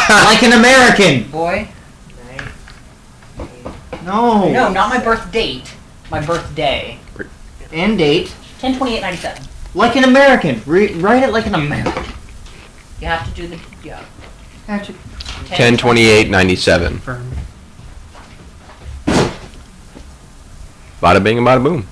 Like an American. Boy. No. No, not my birth date. My birthday. And date. 10/28/97. Like an American. Write it like an American. You have to do the 10/28/97. Bada bing and bada boom.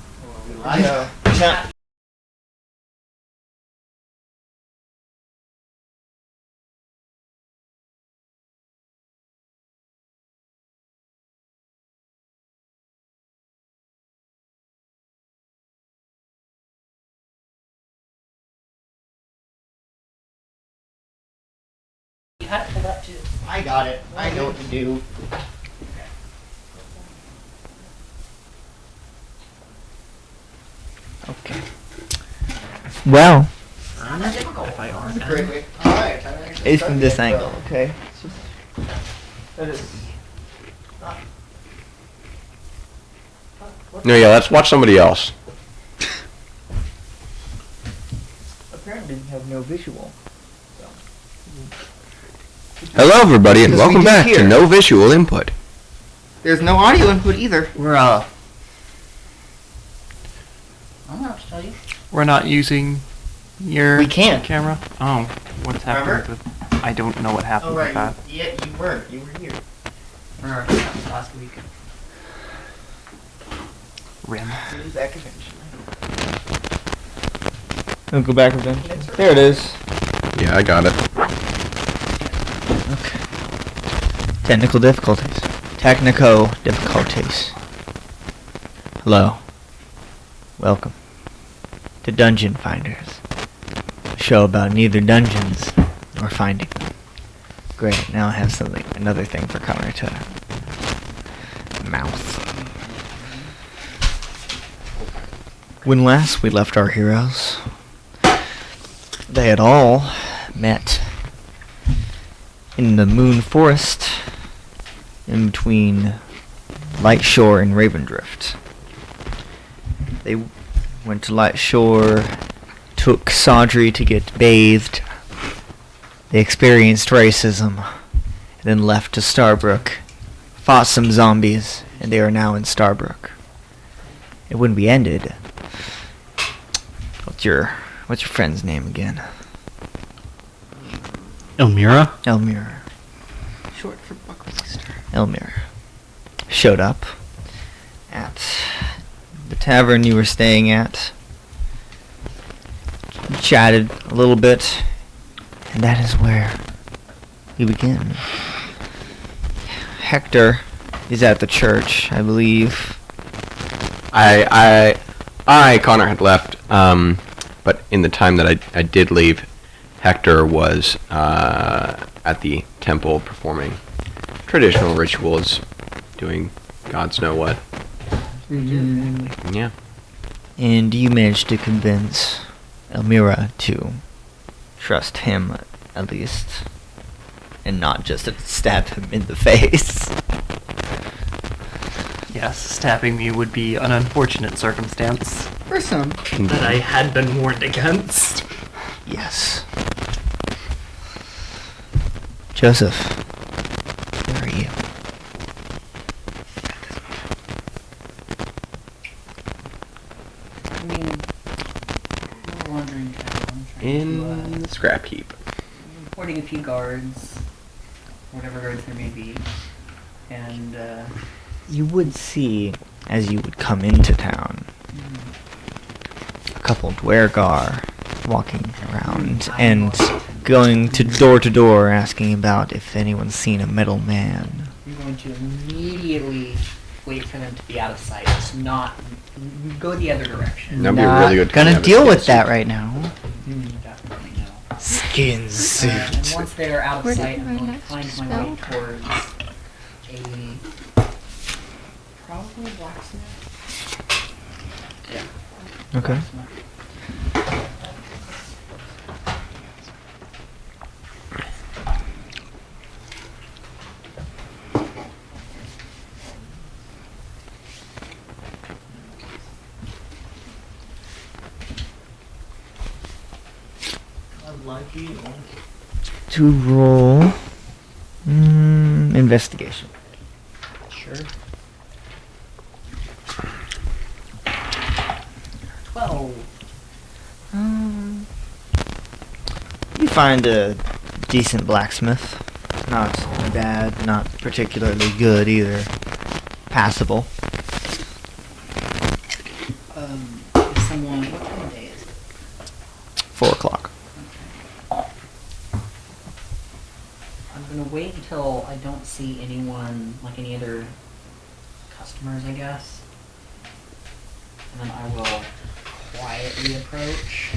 You had it pulled up too. I got it. I know what to do. Okay. Well, Not difficult. it's from this angle, okay? No, yeah, let's watch somebody else. Apparently we have no visual. Hello, everybody, and Because we welcome do back hear. to No Visual Input. There's no audio input either. We're I don't know what to tell you. We're not using your We can't. camera? Oh, what's happened Remember? with... I don't know what happened with that. Yeah, you were. You were here. That was last week. Rim. We'll be back eventually. We'll go back eventually. There it is. Yeah, I got it. Okay. Technical difficulties. Hello. Welcome to Dungeonfinders, a show about neither dungeons nor finding them. Great, now I have another thing for Connor to mouth. When last we left our heroes, they had all met in the Moon Forest in between Lightshore and Ravendrift. They went to Lightshore, took Sawdry to get bathed. They experienced racism, and then left to Starbrook, fought some zombies, and they are now in Starbrook. And when we ended, what's your friend's name again? Elmira? Elmira. Short for Buckminster. Elmira showed up at the tavern you were staying at. We chatted a little bit, and that is where we begin. Hector is at the church, I believe. Connor had left, but in the time that I did leave, Hector was at the temple performing traditional rituals, doing gods know what. Yeah. And you managed to convince Elmira to trust him, at least, and not just to stab him in the face. Yes, stabbing me would be an unfortunate circumstance For some. that I had been warned against. Yes. Joseph, where are you? I mean, we're wandering town, In trying the scrap heap. reporting a few guards, whatever guards there may be, and You would see, as you would come into town, a couple of Dwergar walking around and going to door asking about if anyone's seen a metal man. you're going to immediately wait for them to be out of sight. It's not go the other direction. That'd be a really good Gonna kind of deal with escape. that right now. Definitely no. Skin And suit. once they're out of Where did sight, I'm my going to next find my way spell? towards a probably blacksmith. Yeah. Okay. Blacksmith. To roll Investigation. Sure. 12. You find a decent blacksmith. Not bad, not particularly good either. Passable. Is someone... What time of day is it? 4 o'clock. Okay. I'm gonna wait until I don't see anyone, like any other customers, I guess. And then I will quietly approach.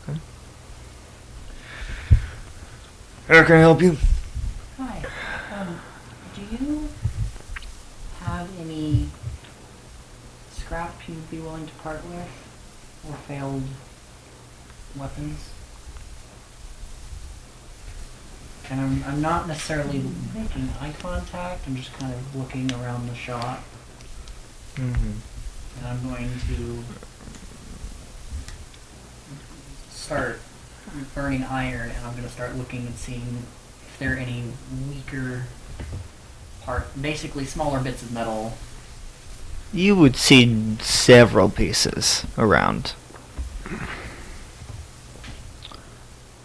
Okay. How can I help you? Hi. Do you have any scrap you'd be willing to part with? Or failed weapons? And I'm not necessarily making eye contact, I'm just kind of looking around the shop. Mm-hmm. And I'm going to start burning iron, and I'm going to start looking and seeing if there are any weaker basically smaller bits of metal. You would see several pieces around.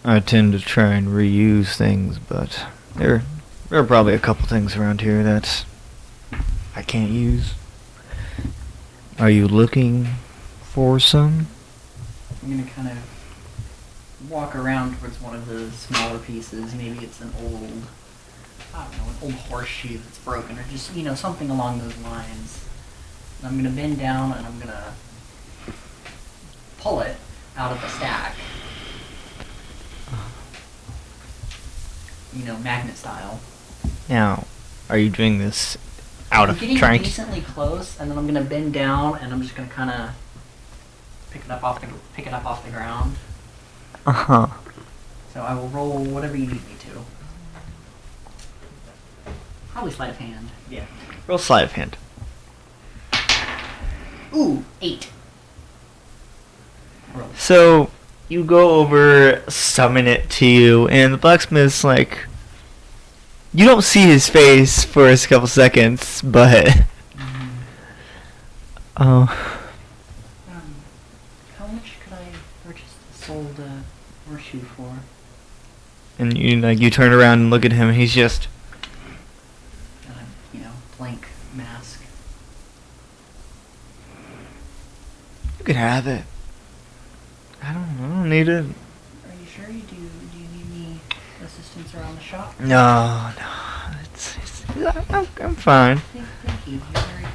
I tend to try and reuse things, but there are probably a couple things around here that I can't use. Are you looking for some? I'm going to kind of walk around towards one of the smaller pieces. Maybe it's an old, I don't know, an old horseshoe that's broken, or just, you know, something along those lines. And I'm going to bend down and I'm going to pull it out of the stack. You know, magnet style. Now, are you doing this out I'm of getting trying to... decently close, and then I'm gonna bend down, and I'm just gonna kind of pick it up off the ground. Uh-huh. So I will roll whatever you need me to. Probably sleight of hand. Yeah. Roll sleight of hand. Ooh, 8. Roll. So, you go over, summon it to you, and the blacksmith's like... You don't see his face for a couple seconds, but... How much could I purchase this old horseshoe for? And you turn around and look at him, and he's just... Blank mask. You can have it. I don't need it. Are you sure you do? Do you need me assistance around the shop? No. I'm fine. Thank you. You're very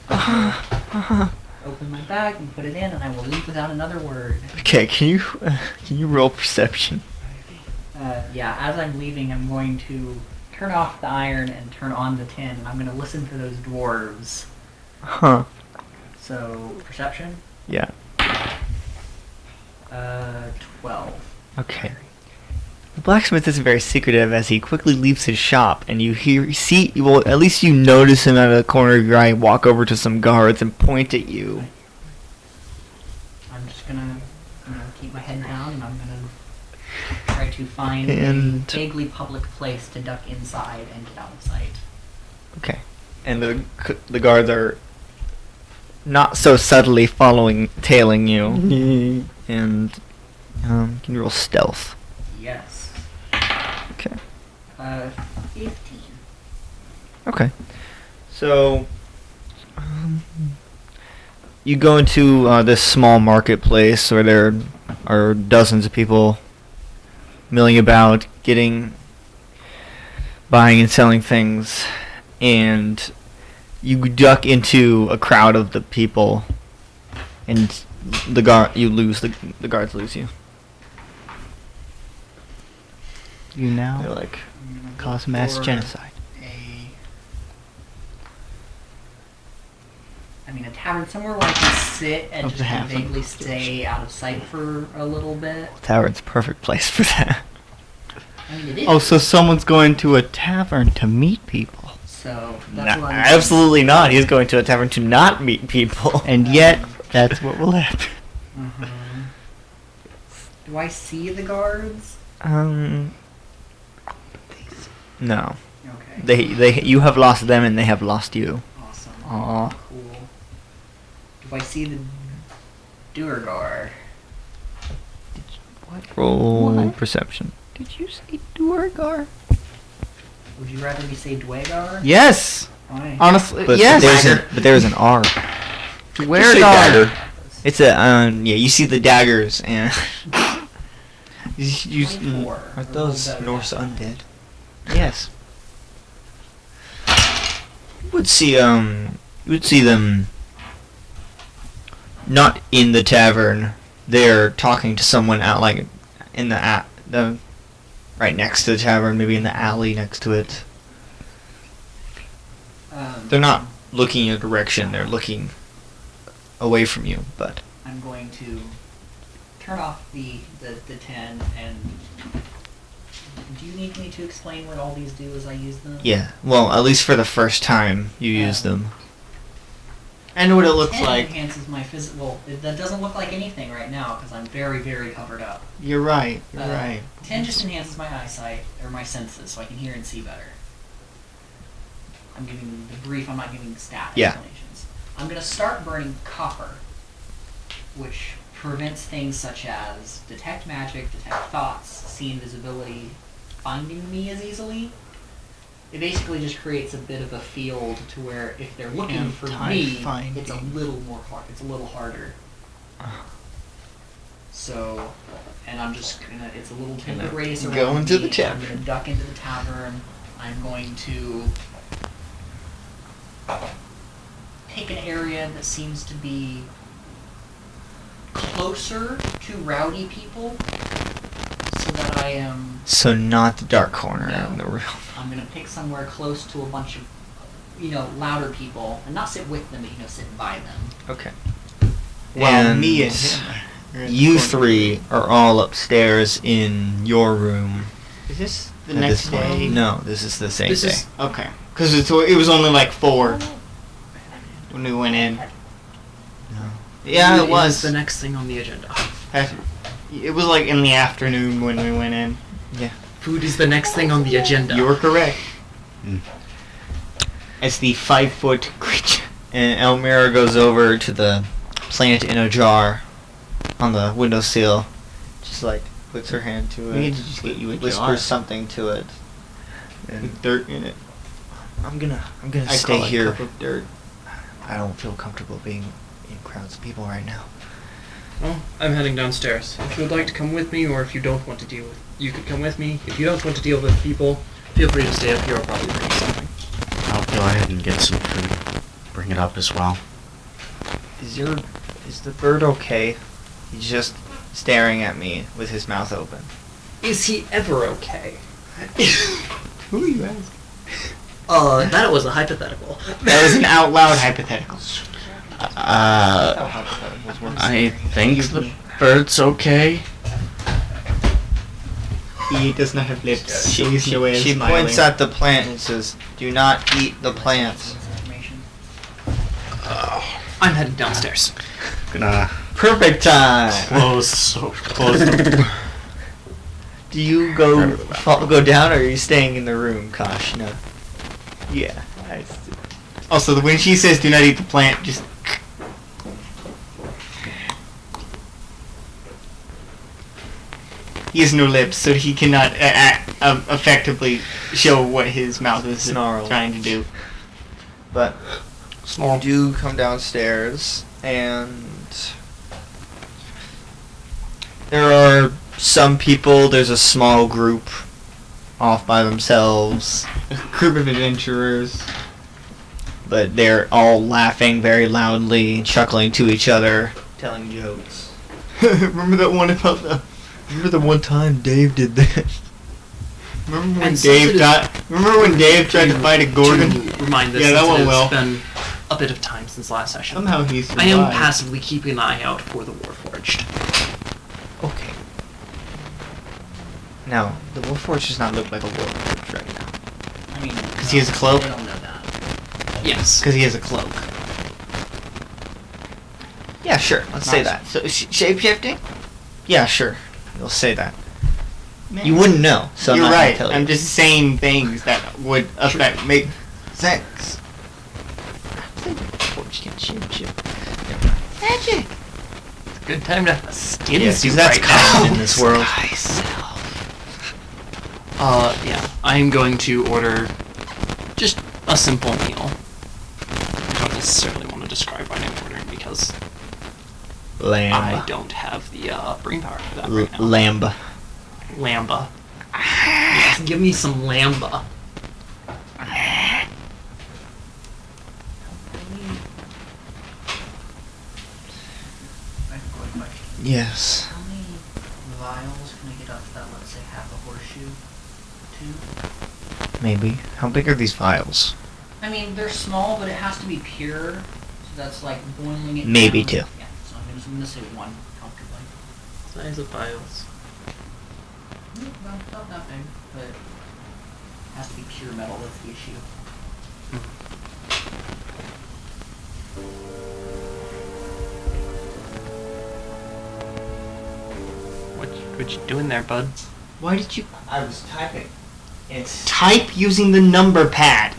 kind. Open my bag and put it in, and I will leave without another word. Okay, can you roll perception? Yeah, as I'm leaving, I'm going to turn off the iron and turn on the tin, and I'm going to listen for those dwarves. Huh. So, perception? Yeah. 12. Okay. The blacksmith isn't very secretive as he quickly leaves his shop, and at least you notice him out of the corner of your eye walk over to some guards and point at you. I'm just gonna, keep my head down, and I'm gonna try to find a vaguely public place to duck inside and get out of sight. Okay. And the guards are not so subtly tailing you. And can you roll stealth? Yes. Okay. 15. Okay. So, you go into this small marketplace where there are dozens of people milling about, buying and selling things, and you duck into a crowd of the people, and the guards lose you. You now They're like, cause mass For genocide. A tavern somewhere where I can sit and Of just the kind of half. vaguely stay out of sight for a little bit. tavern's a perfect place for that. It is. Oh, so someone's going to a tavern to meet people. So, No, that's what I'm absolutely not. He's going to a tavern to not meet people. And yet, that's what will happen. Do I see the guards? No. Okay. You have lost them and they have lost you. Awesome. Aw. Cool. Do I see the Duergar? What? Roll What? perception. Did you say Duergar? Would you rather me say Dwagar? Yes. Why? Honestly, But yes. there's an R. Say dagger. It's a yeah. You see the daggers and you 24. aren't those Or Norse better. undead? Yes. You would see them not in the tavern. They're talking to someone out like in the right next to the tavern, maybe in the alley next to it. They're not looking your direction. They're looking away from you, but I'm going to turn off the 10 and... Do you need me to explain what all these do as I use them? yeah. Well, at least for the first time you use them. I know what it looks 10 like. enhances my physical... That doesn't look like anything right now because I'm very, very covered up. You're right. You're Uh, right. 10 just enhances my eyesight, or my senses, so I can hear and see better. I'm giving the brief, I'm not giving stat Yeah. explanations. I'm going to start burning copper, which prevents things such as detect magic, detect thoughts, see invisibility, finding me as easily. It basically just creates a bit of a field to where if they're looking for me, Anti-finding. it's a little more hard. It's a little harder. So, and I'm just gonna. It's a little 10-foot radius around go into me. the I'm tavern. gonna duck into the tavern. I'm going to pick an area that seems to be closer to rowdy people, so that I am. So not the dark corner No. in the room. I'm gonna pick somewhere close to a bunch of, louder people, and not sit with them, but sit by them. Okay. Well, And me and him. are in the you corner. three are all upstairs in your room. Is this the at next this day? point. No, this is the same This day. is- Okay. Because it was only like 4 when we went in. No. Yeah, it Is was. the next thing on the agenda. It was like in the afternoon when we went in. Yeah. Food is the next thing on the agenda. You were correct. Mm. It's the 5-foot creature. And Elmira goes over to the plant in a jar on the windowsill. Just like puts her hand to We it. need to just get you a whispers jar. something to it. And With dirt in it. I'm gonna I stay call it here. cup of dirt. I don't feel comfortable being in crowds of people right now. Well, I'm heading downstairs. If you would like to come with me, or if you don't want to deal with, you could come with me. If you don't want to deal with people, feel free to stay up here. I'll probably bring you something. I'll go ahead and get some food. Bring it up as well. Is the bird okay? He's just staring at me with his mouth open. Is he ever okay? Who are you asking? That was a hypothetical. That was an out loud hypothetical. I think the bird's okay. He does not have lips. so he's no way of She smiling. points at the plant and says, "Do not eat the plant." Information. I'm heading downstairs. Gonna Perfect time. close the Do you go down, or are you staying in the room, Kosh? No. Yeah. Also, when she says "do not eat the plant," just he has no lips, so he cannot effectively show what his mouth is Snarl. trying to do. But you do come downstairs, and there are some people. There's a small group off by themselves, A group of adventurers. but they're all laughing very loudly, chuckling to each other, telling jokes. Remember that one about the? Remember the one time Dave did this? Remember when And since it Dave is- got? Remember when Dave tried to fight a Gorgon? To remind this, Yeah, that since went it well. has been a bit of time since last session. Somehow he I survived. am passively keeping an eye out for the Warforged. Okay. Now, the Warforged does not look like a Warforged right now. I mean, 'Cause he has a cloak? They don't know that. Yes. Because he has a cloak. Yeah, sure. Let's say Nice. that. So, shape-shifting? Yeah, sure. You'll say that. You wouldn't know. So I'm You're not gonna right. tell you. I'm just saying things that would make sense. Magic. It's a good time to have a skin Yes, suit that's right common now. in this world. Yeah, I am going to order just a simple meal. I don't necessarily want to describe what I'm ordering because Lamb. I don't have the brain power for that right now. Lamb. Lamba. Yes, give me some lamba. Yes. How many vials can I get up that, let's say, have a horseshoe tube? Maybe. How big are these vials? I mean, they're small, but it has to be pure. So that's like boiling it Maybe down. two. Yeah, so I'm gonna say one comfortably. Size of vials. Not that big, but it has to be pure metal. That's the issue. What you doing there, bud? Why did you I was typing. It's type using the number pad?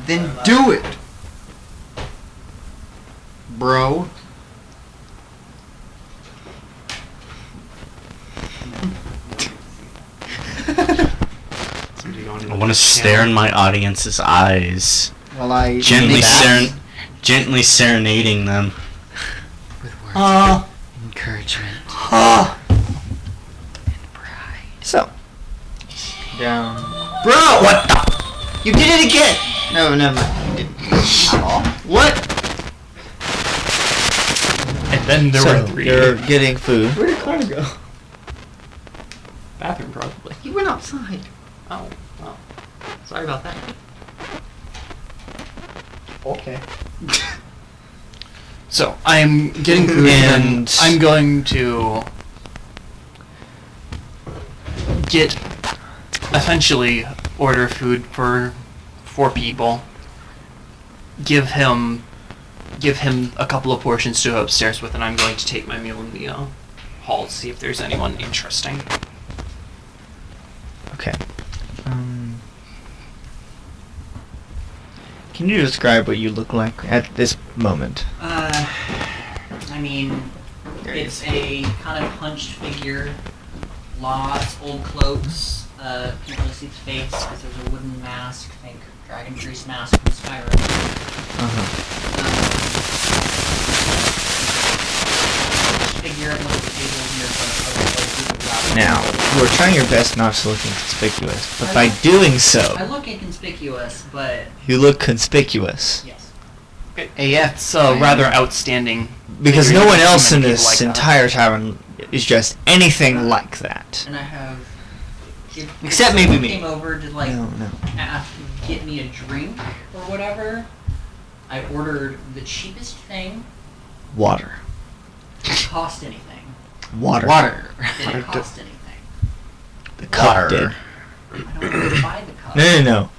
Then do it, bro. I want to stare in my audience's eyes, Well, I gently serenading them. with words of encouragement. So, down. Bro, what the? You did it again. No, never mind. You didn't. What? And then there So, were three. you're getting food. Where did Connor go? Bathroom, probably. He went outside. Oh, well. Sorry about that. Okay. So, I'm getting food and And- I'm going to essentially order food for 4 people. Give him a couple of portions to go upstairs with, and I'm going to take my meal in the hall to see if there's anyone interesting. Okay. Can you describe what you look like at this moment? I mean, it's a kind of hunched figure, lots old cloaks. People see the face because there's a wooden mask. Think dragon priest mask from Skyrim. Uh-huh. Figure at one of the tables near the Now, you are trying your best not to look inconspicuous, but by doing I so, look inconspicuous, but you look conspicuous. yes. AF. It's a rather outstanding. Because figure. no one There's else so in many this people like that. entire tavern is dressed anything like that. And I have. If Except maybe someone me. Came over to like No. get me a drink or whatever. I ordered the cheapest thing. Water. Didn't cost anything. Water. Didn't cost anything. The cup Water. did. I don't have to buy the cup. No.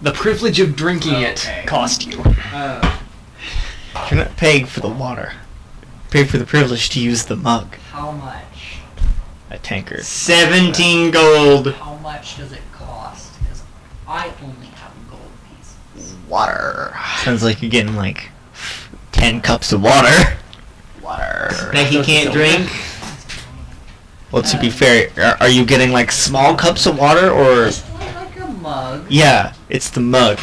The privilege of drinking it Okay. cost you. You're not paying for the water. You're paying for the privilege to use the mug. How much? A tankard. 17 gold. How much does it cost? Because I only have gold pieces. Water. Sounds like you're getting like 10 cups of water. Water. That he can't drink. Well, to be fair, are you getting like small cups of water or? Just like a mug. Yeah, it's the mug.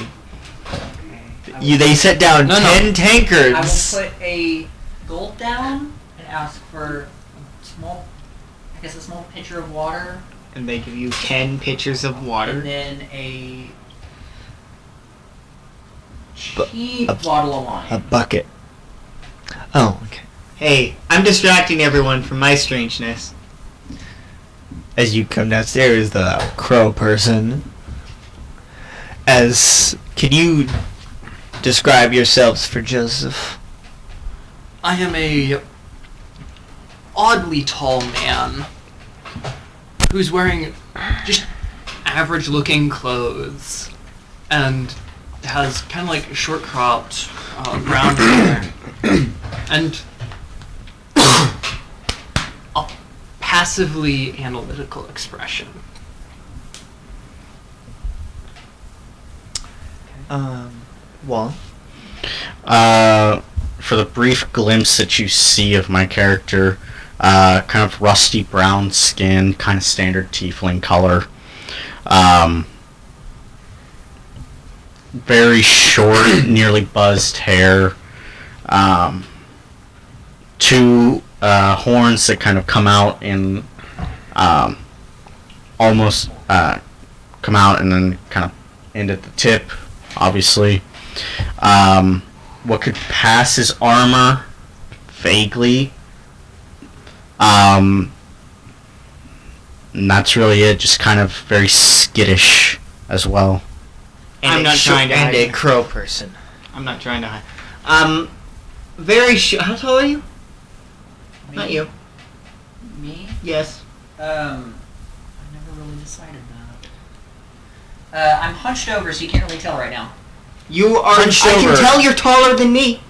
I They set down No, no. 10 will tankards. put a gold down and ask for a small pitcher of water, And they give you 10 pitchers of and water. then a Bu- cheap a- bottle of A wine. bucket. Oh, okay. Hey, I'm distracting everyone from my strangeness. As you come downstairs, the crow person. Can you describe yourselves for Joseph? I am a oddly tall man who's wearing just average looking clothes and has kind of like short cropped brown hair and a passively analytical expression. Well, For the brief glimpse that you see of my character, kind of rusty brown skin, kind of standard tiefling color. Very short, nearly buzzed hair. Two horns that kind of come out and almost come out and then kind of end at the tip, obviously. What could pass as armor, vaguely. And that's really it, just kind of very skittish as well. I'm not trying to hide a it. crow person. I'm not trying to hide. Very how tall are you? Me? Not you. Me? Yes. I never really decided that. I'm hunched over, so you can't really tell right now. You are. Hunched I can over. tell you're taller than me.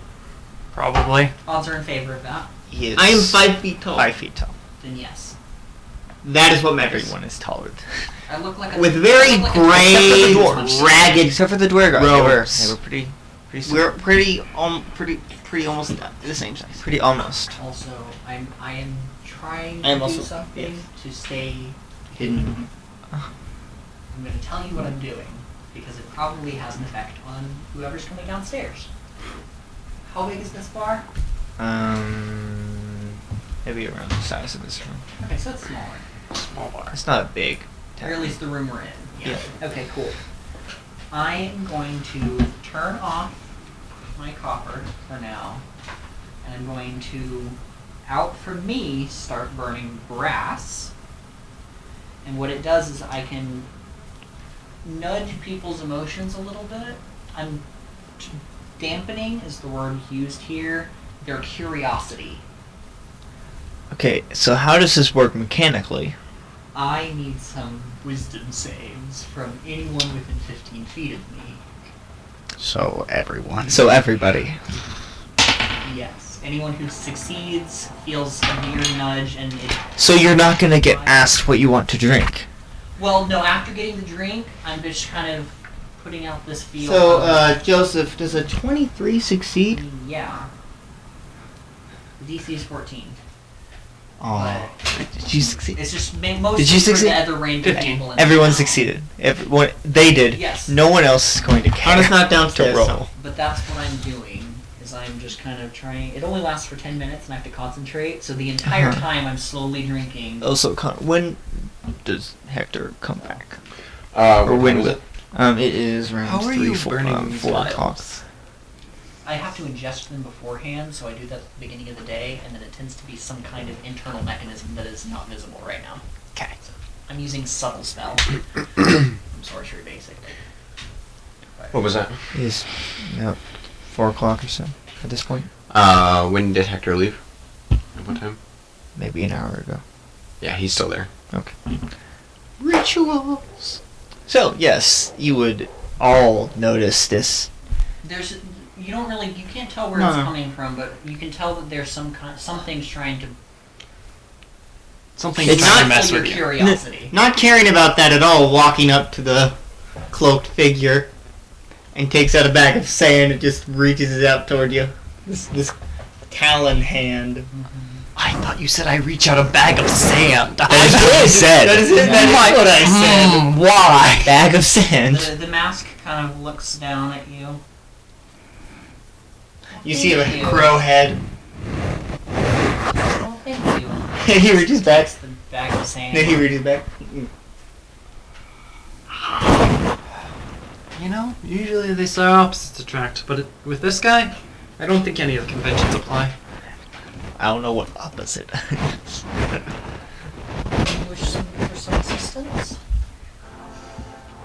Probably. Odds are in favor of that. He is I am 5 feet tall. 5 feet tall. Then yes. That is what matters. Everyone is taller. I look like a With very I look like a- gray, except for the dwarves. ragged. Except for the Dwergar. Robes. They were pretty We're pretty almost the same size. pretty almost. Also, I am trying I am to do also- something yes. to stay Hidden. hidden. I'm going to tell you what I'm doing because it probably has an effect on whoever's coming downstairs. How big is this bar? Maybe around the size of this room. Okay, so it's smaller. Small bar. It's not big. Or at least the room we're in. Yeah. Okay, cool. I am going to turn off my copper for now, and I'm going to, out from me, start burning brass. And what it does is I can nudge people's emotions a little bit. Dampening is the word used here. Their curiosity. Okay, so how does this work mechanically? I need some wisdom saves from anyone within 15 feet of me. So everyone. So everybody. Yes. Anyone who succeeds feels a mere nudge and it... So you're not gonna get asked what you want to drink. Well, no, after getting the drink, I'm just kind of putting out this feel So, of... Joseph, does a 23 succeed? Yeah. The DC is 14. Oh, did you succeed? It's just mostly Did you for succeed? the other random 15. people in the Everyone town. succeeded. Everyone, they did. Yes. No one else is going to care. How does not to downstairs? roll. But that's what I'm doing, is I'm just kind of trying... It only lasts for 10 minutes and I have to concentrate, so the entire Uh-huh. time I'm slowly drinking. Also, when does Hector come back? Or when was will it? it is around How are 3, you 4, burning these 4 o'clock. vials? I have to ingest them beforehand, so I do that at the beginning of the day, and then it tends to be some kind of internal mechanism that is not visible right now. Okay. So I'm using subtle spell from sorcery, basically. What was that? It is 4 o'clock or so at this point. When did Hector leave? At what time? Maybe an hour ago. Yeah, he's still there. Okay. Rituals. So, yes, you would all notice this. You don't really, you can't tell where No, it's no. coming from, but you can tell that there's something's trying to Something It's trying not to mess tickle with your you. curiosity. Not caring about that at all, walking up to the cloaked figure and takes out a bag of sand and just reaches it out toward you. This talon hand. I thought you said I reach out a bag of sand. That is what I said. That is what I said. Why? Bag of sand. The mask kind of looks down at you. You see a Thank you. crow head. Oh, thank you. He reaches back. That's the bag of sand. Then he reaches back. You know, usually they say opposites attract, but with this guy, I don't think any of the conventions apply. I don't know what opposite. You wish for some assistance?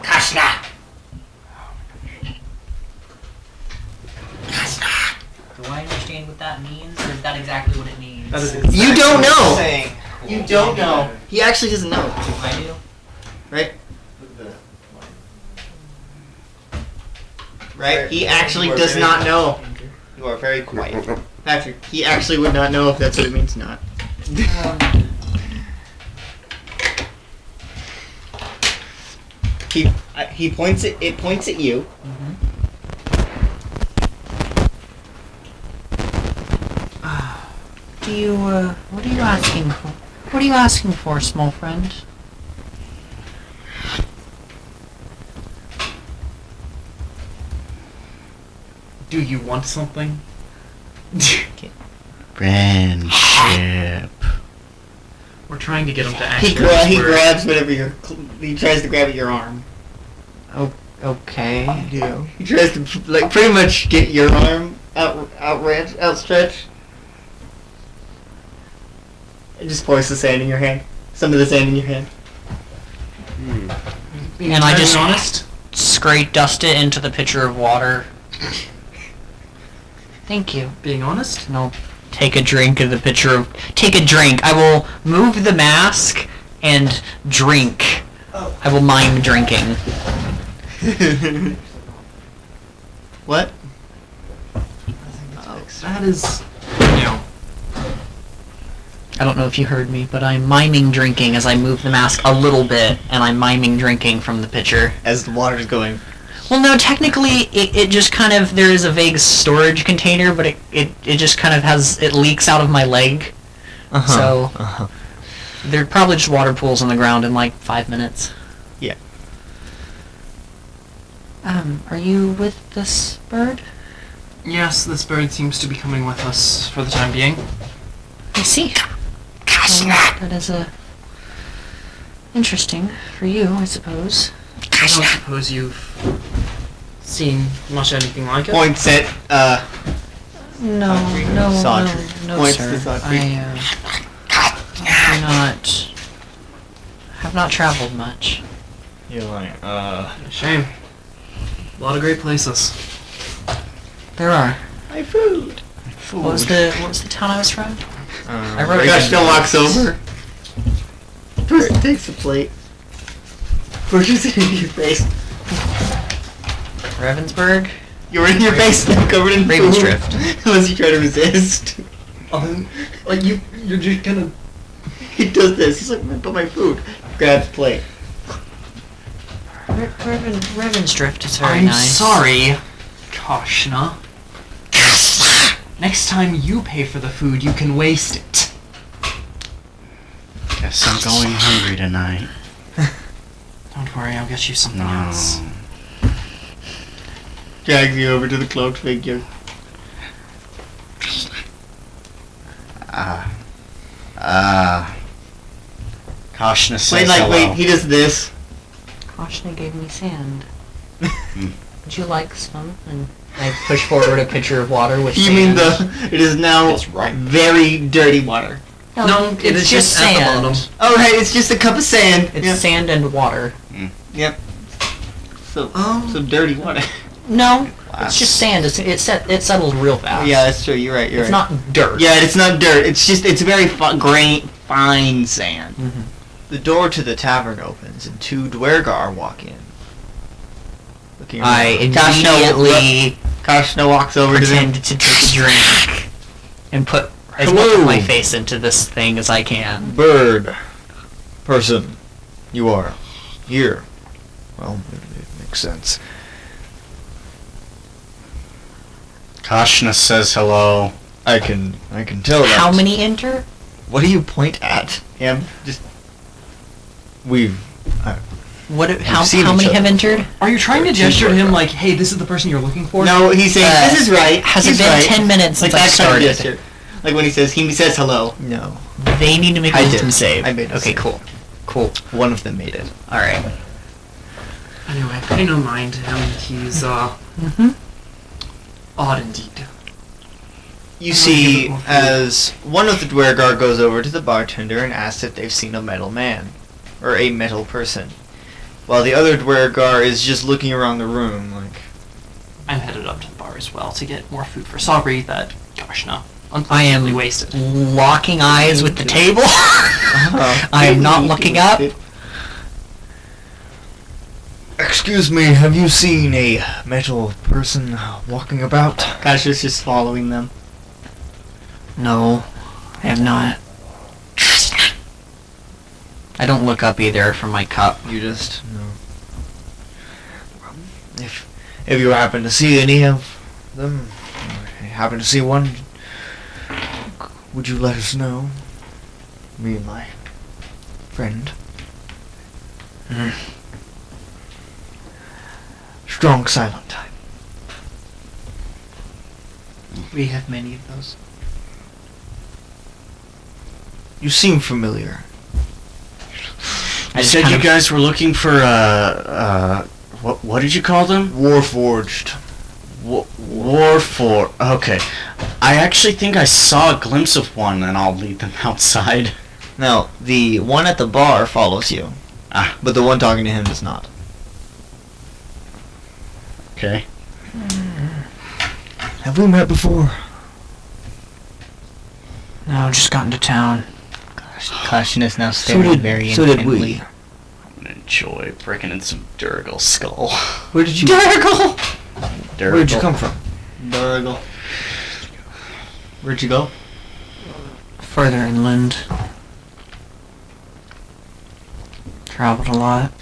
Kashna! Do I understand what that means, or is that exactly what it means? That is You don't know! Saying. You don't know. He actually doesn't know. I do. Right? Right? He actually does not know. You are very quiet. Patrick, he actually would not know if that's what it means or not. He points it. It points at you. Do you, what are you asking for? What are you asking for, small friend? Do you want something? Friendship. We're trying to get him to He actually. grabs whatever he tries to grab at your arm. Okay. Yeah. He tries to like pretty much get your arm outstretched. And just points the sand in your hand. Some of the sand in your hand. Being And I entirely just- honest. Scrape dust it into the pitcher of water. Thank you. Being honest. No. Take a drink of the pitcher of... Take a drink. I will move the mask and drink. Oh. I will mime drinking. What? That is. No. I don't know if you heard me, but I'm miming drinking as I move the mask a little bit, and I'm miming drinking from the pitcher. As the water's going. Well, no, technically, it just kind of, there is a vague storage container, but it just kind of has, it leaks out of my leg. So, there are probably just water pools on the ground in like 5 minutes. Yeah. Are you with this bird? Yes, this bird seems to be coming with us for the time being. I see. Well, that is interesting for you, I suppose. I don't suppose you've seen much anything like it. Points at No, Sawtree. no, Points sir. to Sawtree. I have not traveled much. You're like, Shame. A lot of great places. There are. my food. What was the town I was from? I wrote Gushna walks over. Takes the plate. Pushes it in your face. Ravensburg? You're in your face now, covered in Raven's food. Drift. Unless you try to resist. Like you're just gonna. He does this. He's like, but my food. Grabs plate. Ravensdrift is very I'm nice. sorry, Koshna. Next time you pay for the food, you can waste it. Guess I'm going hungry tonight. Don't worry, I'll get you something No. else. Drags you over to the cloaked figure. Koshna says hello. Wait, he does this. Koshna gave me sand. Would you like some? And I push forward a pitcher of water with You sand. mean it is now That's right. very dirty water. No, it is just at the sand. bottom. Oh, right, it's just a cup of sand. It's Yeah. sand and water. Yep. So dirty water. No, Glass. it's just sand. It settles real fast. Yeah, that's true. You're right. You're It's right. not dirt. Yeah, it's not dirt. It's very fine sand. the door to the tavern opens and two Dwergar walk in. Looking I around. immediately Koshna walks over to them. pretend to take a drink and put as much Hello. of my face into this thing as I can. Bird. Person. You are here. Well, it makes sense. Koshna says hello. I can tell that. How many enter? What do you point at? Him. Just We've How seen many each have other. entered? Are you trying to Two gesture to him Dwergar. like, hey, this is the person you're looking for? no. He's saying this is right. Has He's it been right. 10 minutes Like since I that kind of started? gesture. Like when he says hello. no. They need to make a I did. wisdom save. I made a Okay, save. cool. Cool. One of them made it. Alright. Anyway, pay no mind to him. He's Mm-hmm. odd indeed. You I'm gonna see, give it more food. as one of the Dwergar goes over to the bartender and asks if they've seen a metal man, or a metal person, while the other Dwergar is just looking around the room like, I'm headed up to the bar as well to get more food for Sabri that Koshna I am unfortunately wasted. locking eyes with the table. I am not looking up. "Excuse me, have you seen a metal person walking about?" Koshna's just following them. No, I have not. I don't look up either from my cup. You just no. if you happen to see any of them, or happen to see one, would you let us know? Me and my friend. Strong silent type. We have many of those. You seem familiar. I said you guys were looking for what did you call them? Warforged. Warfor. Okay. I actually think I saw a glimpse of one, and I'll lead them outside. Now, the one at the bar follows you, but the one talking to him does not. Okay. Have we met before? No, just got into town. Caution is now staring very so did intently. we. I'm gonna enjoy breaking in some Durgal skull. Where did you? Durgle! Durgal. Where did you come from? Durgle. Where'd you go? Further inland. Traveled a lot.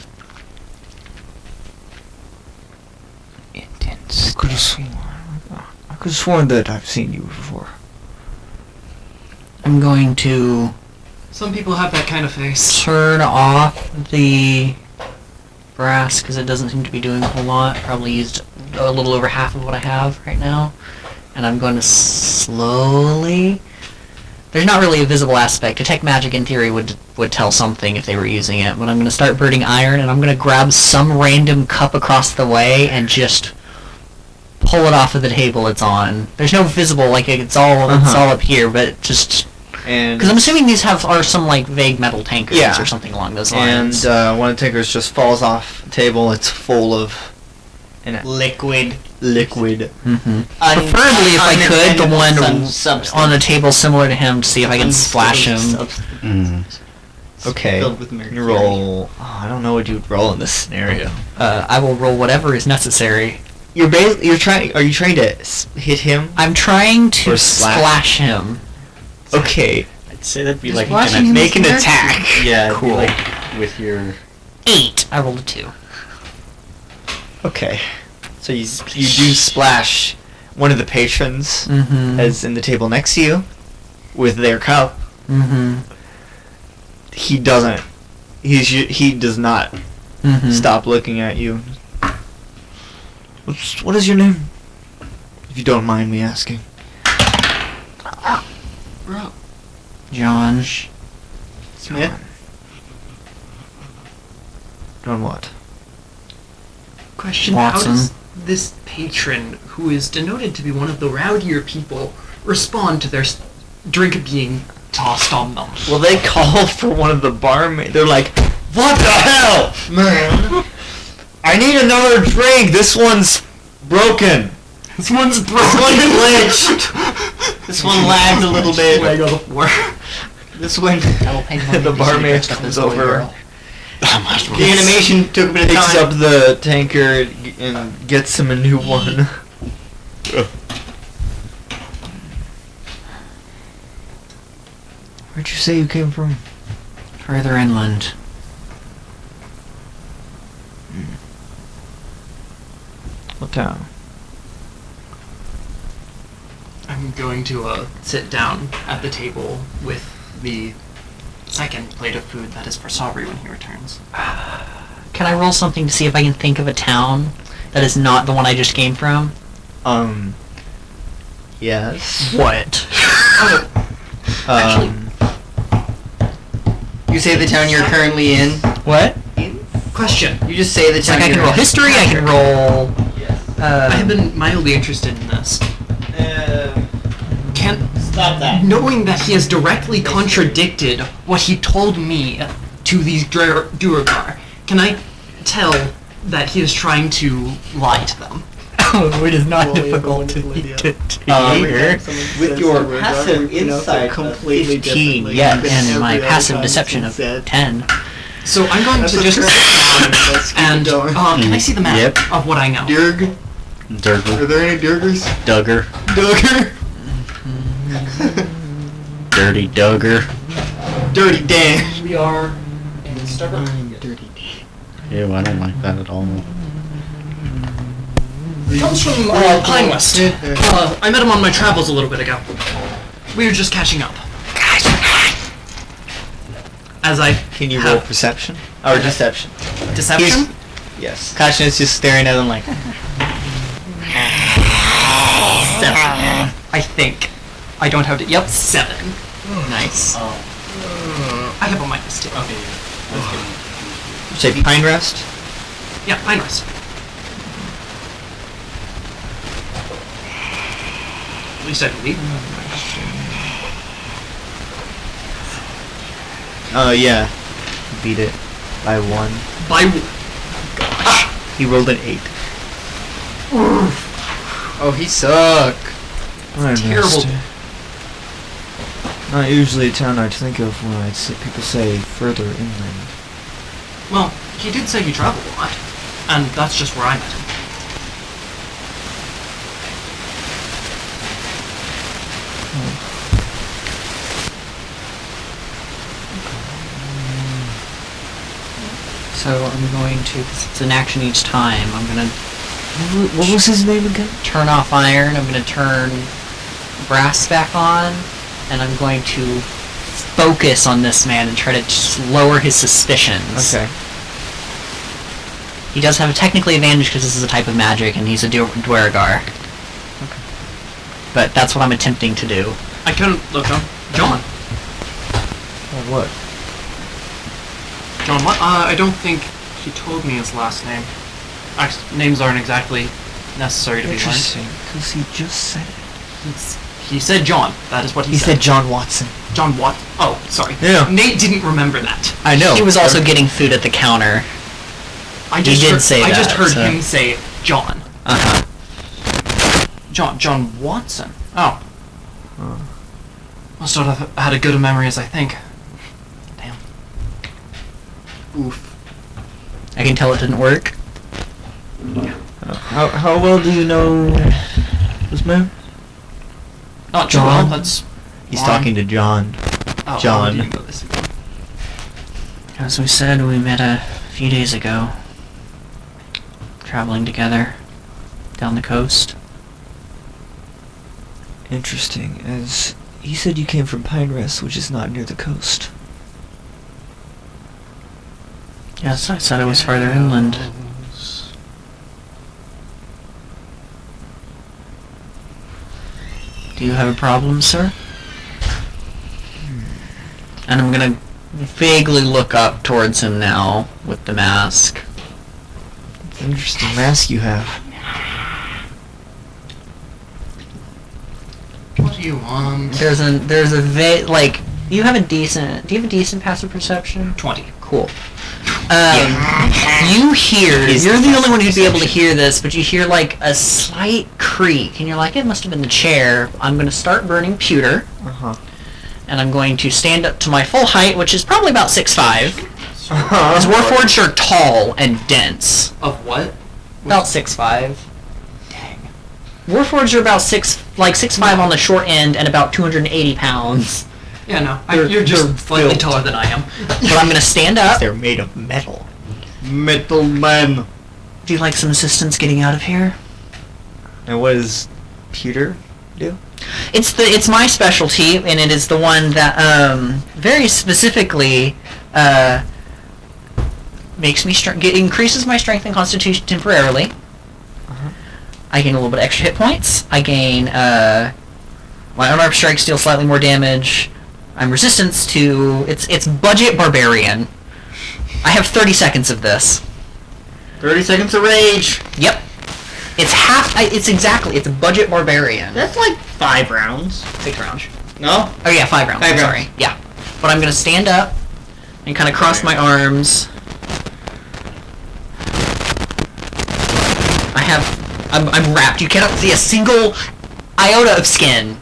Intense. I could have sworn that I've seen you before. I'm going to Some people have that kind of face. turn off the brass because it doesn't seem to be doing a whole lot. Probably used a little over half of what I have right now. And I'm going to slowly... There's not really a visible aspect. Detect magic in theory would tell something if they were using it. But I'm going to start burning iron and I'm going to grab some random cup across the way and just pull it off of the table it's on. There's no visible, like it's all up here, but just... And Because I'm assuming these are some like vague metal tankers Yeah. or something along those and lines. one of the tankers just falls off the table. It's full of Liquid. liquid. Preferably, if I could, the one on a table similar to him to see if I can splash him. Okay. Filled with mercury. You roll. Oh, I don't know what you would roll in this scenario. I will roll whatever is necessary. You're trying. Are you trying to hit him? I'm trying to Or slash. splash him. Okay. I'd say that'd be Just like watching gonna him Make an with attack. yeah, it'd be Cool. like with your 8. I rolled a 2. Okay. So you do splash one of the patrons, Mm-hmm. as in the table next to you, with their cup. Mm-hmm. He doesn't. He does not Mm-hmm. stop looking at you. What is your name? If you don't mind me asking. John. Smith? John what? Question, Watson. how does this patron, who is denoted to be one of the rowdier people, respond to their drink being tossed on them? Well, they call for one of the barmaids. They're like, "What the hell, man? I need another drink. This one's broken. This one's This one's glitched. This one lagged a little bit. Leg on the floor. This one... I will pay money The to be barmaid dressed up comes as a boy over. girl. The animation took a bit of Picks time. up the tanker and gets him a new one." Where'd you say you came from? Further inland. What town? I'm going to sit down at the table with the second plate of food that is for Sabri when he returns. Can I roll something to see if I can think of a town that is not the one I just came from? Yes. What? You say the town you're currently in. What? Question. You just say the It's town like I can you're roll in. history, I can roll... I have been mildly interested in this. Can Stop that. knowing that he has directly contradicted what he told me to these Duergar, can I tell that he is trying to lie to them? It is not difficult to hear. With your passive insight completely of 15, differently. yes. And my Every other passive time deception it's of said. 10. So I'm going That's to a just correct sit down Let's keep and it going. can I see the map Yep. of what I know? Durg? Durgar. Are there any Durgers? Duggar. Dugger? Dirty Duggar. Dirty Dan. We are in Stubborn. Dirty Ew, I don't like that at all. He comes from Pine West. I met him on my travels a little bit ago. We were just catching up. As I Can you have roll perception? Or deception? deception? Yes. Kashin is just staring at him like... I think. I don't have to. Yep, 7. Nice. I have a -2. You say Pine Rest? Yeah, Pine West. At least I believe. Oh, yeah. Beat it by 1. By He rolled an 8. Oh, he suck. terrible. Not usually a town I'd think of when people say further inland. Well, he did say he traveled a lot, and that's just where I met him. So I'm going to, because it's an action each time, I'm going to What was his name again? turn off iron, I'm going to turn brass back on, and I'm going to focus on this man and try to just lower his suspicions. Okay. He does have a technically advantage because this is a type of magic and he's a Dwergar. Okay. But that's what I'm attempting to do. I couldn't look up. John. Oh, what? John what? I don't think he told me his last name. Actually, names aren't exactly necessary to be learned. Interesting, because he just said it. He said John. That is what he He said. said John Watson. John what? Oh, sorry. Yeah. Nate didn't remember that. I know. He was also getting food at the counter. I just did heard, say I just that, heard so- him say John. Uh-huh. John Watson. Oh. Oh. Must not have had a good a memory as I think. Damn. Oof. I can tell it didn't work. How well do you know this man? Not too John? well, that's... He's fine. talking to John. Oh, John. I didn't know this again. As we said, we met a few days ago. Traveling together down the coast. Interesting, as he said you came from Pine Rest, which is not near the coast. Yes, I said it was farther inland. Do you have a problem, sir? And I'm gonna vaguely look up towards him now with the mask. Interesting mask you have. What do you want? There's a like, do you have a decent passive perception? 20. Cool. You hear, you're the only one who'd be able to hear this, but you hear like a slight creak, and you're like, it must have been the chair. I'm gonna start burning pewter, Uh-huh. and I'm going to stand up to my full height, which is probably about 6'5". Because Warforged are tall and dense. Of what? About 6'5". Dang. Warforged are about 6'5" on the short end and about 280 pounds. Yeah, no. They're- You're they're just slightly built. taller than I am. But I'm gonna stand up. They're made of metal. Metal man. Do you like some assistance getting out of here? And what does Peter do? It's my specialty, and it is the one that very specifically makes me increases my strength and constitution temporarily. Uh-huh. I gain a little bit of extra hit points. I gain my unarmed strikes deal slightly more damage. I'm resistance to it's budget barbarian. I have 30 seconds of this. 30 seconds of rage. Yep. It's it's a budget barbarian. That's like 5 rounds. 6 rounds. No? Oh yeah, 5 rounds. 5 I'm rounds. sorry. Yeah. But I'm gonna stand up and kind of cross my arms. I'm wrapped. You cannot see a single iota of skin,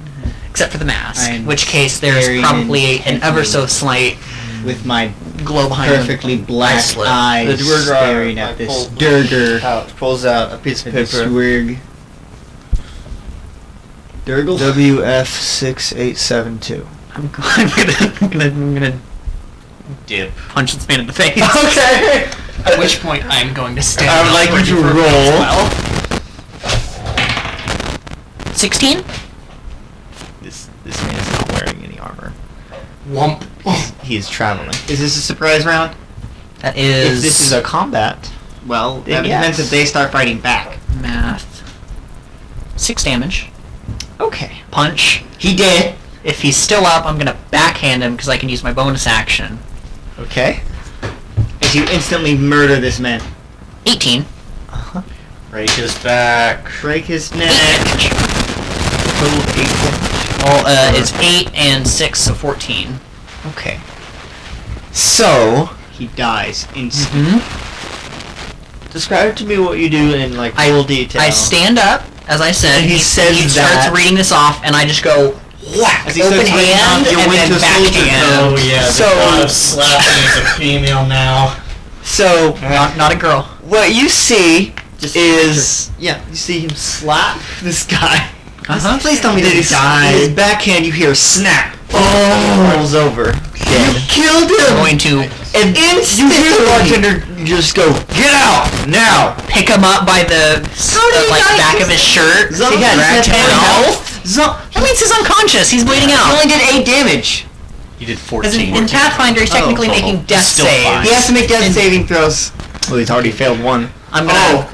except for the mask. I'm In which case there staring is probably an ever so intently slight With my glow behind perfectly black slit. eyes The Dwergar staring at this Durger. Pouch pulls out a piece of This paper. swig. Durgle? WF6872. I'm gonna Dip. punch this man in the face. Okay. At which point I'm going to stand I would up like ready you to for a roll. as well. 16. This man is not wearing any armor. Wump. He's traveling. Is this a surprise round? That If is this is a combat, Well, Then that depends yes. if they start fighting back. math. 6 damage. okay. Punch. He did. If he's still up, I'm gonna backhand him because I can use my bonus action. Okay. As you instantly murder this man. 18. Break his back. Break his 8 neck. damage. Total of 8 damage. Well, it's 8 and 6, so 14. Okay. So, He dies instantly. describe to me what you do in like full detail. I stand up, as I said. And he says he that- starts reading this off, and I just go whack, As he open starts reading hand, off, you and went then to soldier backhand. Oh yeah, So- the god of slapping is a female now. So, Not a girl. what you see Just is you see him slap this guy. Uh-huh. Please tell me that he His died. backhand, you hear snap. Oh, rolls over. Dead. Killed I'm him. going to And you hear the bartender just go, "Get out now!" pick him up by the back of his shirt. Zombie Drag has him 10 out. health. That means he's unconscious. He's bleeding He out. only did 8 damage. He did Because 14. in Pathfinder, he's technically total. making death Still saves. fine. He has to make death saving throws. Well, he's already failed one. I'm gonna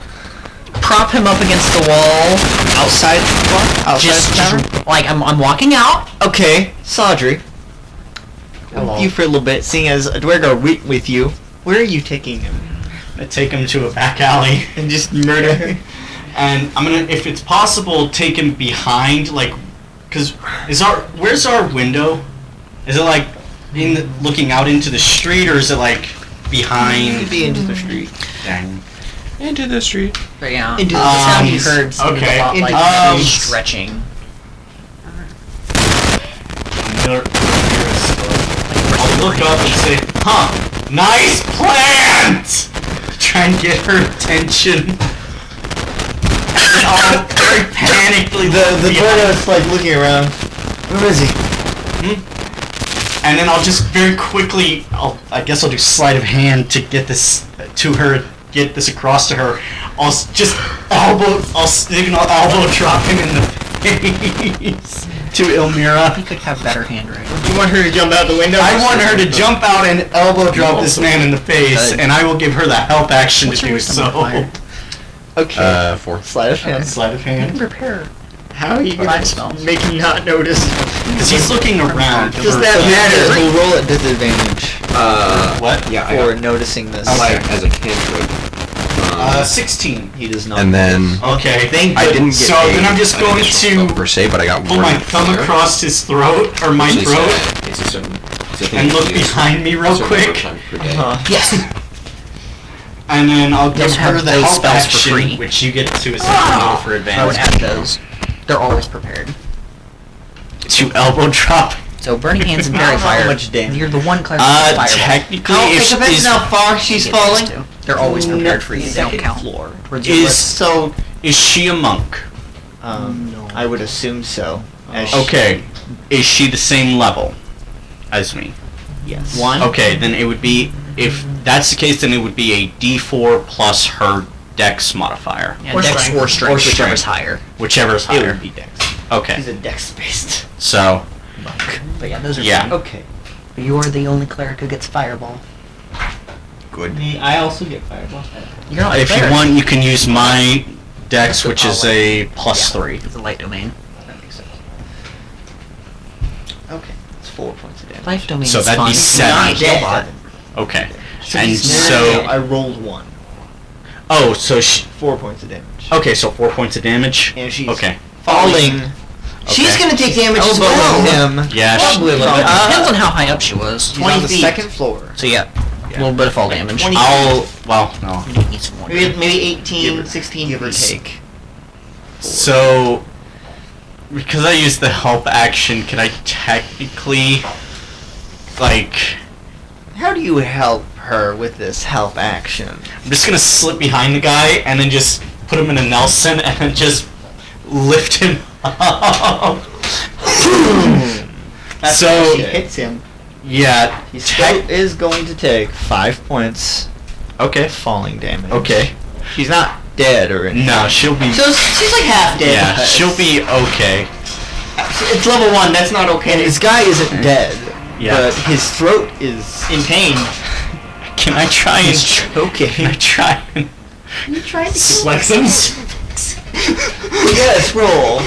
prop him up against the wall. Outside the bar? Outside Just the tavern? like I'm walking out. Okay, Sadri. You for a little bit, seeing as Dwerg are with you. Where are you taking him? I take him to a back alley, And just murder him? and I'm gonna, if it's possible, take him behind, like, cause where's our window? Is it like looking out into the street, or is it like behind? Be into the street. Dang. Into the street. But yeah, Into the the sound you sounds. heard sounded Okay. a lot like Um, stretching. I'll look up and say, "Huh, nice plant!" Try and get her attention. And I'll very panically The Dwerg's like looking around. Where is he? and then I'll just very quickly, I guess I'll do sleight of hand to get this to her, get this across to her. I'll signal elbow drop him in the face to Elmira. He could have better handwriting. You want her to jump out the window? I want her to jump out and elbow drop this man in the face, and I will give her the help action What's to your do wisdom so. modifier? Okay. 4. Sleight of hand. Sleight of hand. Prepare. How are you Five gonna spells. make him not notice? Because he's looking around. Does for- that matter? We'll roll at disadvantage What? Yeah, for noticing this. like as a cantrip. 16. He does not. And then Okay, thank I you. didn't get So a- then I'm just an going additional to spell per se, but I got pull one my thumb there. across his throat, or my Actually, so throat, it's a certain- it's a thing and you look use behind me real a certain amount of quick. time per day. Huh. Yes. And then I'll give Those have her the those help spells for action, free. which you get to essentially roll for I would advantage. add those. They're always prepared. To elbow drop. So Burning Hands and I don't Fairy know how Fire. much damage. You're the one cleric with fireball. Technically, It if depends is, on how far she's You get those falling. two. They're always prepared for you. They don't Second count. floor. is she a monk? No. I would assume so. As Okay, is she the same level as me? Yes. One. Okay, then it would be, if that's the case, then it would be a D4 plus her Dex modifier, Yeah, Or Dex strength. or strength, Or whichever's strength. higher. whichever is It higher. would be Dex. Okay, He's a Dex-based so monk. But yeah, those are Yeah. fine. Okay. You are the only cleric who gets fireball. good. Me, I also get fireball. You're not a If you cleric. want, you can use my Dex, which is a plus 3. It's a light domain. That makes sense. Okay. It's 4 points of damage. Life domain So is that'd be fun. 7. Not Gilbot. Okay, So and he's- so I rolled 1. oh, so she 4 points of damage. okay, so 4 points of damage. And she's Okay, falling. She's Okay. gonna take damage as Elbowing well. him. yeah, Probably a little It bit. depends on how high up she was. He's on 20 the feet. second floor. So yeah, a little bit of fall damage. 20 I'll well no. You need some more. Maybe 18, Give or- 16 Give or feet. take. So, because I used the help action, can I technically, like, How do you help her with this help action? I'm just gonna slip behind the guy and then just put him in a Nelson and then just lift him up. That's So- how she hits him. Yeah. He still is going to take 5 points Okay. falling damage. Okay. She's not dead or anything. No, she'll be. So she's like half dead. Yeah, she'll be okay. It's level 1. That's not okay. And this guy isn't dead. Yeah. But his throat is in pain. Can I try and He's choking. Can I try and You tried to flex him? Yes, roll.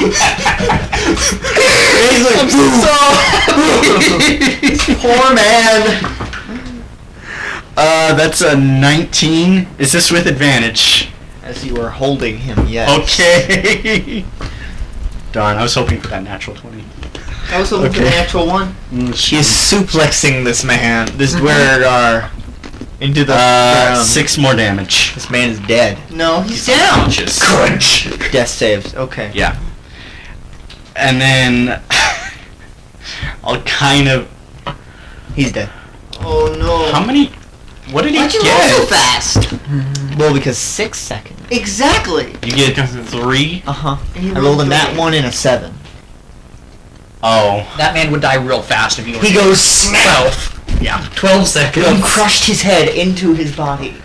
I'm so poor man. That's a 19. Is this with advantage? As you are holding him, yes. Okay. Darn, I was hoping for that natural 20. I was hoping for the natural 1. He's suplexing this man, this Dwergar, into the ground. 6 more damage. This man is dead. No, he's down. Unconscious. Crunch. Death saves. Okay. Yeah. And then I'll kind of. He's dead. Oh no. How many? What did he Why'd you get? roll so fast? Well, because 6 seconds. Exactly. You get 3. Uh-huh. And you I rolled a rolled nat three. 1 and a 7. Oh. That man would die real fast if you were. He goes snap. 12 seconds. You crushed his head into his body.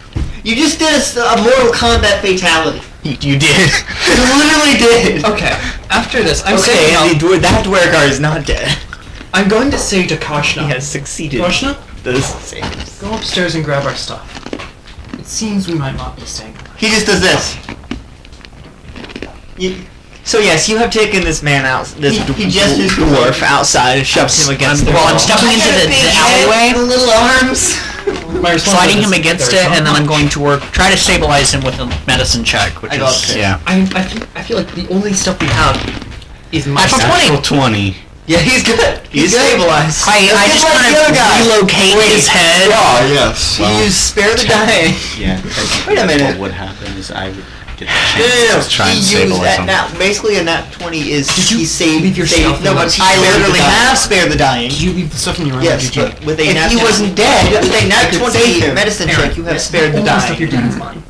You just did a Mortal Kombat fatality. You did. You literally did. Okay, after this, I'm Okay, saying that Dwergar is not dead. I'm going to say to He Kashna, has succeeded. Kashna, The saves. go upstairs and grab our stuff. It seems we might not be staying. He just does this. So yes, you have taken this man out, this He gestures to dwarf outside and shoved him against the Well, wall. I'm stepping into the alleyway, The little arms. sliding him against it, and then I'm going to try to stabilize him with a medicine check, which I got is... it. Yeah. I feel like the only stuff we have is my Natural stuff. 20. Natural 20. Yeah, he's good. He's stabilized. I just like kind the other guy. of relocate his head. Oh yes. You use spare the dying. Yeah. Wait a minute. What would happen is I would get the chance to try and He used stabilize that him. now. Basically, a nat 20 is he saved. leave your stuff No, in but the- I Spare the literally dying. have spare the dying. Did you leave the stuff in your room? Yes, or did you? but with a if he wasn't dead, with a nat 20 medicine check, you have spared the All the stuff you're dying. doing is mine.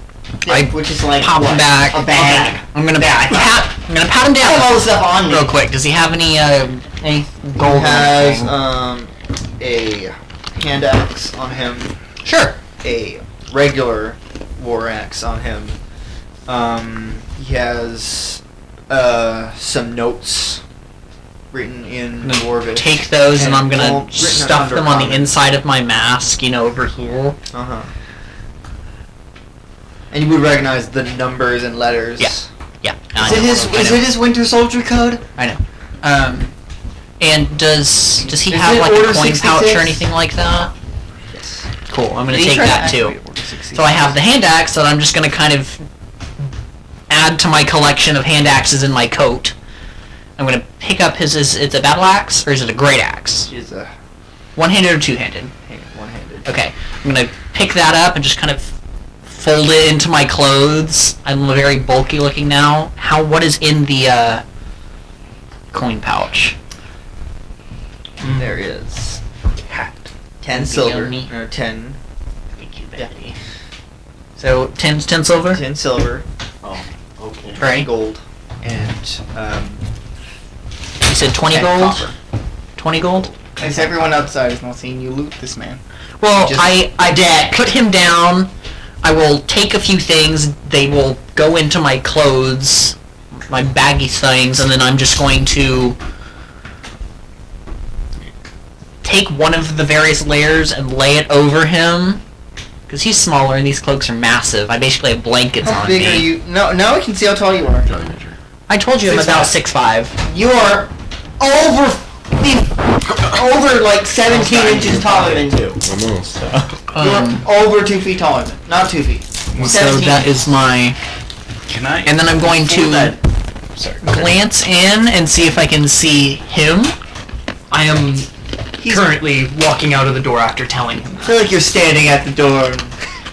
Which is like Pop him what? back. A bag. I'm gonna pat him I have down all the stuff on me. real quick. Does he have any He gold? has a hand axe on him, Sure. a regular war axe on him. He has some notes written in I'm gonna Dwarvish. Take those and I'm well, gonna written stuff them on the Undercommon. inside of my mask, over here. Uh-huh. And you would recognize the numbers and letters. Yeah. Yeah. I Is it know, his? I Is know. it his Winter Soldier code? I know. And does he Is have it like a Order coin pouch 66? or anything like that? Yes. Cool. I'm gonna Did he take try to that too. activate Order 66? So I have the hand axe that I'm just gonna kind of add to my collection of hand axes in my coat. I'm gonna pick up his. Is it a battle axe or is it a great axe? Is a One-handed or two-handed? one-handed. Okay. I'm gonna pick that up and just kind of fold it into my clothes. I'm very bulky looking now. What is in the coin pouch? There is 10 silver yummy. or 10 So 10 silver. 10 silver, Oh, okay. 20 Right. gold, and You said 20 10 gold. copper. 20 gold. As everyone outside is not seeing you loot this man. Well, Just I put him down. I will take a few things. They will go into my clothes, my baggy things, and then I'm just going to take one of the various layers and lay it over him. Because he's smaller and these cloaks are massive. I basically have blankets How on big me. are you? No, now we can see how tall you are. I told you I'm 6'5". about 6'5". You are over like 17 inches taller than you. Almost. You're over 2 feet taller than. Not 2 feet. So 17. that is my... Can I? And then I'm going to Sorry. glance in and see if I can see him. I am currently walking out of the door after telling him I that. feel like you're standing at the door.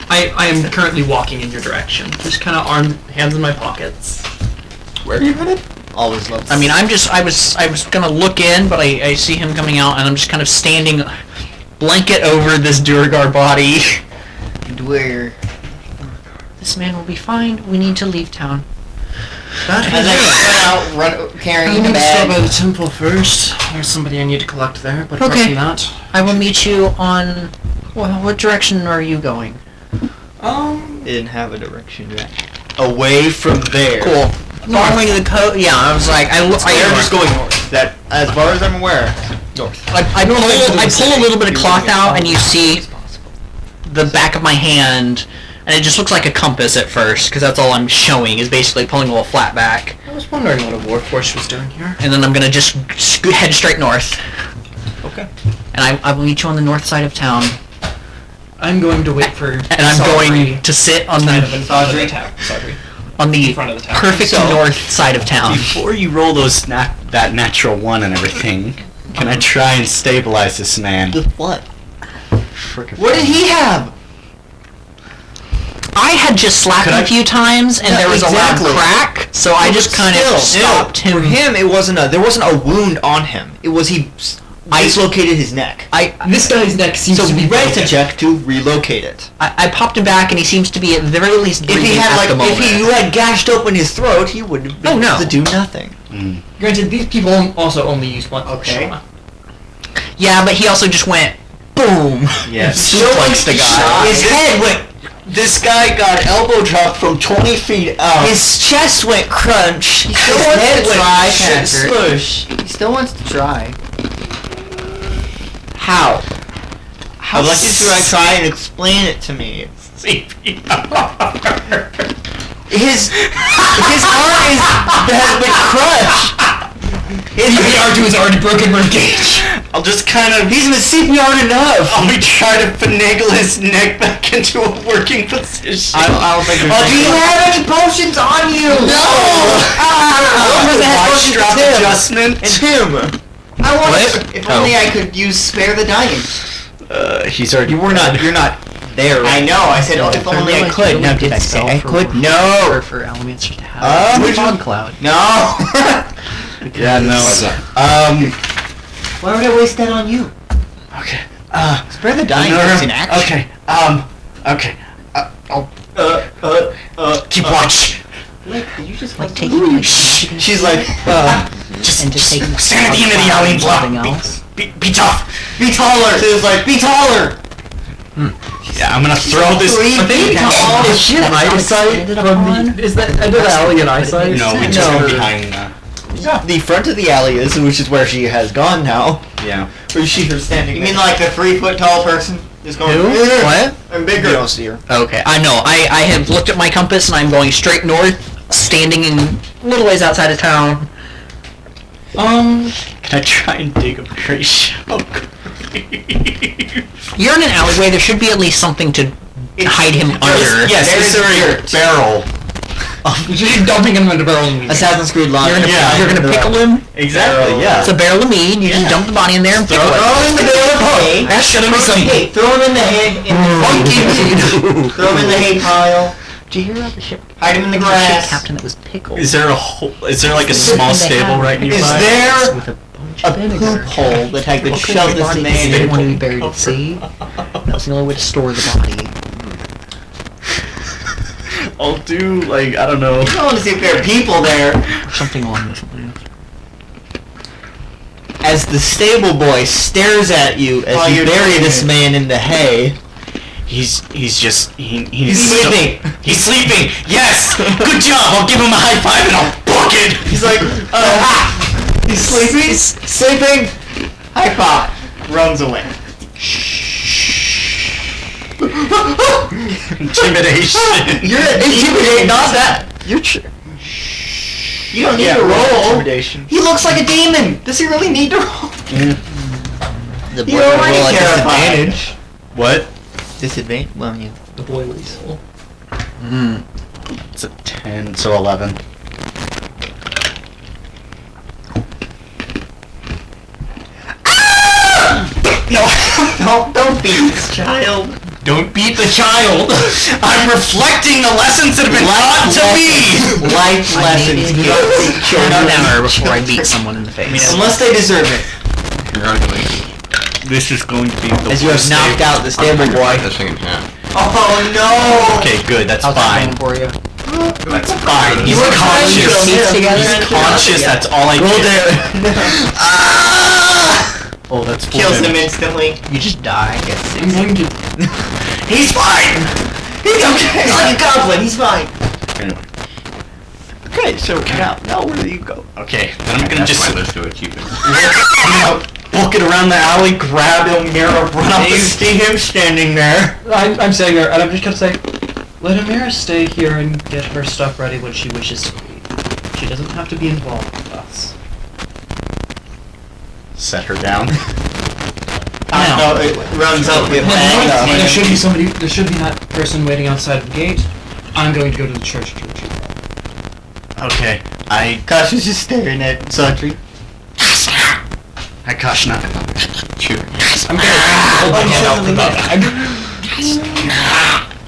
I am currently walking in your direction. Just kind of hands in my pockets. Where are you headed? always love. I mean, I was gonna look in, but I see him coming out, and I'm just kind of standing, blanket over this Durgar body. Dwyer. This man will be fine. We need to leave town. As I run out, carrying I the need to stop by bag. the temple first. There's somebody I need to collect there, but apart Okay. from that... I will meet you on... Well, what direction are you going? They didn't have a direction yet. away from there. Cool. Following the code. Yeah, I was like, They're just going north. That, as far as I'm aware, north. I pull a little bit of cloth out, and you see the back of my hand, and it just looks like a compass at first, because that's all I'm showing, is basically pulling a little flat back. I was wondering what a warforged was doing here. And then I'm gonna just head straight north. Okay. And I will meet you on the north side of town. I'm going to wait for. And I'm going to sit on kind of the in front of the town. Sodri. on the front of the town. perfect So- north side of town. Before you roll that natural 1 and everything, can I try and stabilize this man? With what? What did he have? I had just slapped him a few times, and Yeah, there was exactly. a loud crack, so I just kind of stopped For him. him, there wasn't a wound on him. It was he dislocated his neck. This guy's neck seems So to be we raised a broken. check to relocate it. I popped him back, and he seems to be at the very least If breathing he had at the moment. you had gashed open his throat, he would have been Oh, no. able to do nothing. Granted, these people also only use one. Okay. shot. Yeah, but he also just went boom. Yes. Suplex the guy. His head went. This guy got elbow dropped from 20 feet out. His chest went crunch. He still His wants head to went try. shit Smush. He still wants to try. How? I'd like you to try and explain it to me. His heart has been crushed. His CPR to his already broken ribcage. I'll just kind of. He's been CPR'd enough. I'll be trying to finagle his neck back into a working position. I don't think Do you have any potions on you? No! Watch strap adjustment. And him. I want What? If only I could use spare the dying. He's already. You're not there. I know. I said, if only I could. Now, did I say I could? No. For elements to have fog cloud. No. Yeah, no. Why would I waste that on you? Okay. Spare the dying. No, That's in action. Okay. Okay. I'll. Keep watch. Wait, did you just Like taking She's like, just and just taking stand at the end of the alley and block. something else. Be tough. be taller. She was like, be taller. Yeah, I'm gonna throw this. Is she an eyesight from the? Is that end of the alley an eyesight? No, we just go behind. The front of the alley is, which is where she has gone now. Yeah. Or you see her standing You mean like the 3 foot tall person? Just going. What? I'm bigger. You don't see her. Okay, I know. I have looked at my compass and I'm going straight north, standing in a little ways outside of town. Can I try and dig a very shallow grave? You're in an alleyway. There should be at least something to hide him under. Yes, is there a barrel? You're dumping him in the barrel. and Assassin's Creed You're logic. gonna, you're gonna pickle him. Exactly. Yeah. It's a barrel of meat. You just dump the body in there and pickle Throw it. him in the barrel of hay. That's gonna be some Hey, throw him in the hay. Throw him in the hay pile. Did you hear about the ship? Hide him in the There was a ship grass. captain that was pickled. Is there a hole? Is there like a small stable right nearby? Is there with a bunch a of vinegar. poop hole that I could Well, shove the this body man didn't want to be in? buried at sea. That was the only way to store the body. I'll do like I don't know. I want to see if there are people there. Something along those lines. As the stable boy stares at you as While you you're bury doing this it. man in the hay. He's He's sleeping. He's sleeping. Yes. Good job. I'll give him a high five and I'll book it. He's like, He's sleeping. Sleeping. High five. Runs away. Intimidation. you're intimidating, not that. You're You don't need to roll. Intimidation. He looks like a demon. Does he really need to roll? The boy You're will already roll at terrified. disadvantage. What? Disadvantage? Well, yeah. The boiling soul. It's a 10, so 11. No, don't beat this child. Don't beat the child. I'm reflecting the lessons that have been taught to me. Life lessons. You don't beat An children. hour before I beat someone in the face. Unless they deserve it. This is going to be the As you have worst knocked day. out the stable boy. This thing in half. Oh no! Okay, good. That's How's that fine. going for you? That's fine. He's You were trying to conscious. kill him. Together? He's conscious. That's all I Roll get. down. Oh, that's full Kills him damage. instantly. You just die. I'm going to. He's fine. He's okay. He's like a goblin. He's fine. Anyway. Okay, so now where do you go? Okay, then I'm gonna That's just my list of achievements. book it around the alley, grab Elmira, run up And you see him standing there. I'm standing there, and I'm just gonna say, let Amira stay here and get her stuff ready when she wishes to leave. She doesn't have to be involved with us. set her down. No, it runs up with bang. There should be somebody. There should be that person waiting outside the gate. I'm going to go to the church to retrieve her. Okay, I Kasha's just staring at Santry. caution up. I'm going to hold my hand out for my bag.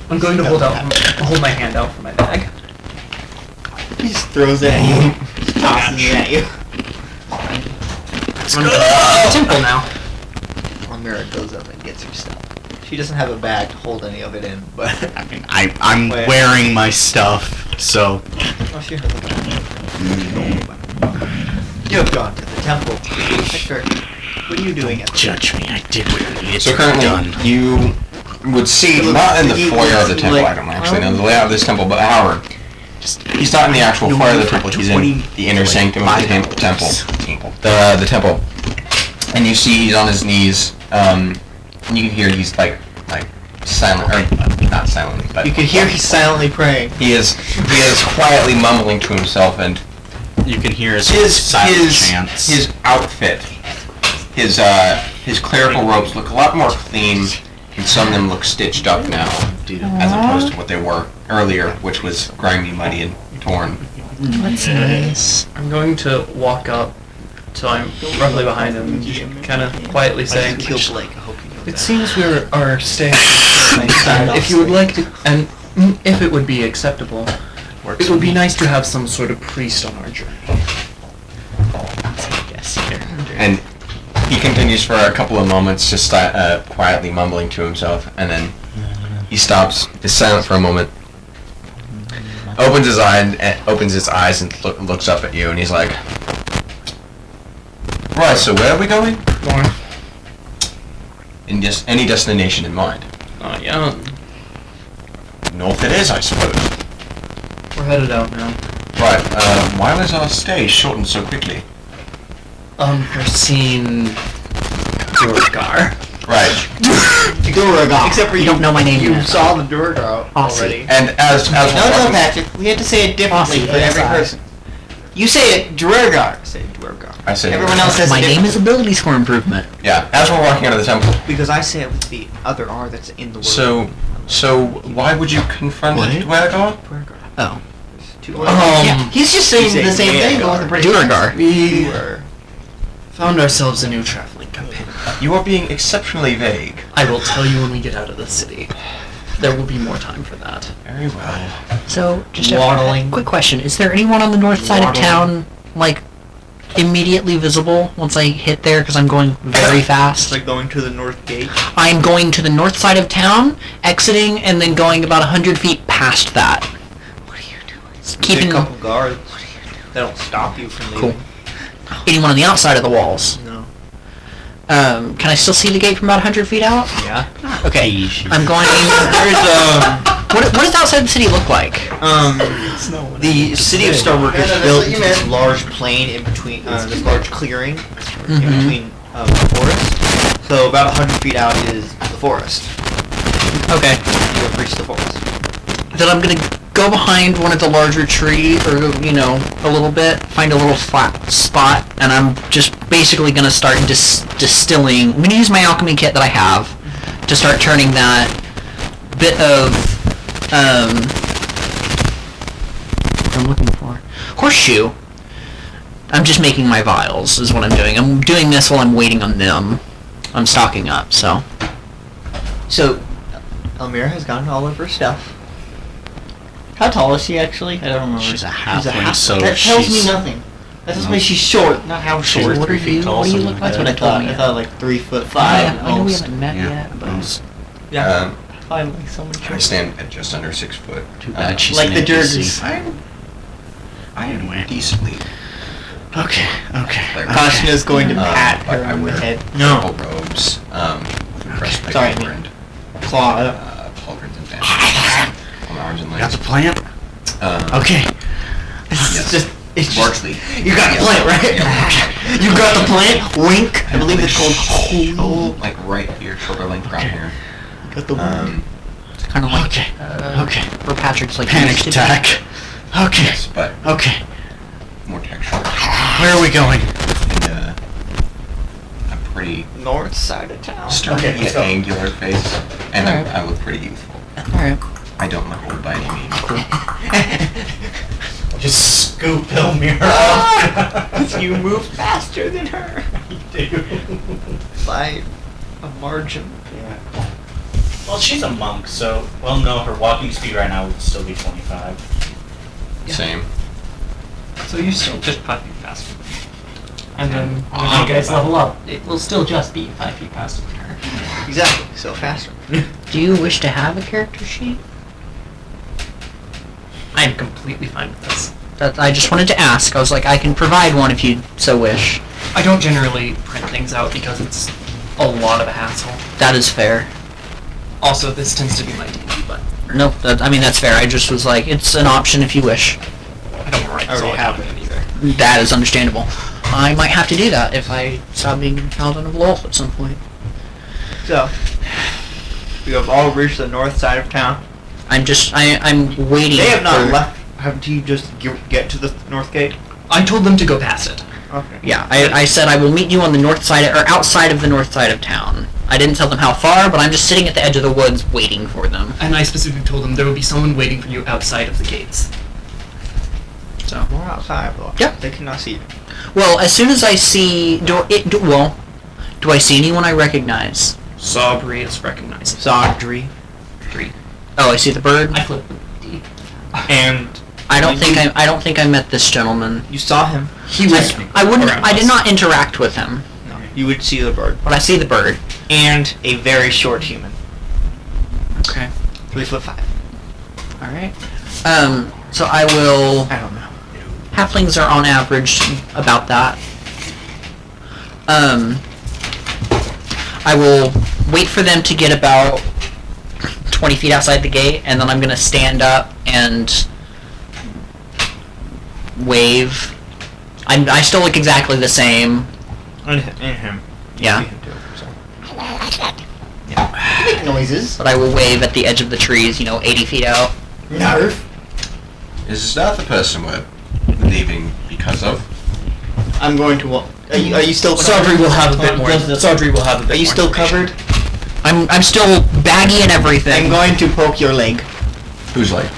I'm going to hold my hand out for my bag. He just throws it at you. Tosses it at you. I'm going to the temple now. Elmira goes up and gets her stuff. She doesn't have a bag to hold any of it in, but... I mean, I'm Wait. wearing my stuff, so... Oh, she has a bag. You have gone to the temple. Hector, what are you doing at the Judge me, I did what I needed So to currently, done. you would see, not in the foyer of the temple, I don't actually know the layout of this temple, but Howard, he's not in the actual foyer of the temple, he's in the inner sanctum of the temple. The temple. And you see he's on his knees, and you can hear he's like silent, or not silently, but You can hear he's silently praying. he is quietly mumbling to himself, and You can hear his silent chants. his outfit, his clerical robes look a lot more clean, and some of them look stitched up now, as opposed to what they were earlier, which was grimy, muddy, and torn. That's nice. I'm going to walk up till I'm roughly behind him, kind of quietly saying, Kill Blake, I hope you know "It that. seems we are staying. If you would like to, and if it would be acceptable, it would be nice to have some sort of priest on our journey." Yes, here. And he continues for a couple of moments, just quietly mumbling to himself, and then he stops, is silent for a moment, opens his eyes and looks up at you, and he's like, "Right, so where are we going? North. In just any destination in mind? Yeah, North it is, I suppose. we're headed out now. Right, why was our stay shortened so quickly? We're seeing Durgar. Right, Duragar. Except for You don't know my name You yet. saw the Duragar Aussie. already. and as we're No, walking- Patrick. We had to say it differently Aussie, for every ASI. person. You say it Duragar. Say it Duragar. I say Everyone else says My it name is differently. ability score improvement. Yeah, as we're walking out of the temple. Because I say it with the other R that's in the word. So why would you confront What? Dwergar? Duragar. Oh. Yeah, he's just saying the same thing, but with a British Duragar. accent. We found ourselves a new traveling companion. You are being exceptionally vague. I will tell you when we get out of the city. There will be more time for that. Very well. So, just Waddling. a quick question. Is there anyone on the north side of town, like, immediately visible once I hit there? Because I'm going very fast. Like going to the north gate. I'm going to the north side of town, exiting, and then going about 100 feet past that. What are you doing? Keeping a couple guards. They don't stop you from leaving. anyone on the outside of the walls. No. Can I still see the gate from about 100 feet out? Yeah. Okay. I'm going. What does outside the city look like? The city of Starbuck is built into this large plain in between, this large clearing in between the forest. So about 100 feet out is the forest. Okay. You have reached the forest. Then I'm gonna go behind one of the larger trees, or a little bit, find a little flat spot, and I'm just basically gonna start distilling. I'm gonna use my alchemy kit that I have to start turning that bit of what I'm looking for, horseshoe. I'm just making my vials, is what I'm doing. I'm doing this while I'm waiting on them. I'm stocking up, so. So, Elmira has gotten all of her stuff. How tall is she actually? I don't remember. She's a She's a halfling, so That tells me she's... nothing. That tells me she's short, not how short. What are you? tall, What do you something look like like? That's what I thought. I thought like 3'5". Yeah, I know we almost. haven't met Yeah. yet, but Yeah. Finally, someone I short. stand at just under 6 foot. Too bad she's Like an the NPC. Durgans. Anyway. Decently. Okay. Caution is going to pat but her I on the wear head. purple robes, breastplate Sorry, over and Claw. pauldrons and bandages on the arms and Got legs. the plan? Okay. It's just Largely. you got the plant, right? You got the plant. Wink. I believe it's called. Like right here, shoulder length around here. Got the wink. It's kind of like Okay. where Patrick's like Panic used to be. attack. Okay. Yes, but Okay. more texture. Where are we going? And a pretty North side of town. sturdy, Okay, so- angular face, and Alright. I look pretty youthful. Alright. I don't look old by any means. Just scoop Elmira up. You move faster than her You do. by a margin. Yeah. Well, she's a monk, so well, no, her walking speed right now would still be 25. Same. So you still just 5 feet faster. And then when you guys level up, it will still just be 5 feet faster than her. Exactly. So faster. Do you wish to have a character sheet? I'm completely fine with this. That I just wanted to ask. I was like, I can provide one if you so wish. I don't generally print things out because it's a lot of a hassle. That is fair. Also, this tends to be my D&D, but No, I mean that's fair. I just was like, it's an option if you wish. I don't write this all already down have again either. That is understandable. I might have to do that if I stop being Paladin of Lolth at some point. So we have all reached the north side of town. I'm waiting. They have not for- left. Have you just get to the north gate? I told them to go past it. Okay. Yeah, I said I will meet you on the north side, or outside of the north side of town. I didn't tell them how far, but I'm just sitting at the edge of the woods waiting for them. And I specifically told them there will be someone waiting for you outside of the gates. So, We're outside, though. Yeah. They cannot see you. well, as soon as I see, do I see anyone I recognize? Sabri is recognizable. Zogdry. 3. Oh, I see the bird. I flipped D. And I don't think I met this gentleman. you saw him. He was. I wouldn't. around I did us. not interact with him, No. You would see the bird. but I see the bird. And a very short human. Okay. 3'5". All right. So I will. I don't know. Halflings are on average about that. I will wait for them to get about 20 feet outside the gate, and then I'm gonna stand up and wave. I still look exactly the same. And him. You Yeah. see him too, so. Make noises. But I will wave at the edge of the trees, 80 feet out. Nerf. Is that the person we're leaving because of? I'm going to. Are you still? Saudry will have a bit more. Does- Saudry will have a bit Are you more still information. covered? I'm still baggy and everything. I'm going to poke your leg. Who's like?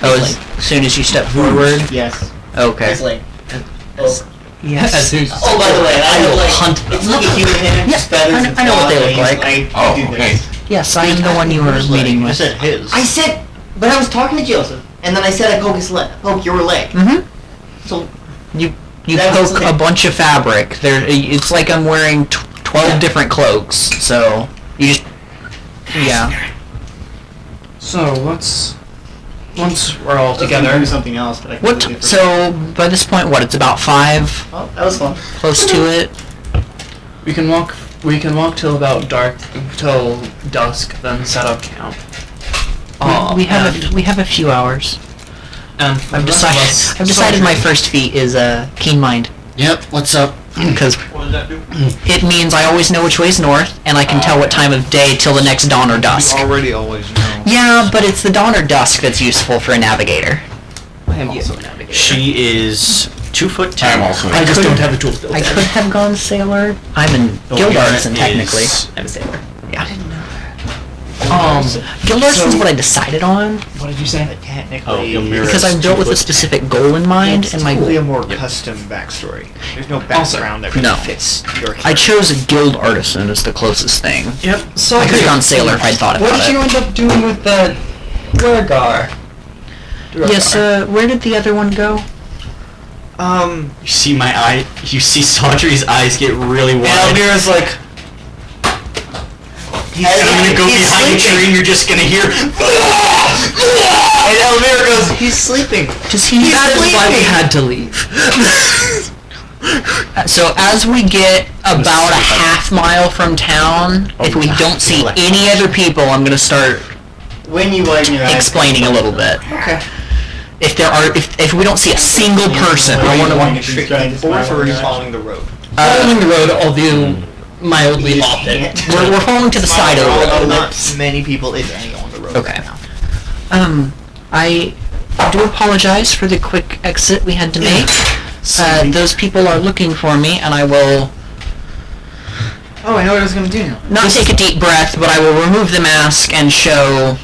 Oh, as soon as you step forward. Yes. Okay. His leg. Yes. As who's Oh, by the way, I will like, hunt It's like a human hand. Yeah, just feathers and I know what they look claws, like. I Oh, do okay. this. Yes, I am the one you were meeting I with. said his. I said, but I was talking to Joseph, and then I said I poke your leg. Mm-hmm. So You That was poke the- a bunch of fabric. It's like I'm wearing 12 different cloaks. So you just yeah. So once we're all do together, something else, but I What? completely So by this point, what? It's about 5, forgot. Oh, that was fun. close to it. we can walk till about dark, till dusk, then set up camp. We have a few hours. And for I've the rest of us, decided my first feat is keen mind Yep. What's up? because What does that do? it means I always know which way's north, and I can tell what time of day till the next dawn or dusk. You already always know. Yeah, but it's the dawn or dusk that's useful for a navigator. I am also a navigator. She is 2'10". I'm also. I just don't have the tools built. I could have gone sailor. I'm an guild artisan technically. I'm a sailor. Yeah. So- Guild artisan's what I decided on What did you say? Technically, because I'm built with a specific goal in mind, and my Probably a more custom backstory. There's no background that really No. fits your I chose a guild artisan as the closest thing. Yep. So I could have gone sailor if I'd thought What about did you it. end up doing with the Duragar? Yes, where did the other one go? You see my eye. You see Saudry's eyes get really wide. And Elmira's like, And I'm gonna go He's behind the sleeping. tree, and you're just gonna hear. and Elmira goes, he's sleeping. Does he? That is why we had to leave. So as we get about a half mile from town, if we don't see any other people, I'm gonna start When you widen your eyes. explaining a little bit. Okay. if we don't see a single person, I want to walking straight to the forest, or are you following the road? Following the road, although mildly off it. We're following to the side of the road. Not many people, if any, on the road. Okay. I do apologize for the quick exit we had to make. Those people are looking for me, and I will Oh, I know what I was gonna do now. not take a deep breath, but I will remove the mask and show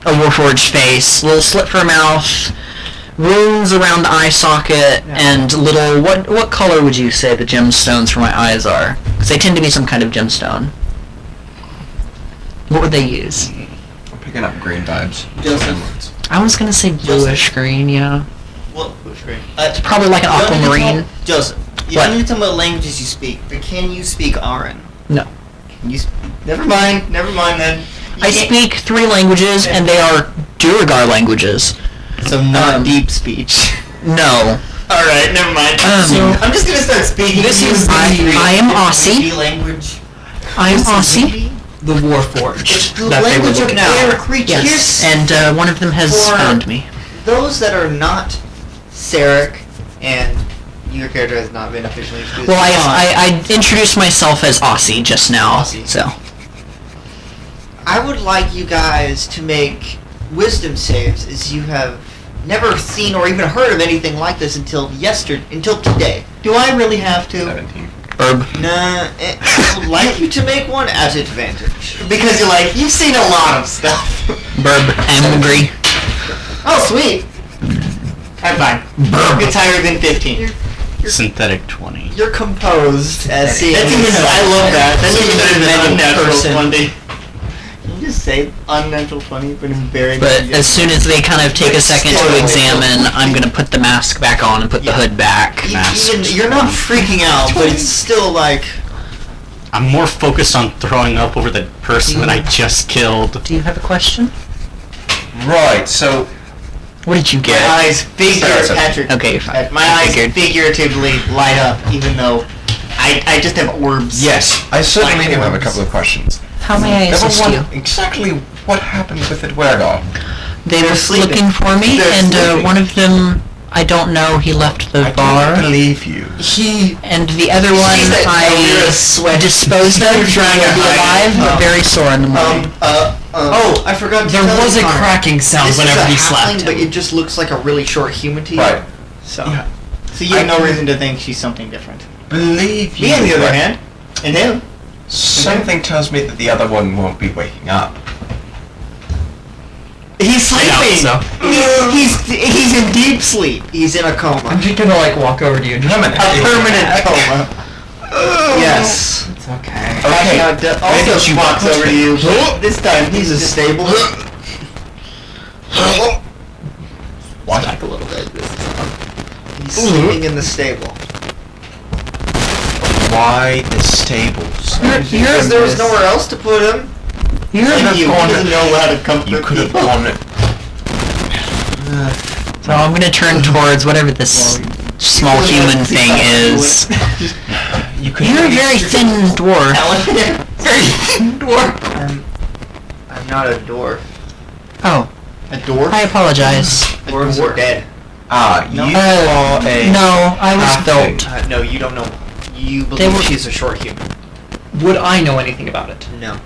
a Warforged face, little slit for a mouth, runes around the eye socket, and little... What color would you say the gemstones for my eyes are? Because they tend to be some kind of gemstone. What would they use? I'm picking up green vibes. I was gonna say bluish green, yeah. What? Which green? It's probably like an aquamarine. Joseph, you What? don't need to tell me what languages you speak, but can you speak Aran? No. Can you never mind then. You I can't- speak 3 languages, and they are Duragar languages. So not deep speech. No. Alright, never mind. So- I'm just gonna start speaking. This is I am Aussie. language. I am Aussie. The Warforged. It's the that they were language of looking air for. creatures. Yes. And one of them has For- found me. Those that are not Sarek, and your character has not been officially introduced. Well, I introduced myself as Aussie just now, Aussie. so. I would like you guys to make wisdom saves, as you have never seen or even heard of anything like this until today. Do I really have to? 17. Herb. Nah, I would like you to make one at advantage. Because you've seen a lot of stuff. Burb. Angry. Oh, sweet. I'm fine. It's higher than 15. Synthetic 20. You're composed as seeing. That's even I love that. That's even better than unnatural person. 20. Can you just say unnatural 20, but it's very But as soon as they kind of take a second to Still. examine, I'm gonna put the mask back on and put the hood back. even, you're not freaking out, but it's still like. I'm more focused on throwing up over the person that I just killed. Do you have a question? Right, so What did you My get? eyes Sorry. Patrick. Okay, you're fine. My I eyes figured. figuratively light up, even though I just have orbs. yes, I certainly Like do have a orbs. couple of questions. How may I Number assist one, you? exactly what happened with the Dwergar? They They're were sleeping. looking for me, They're and sleeping. one of them, I don't know, he left the I bar. don't believe you. And the other one that I sweat. disposed of, trying to be alive, but very sore in the morning. Oh, I forgot to There tell was you, a Connor. cracking sound This whenever is a he halfling, slapped but him. it just looks like a really short human to you. Right. So, Yeah. so you have I no can reason to think she's something different. Believe you. Me, on the other but hand, and him. something tells me that the other one won't be waking up. He's I doubt sleeping. He's in deep sleep. He's in a coma. I'm just gonna walk over to you and just... Permanent. A permanent coma. Yes. It's okay. Okay. Also, she walks over to you. But this time he's a stable. What? Back a little bit. He's sleeping in the stable. Why the stables? Because there was nowhere else to put him. You're Like you, he doesn't know how to comfort You could have people. gone. So I'm gonna turn towards whatever this small human thing is. You could. You're a very thin dwarf. Very thin dwarf. I'm not a dwarf. Oh, A dwarf? I apologize. Dwarves are dead. Ah, you are a. No, I was halfling. built. No, you don't know. You They believe were- she's a short human. Would I know anything about it? No.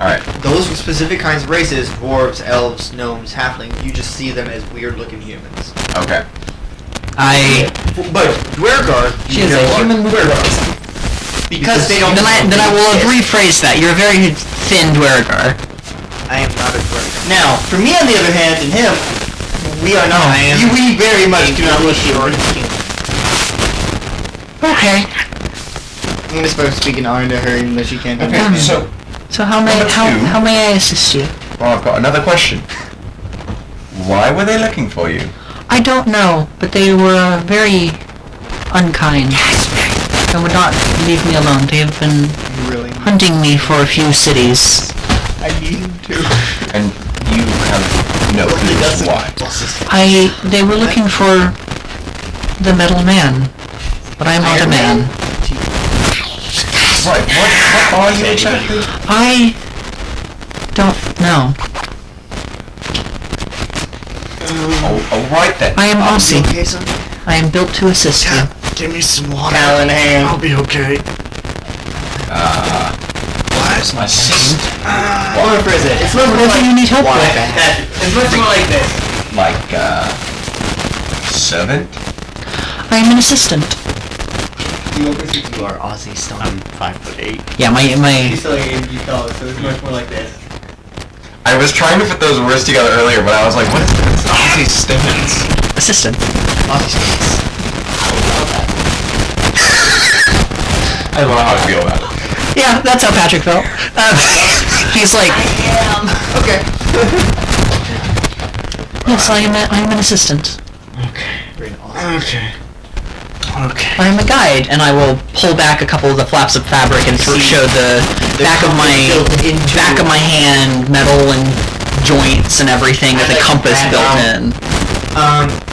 All right. Those specific kinds of races, dwarves, elves, gnomes, halflings, you just see them as weird-looking humans. Okay. But Dwergar, She is a human with rose. because they don't. Then I will rephrase that. You're a very thin dwergar. I am not a Dwergar. Now, for me on the other hand, and him, we are not. I am- We very much do not look short. Okay. I'm gonna start speaking Iron to her, even though she can't. Okay. understand. So, So how may Number two. how may I assist you? well, I've got another question. Why were they looking for you? I don't know, but they were very unkind and would not leave me alone. They have been You really. hunting me for a few cities. I need him to. And you have no clue why. They were looking for the metal man, but I'm not a Iron man. Man? Right. What are you exactly? I don't know. All right then. I am Aussie. Okay, son? I am built to assist you. Give me some water. Towel in hand. I'll be okay. Where's my sister? What is it? It's much more What do you need help Why? with? It's much more like this. Like, servant? I am an assistant. You are Aussie stone. I'm 5'8". Yeah, my still you tall, so it's much more like this. I was trying to put those words together earlier, but I was like, what is this? Aussie stimulants. assistant. Aussie stones. I don't know how I feel about it. Yeah, that's how Patrick felt. He's like, Okay. yes, I am an assistant. Okay. I am a guide, and I will pull back a couple of the flaps of fabric and show the back of my hand, metal and joints and everything with a compass built in.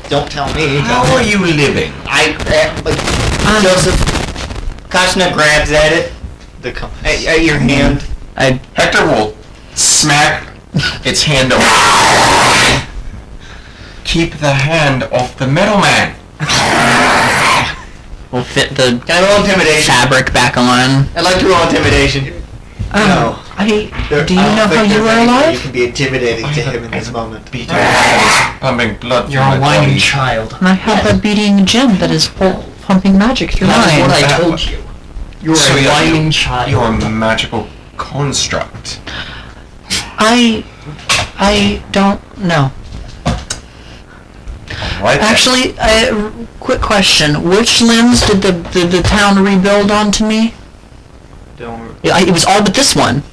Don't tell me. How are you living? Joseph, Kashna grabs at it. The compass. At your hand. Hector will smack its hand over. Keep the hand off the middleman. We'll fit the Can I roll intimidation? fabric back on. I'd like to roll intimidation. No. Do you know how you were You alive? can be intimidating to him in this moment. Beating my head is pumping blood You're through a my whining body. child. And I have a beating gem that is pumping magic through That is mine. what I told you. You're So a you're- whining child. You're a magical construct. I don't know. Right then. Actually, quick question: which limbs did the town rebuild onto me? Don't. It was all but this one.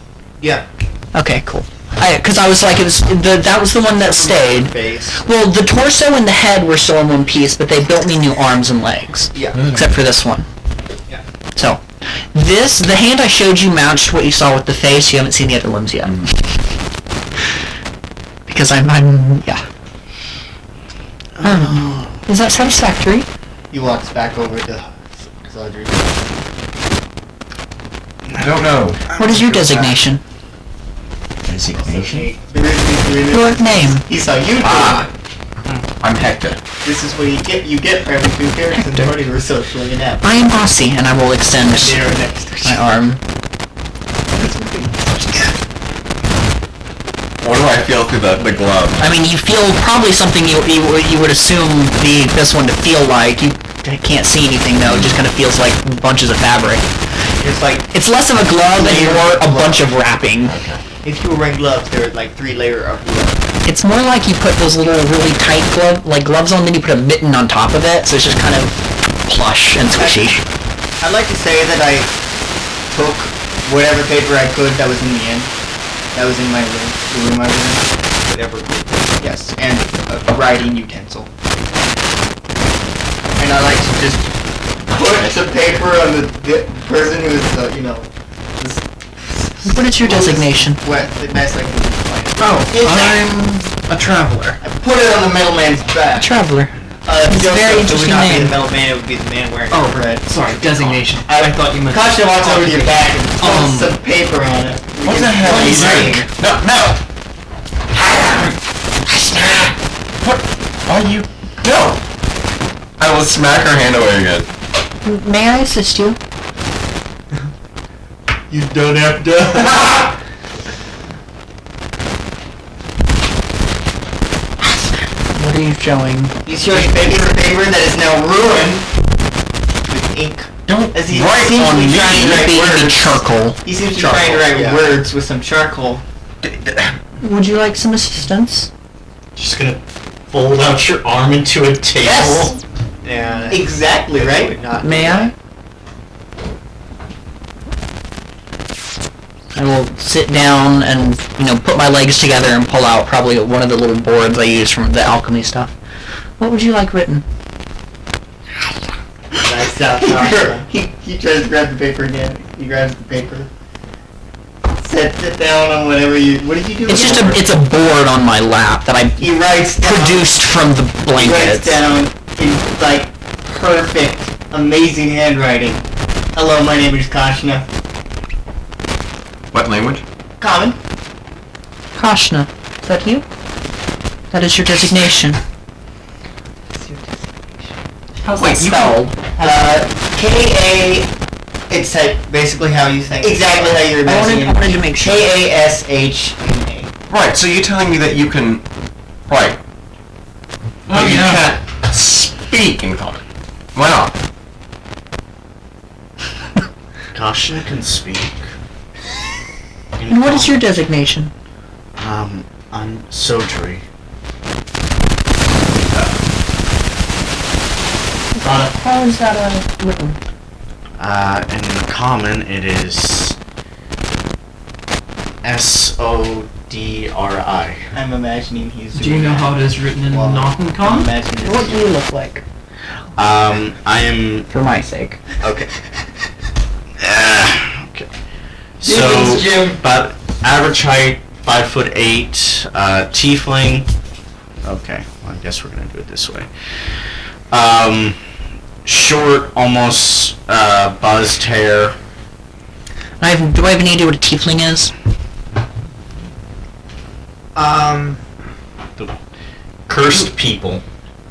Yeah. Okay, cool. Because I was like, that was the one that stayed. Face. Well, the torso and the head were still in one piece, but they built me new arms and legs. Yeah. Except for this one. Yeah. So, the hand I showed you matched what you saw with the face. You haven't seen the other limbs yet. Because I'm yeah. Is that satisfactory? He walks back over to Zodri. I don't know. What is your designation? Designation? Your name? He saw you doing Ah. it. I'm Hector. This is what you get for every 2 characters in the party who are socially inept. I am Aussie, and I will extend They are next to my arm. What do I feel through the glove? I mean, you feel probably something you would assume this one to feel like. You can't see anything though. It just kind of feels like bunches of fabric. It's like It's less of a glove and more a bunch of wrapping. if you were wearing gloves, they're like 3 layer of glove. It's more like you put those little really tight gloves on, then you put a mitten on top of it, so it's just kind of plush and squishy. I'd like to say that I took whatever paper I could that was in the inn. That was in my room. The room I was in. Whatever. Yes. And a writing utensil. And I like to just put the paper on the person who is, What is your designation? What? The best I can explain. I'm a traveler. I put it on the middleman's back. Traveler. It's a Joseph, very it would interesting not be name. the middleman, it would be the man wearing Oh, red. Sorry, designation. I thought you meant... Kasha walks over to your back and puts some paper on it. What the hell are you doing? No! What are you? No! I will smack her hand away again. May I assist you? You don't have to. What are you showing? He's showing a piece of paper that is now ruined with ink. Don't As he write seems on to be me. trying to write Baby words. charcoal. He seems to be trying to write words with some charcoal. Would you like some assistance? Just gonna fold out your arm into a table. Yes. Yeah. Exactly right. May I? I will sit down and, put my legs together and pull out probably one of the little boards I use from the alchemy stuff. What would you like written? Nice stuff. He tries to grab the paper again. He grabs the paper. Sets it down on whatever you... What did you do? It's just it's a board on my lap that I He writes down... produced from the He writes blankets. down in, perfect, amazing handwriting. Hello, my name is Kashna. What language? Common. Kashna, is that you? That is your designation. How's Wait, that you spelled? K-A... It's basically how you think. Exactly how you're imagining I wanted to make sure. K-A-S-H-N-A. Right, so you're telling me that you can... Right. But you can't speak in common. Why not? Kashna can speak. And what is your designation? I'm Sotri. How is that written? And in common, it is S-O-D-R-I. I'm imagining he's Do you know how it is written in not in I'm common? imagining What do you look like? I am... For my sake. Okay. Okay. So, Thanks, Jim. about average height, 5'8", tiefling. Okay, well, I guess we're gonna do it this way. Short, almost buzzed hair. Do I have any idea what a tiefling is? Cursed people.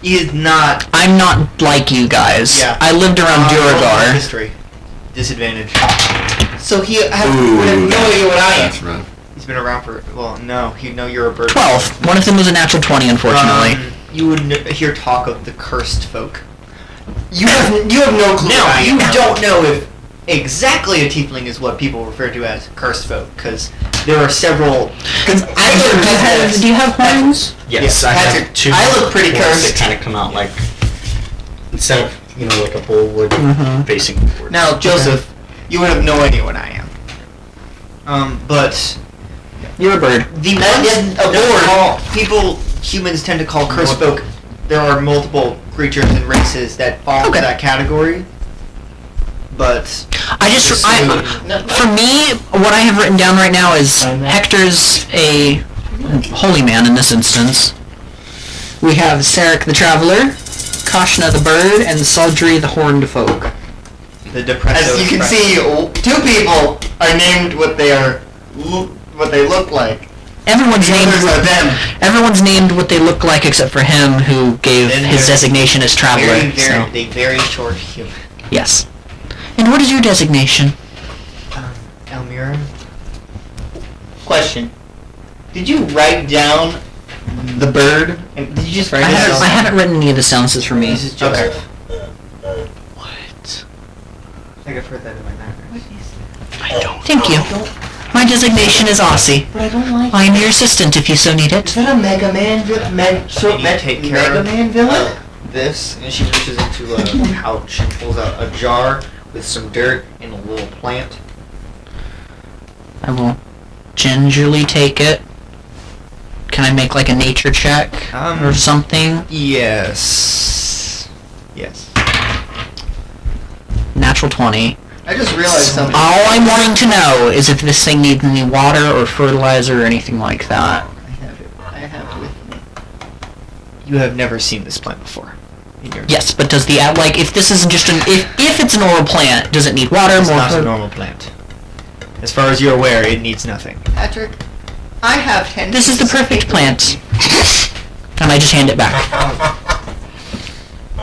He is not... I'm not like you guys. Yeah. I lived around Duragar. History. Disadvantage. So he would have Ooh, no idea what I That's am. rough. He's been around for... Well, no. He'd know you're a bird. 12. One of them was a natural 20, unfortunately. You would hear talk of the cursed folk. You have no clue. Now, you don't know if exactly a tiefling is what people refer to as cursed folk, because there are several... Because do you have horns? Yes, Yeah, I Patrick, have two. I look pretty horns cursed. that kind of come out like... Instead of, like a bull would facing forward. Now, Joseph, you would have no idea what I am. But... You're a bird. The humans tend to call cursed folk. There are multiple creatures and races that fall into that category. But For me, what I have written down right now is Hector's a holy man in this instance. We have Sarek the Traveler, Kashna the Bird, and Saldri the Horned Folk. the depressive. As you can see, two people are named what they look like. Everyone's named them. Everyone's named what they look like except for him, who gave Then his they're designation as Traveler. Very short human. Yes. And what is your designation? Elmira. Question: did you write down the bird? And did you just write I it down? haven't written any of the silences for me. This is Joseph. What? I think I've heard that in my nightmares. Thank you. My designation is Aussie. But I don't like. I am your assistant if you so need it. Is that a Mega Man villain? take care Mega of Man villain? This, and she reaches into a pouch and pulls out a jar with some dirt and a little plant. I will gingerly take it. Can I make like a nature check or something? Yes. Yes. Natural 20. I just realized something. All I'm wanting to know is if this thing needs any water or fertilizer or anything like that. I have it with me. You have never seen this plant before. Yes, but does if this isn't just if it's an oral plant, does it need water? It's more not a normal plant. As far as you're aware, it needs nothing. Patrick, I have 10. This is the perfect plant. And I just hand it back.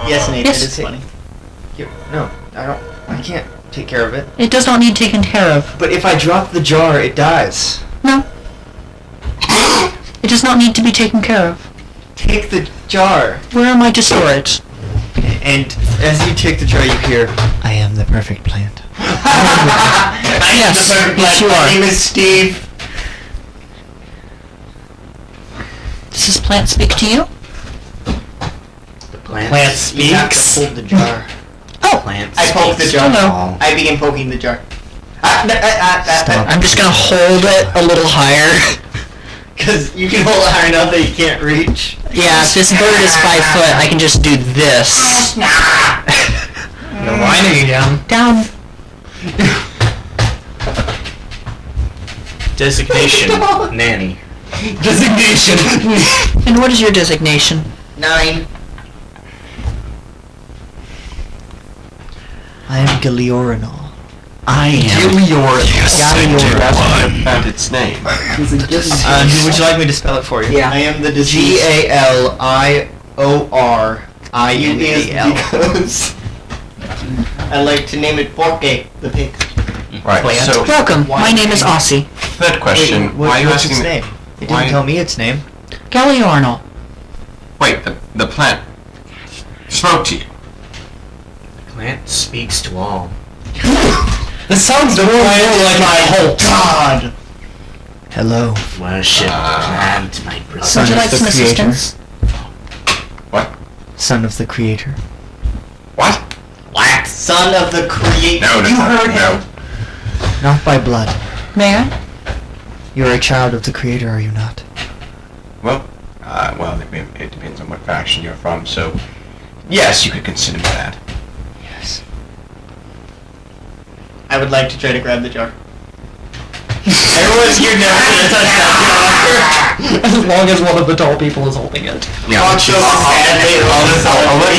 Yes, Nate, Yes. it is funny. No, I can't take care of it. It does not need taken care of. But if I drop the jar, it dies. No. It does not need to be taken care of. Take the jar. Where am I to store it? And as you take the jar, you hear, I am the perfect plant. Yes, yes you My name are. is Steve. Does this plant speak to you? The plant, You have to pull the jar. Oh, I poke the jar. Hello. I begin poking the jar. I'm just gonna hold it a little higher. Because you can hold it high enough that you can't reach. Yeah, if this bird is 5 foot, I can just do this. You're whining again. Down. Designation, nanny. Designation. And what is your designation? 9. I am Galiorinol. I am. Galeor. Found its name. Would you like me to spell it for you? Yeah. I am the deceased. Galioriunel. Because I like to name it Porky, the pig. Right. So Welcome. My name is Aussie. third question. Why are you what's asking its name? It didn't why- tell me its name. Galeornal. Wait, the plant spoke to you. Plant speaks to all. This sounds more like my whole God! Hello, worship plant, my brother. son Would you of like the some creator. assistance? What? Son of the creator. What? What? Son of the creator. No, You heard him. Not by blood. May I? You're a child of the creator, are you not? Well, it depends on what faction you're from. So, yes, you could consider me that. Yes. I would like to try to grab the jar. Everyone's here now gonna touch that As long as one of the tall people is holding it. Yeah. I'll let you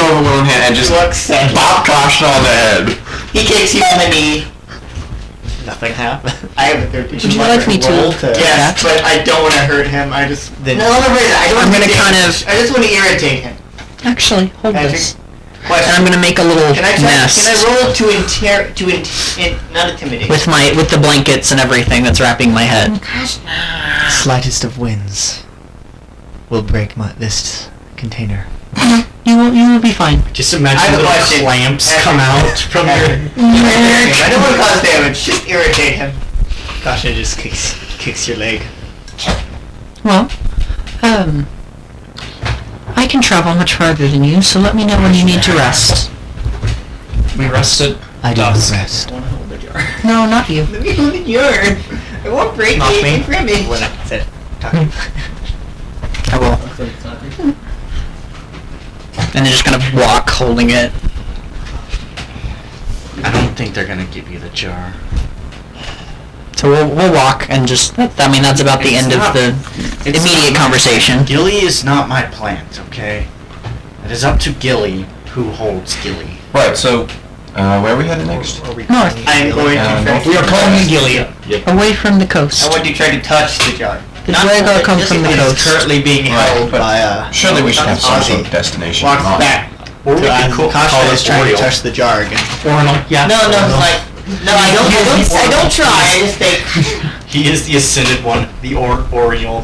over one hand and just looks sad. bop Kosh on the head. He kicks you in the knee. Nothing happened. I have a 13. Would you like me to roll do Yes, that? but I don't want to hurt him. I just... Then- no, let me phrase it. I don't I'm want to gonna kind damage. I just want to irritate him. Actually, hold Patrick, this. Question. And I'm gonna make a little Can I nest roll to not intimidate? with the blankets and everything that's wrapping my head. Slightest of winds will break this container. You will be fine. Just I imagine have a little question. clamps Patrick. come out from your... I don't want to cause damage. Just irritate him. Gosh, it just kicks your leg. Well, I can travel much farther than you, so let me know when you need to rest. We rested. I do Dusk. rest. Hold the jar. No, not you. Let me hold the jar. I won't break Not it. me. It's for me. When I said I will. And they're just gonna walk holding it. I don't think they're gonna give you the jar. So we'll walk and just, I mean, that's about the end of the immediate conversation. Gilly is not my plant, okay? It is up to Gilly who holds Gilly. Right. So, where are we headed next? North, I am going to try. We are calling you Gilly. away from the coast. I want to try to touch the jar. The dragon come from the It is coast. currently being held but by surely we should have some sort Ozzy. of destination. Walks in mind. back. Or we could call Kasha it is trying to Oriole. touch the jar again. Yeah. No, it's like no, I don't try. I just think He is the ascended one, the Oriole.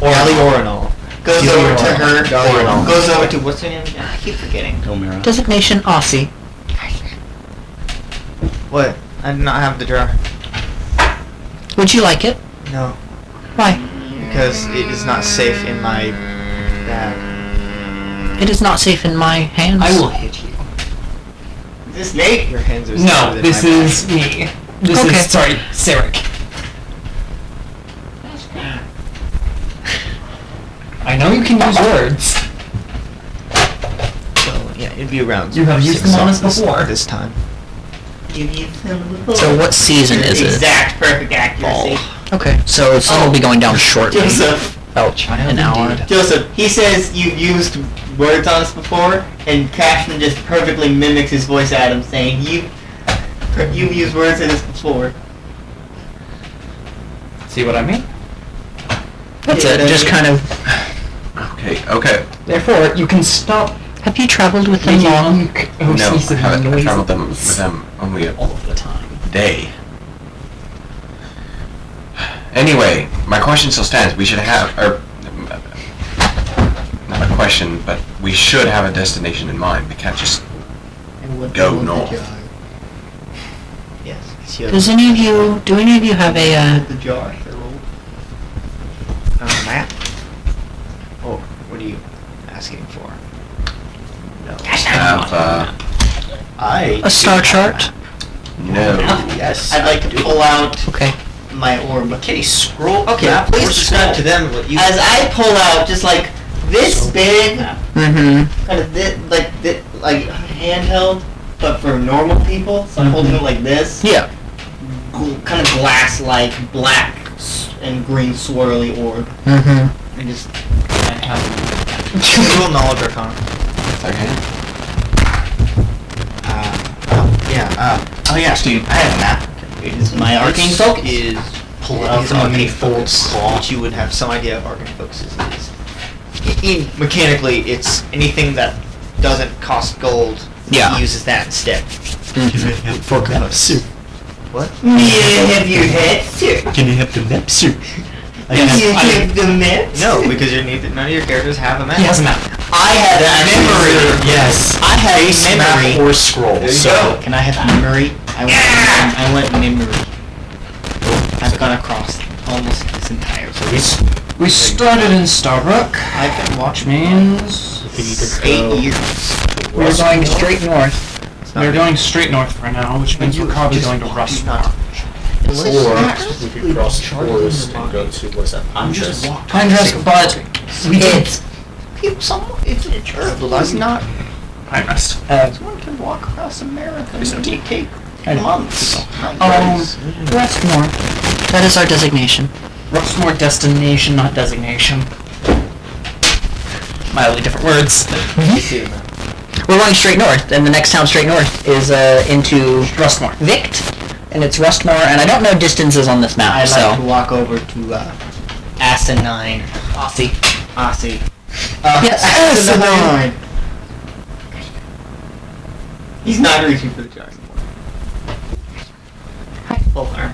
Orinal goes Gilly over to Orinal. her. Orinal. Goes over to what's her name? I keep forgetting. Gomera. Designation Aussie. What? I do not have the jar. Would you like it? No, Why? because it is not safe in my bag. It is not safe in my hands. I will hit you. Is this Nate? Your hands are No, this is me. This Okay. is, sorry, Sarek. I know you can use words. So yeah, it'd be around. You have used them on us before. This time. You've used them before. So what season is it? Exact, perfect accuracy. Okay, so sun will be going down shortly. Joseph. About an hour. Joseph, he says you've used words on us before, and Cashman just perfectly mimics his voice at him, saying you've used words on us before. See what I mean? That's it. Just kind of. Okay. Therefore, you can stop Have you traveled with them making long? No, I haven't. I traveled with them only a all of the time. day. Anyway, my question still stands. We should have, or not a question, but we should have a destination in mind. We can't just go north. Yes. Do any of you have a, The jar. Map? Oh, what are you asking for? No. Have a star chart? no. Yes. I'd like to pull out Okay. my orb. Okay, scroll. Okay, map please or describe scroll. to them what you. As I pull out, just like this big, Mm-hmm. kind of this, like handheld, but for normal people. So I'm holding it like this. Yeah. Kind of glass-like, black and green swirly orb, Mm-hmm. and just. Roll knowledge arcana. Okay. Oh yeah, Steve. I have a map. My arcane focus is pull it out is from arcane underneath the focus, claw. which you would have some idea of arcane focus is. Mechanically, it's anything that doesn't cost gold. Yeah. He uses that instead. For cups. What? Yeah, have you had, sir? Can you have the map, sir? have the map? No, because none of your characters have a map. He has a map. I have memory. Yes. I have memory. Map or scroll. There you so go. Can I have memory? I want memory. I've gone across almost this entire. we started in Starbrook, I've been which means 8 years. We're going straight north. We're going straight north for now, which means we're probably going to Rustmore. or we could cross the forest and go to what's that? Andres. Andres, but it's It's a terrible. That's not. Pine Rest. Someone can walk across America. It would take months. Westmore. That is our designation. Rustmore destination, not designation. Mildly different words. We're going straight north, and the next town straight north is into Rustmore. Vict, and it's Rustmore, and I don't know distances on this map, I'd so... like to walk over to Asinine. Aussie. Aussie. Yes, Asinine. He's not reaching for the jar anymore. Hi, full arm.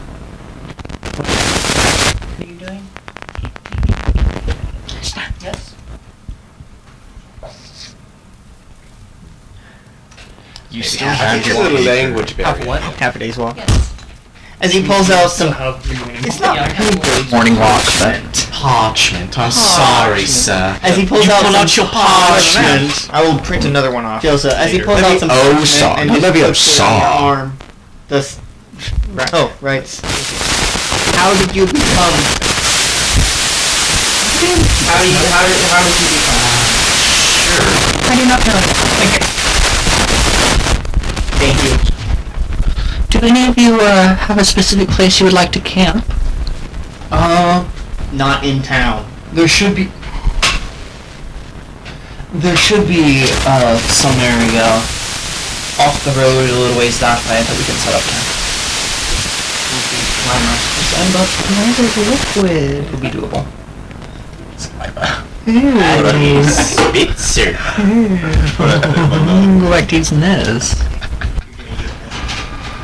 What are you doing? Yes. You still have have a little language Have barrier. what? Half a day's walk. Yes. As he pulls out some. It's It's not Morning walk, but... Parchment. I'm sorry, sir. As he pulls You out pull some out your parchment. I will print another one off. Joseph, as he pulls out some Oh, parchment saw. and No, just maybe I'm puts it on saw. your arm. Does right. Oh, right. How did you become? How did you become? I do not know. Thank you. Do any of you have a specific place you would like to camp? Not in town. There should be some area off the road a little ways that way that we can set up camp. Liquid. It'll be doable. Spitzer. Like these Nez.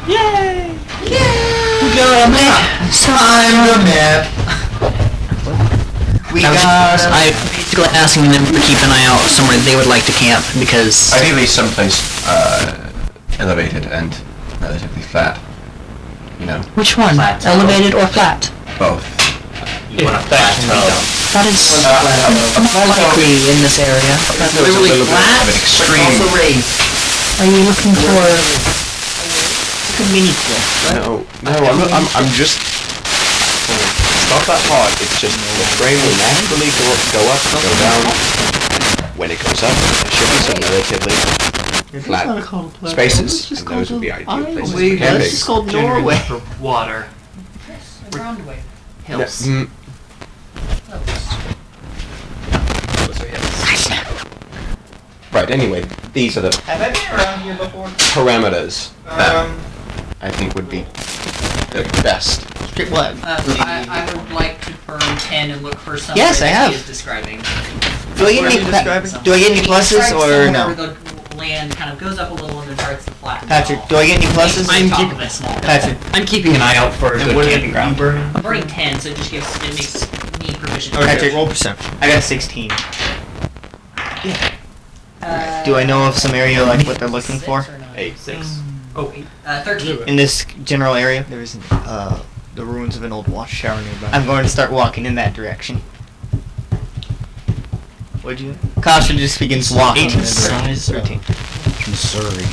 Yay! We got a map. Time the map. We got. I'm basically asking them to keep an eye out somewhere they would like to camp because Ideally someplace elevated and relatively flat. You know, which one? Elevated or flat? both. You want a plateau. That is more likely in this area. There's a little bit of an extreme. Are you looking for No, I'm just. It's not that hard. It's just the frame will naturally go up, go down. When it goes up, there should be some relatively flat spaces, and those would be ideal places for camping. This is called Norway. For water. Roundway. Hills. Right. Anyway, these are the Have I been around here before? parameters that I think would be the best. What? I would like to burn 10 and look for something Yes, I that have. he is describing. Do I get any? Do I get any pluses Describe or somewhere no? where the land kind of goes up a little and then starts to flatten. Patrick, do I get any pluses? I'm keeping it small. Patrick, I'm keeping an eye out for a good camping ground. I'm burning 10, so it just makes me proficient. Patrick, roll perception. I got 16. Do I know of some area like what they're looking for? 6. Oh, 13. In this general area, there's the ruins of an old wash tower nearby. I'm going to start walking in that direction. What'd you? Kasha just begins walking in that direction. Size 13. Missouri.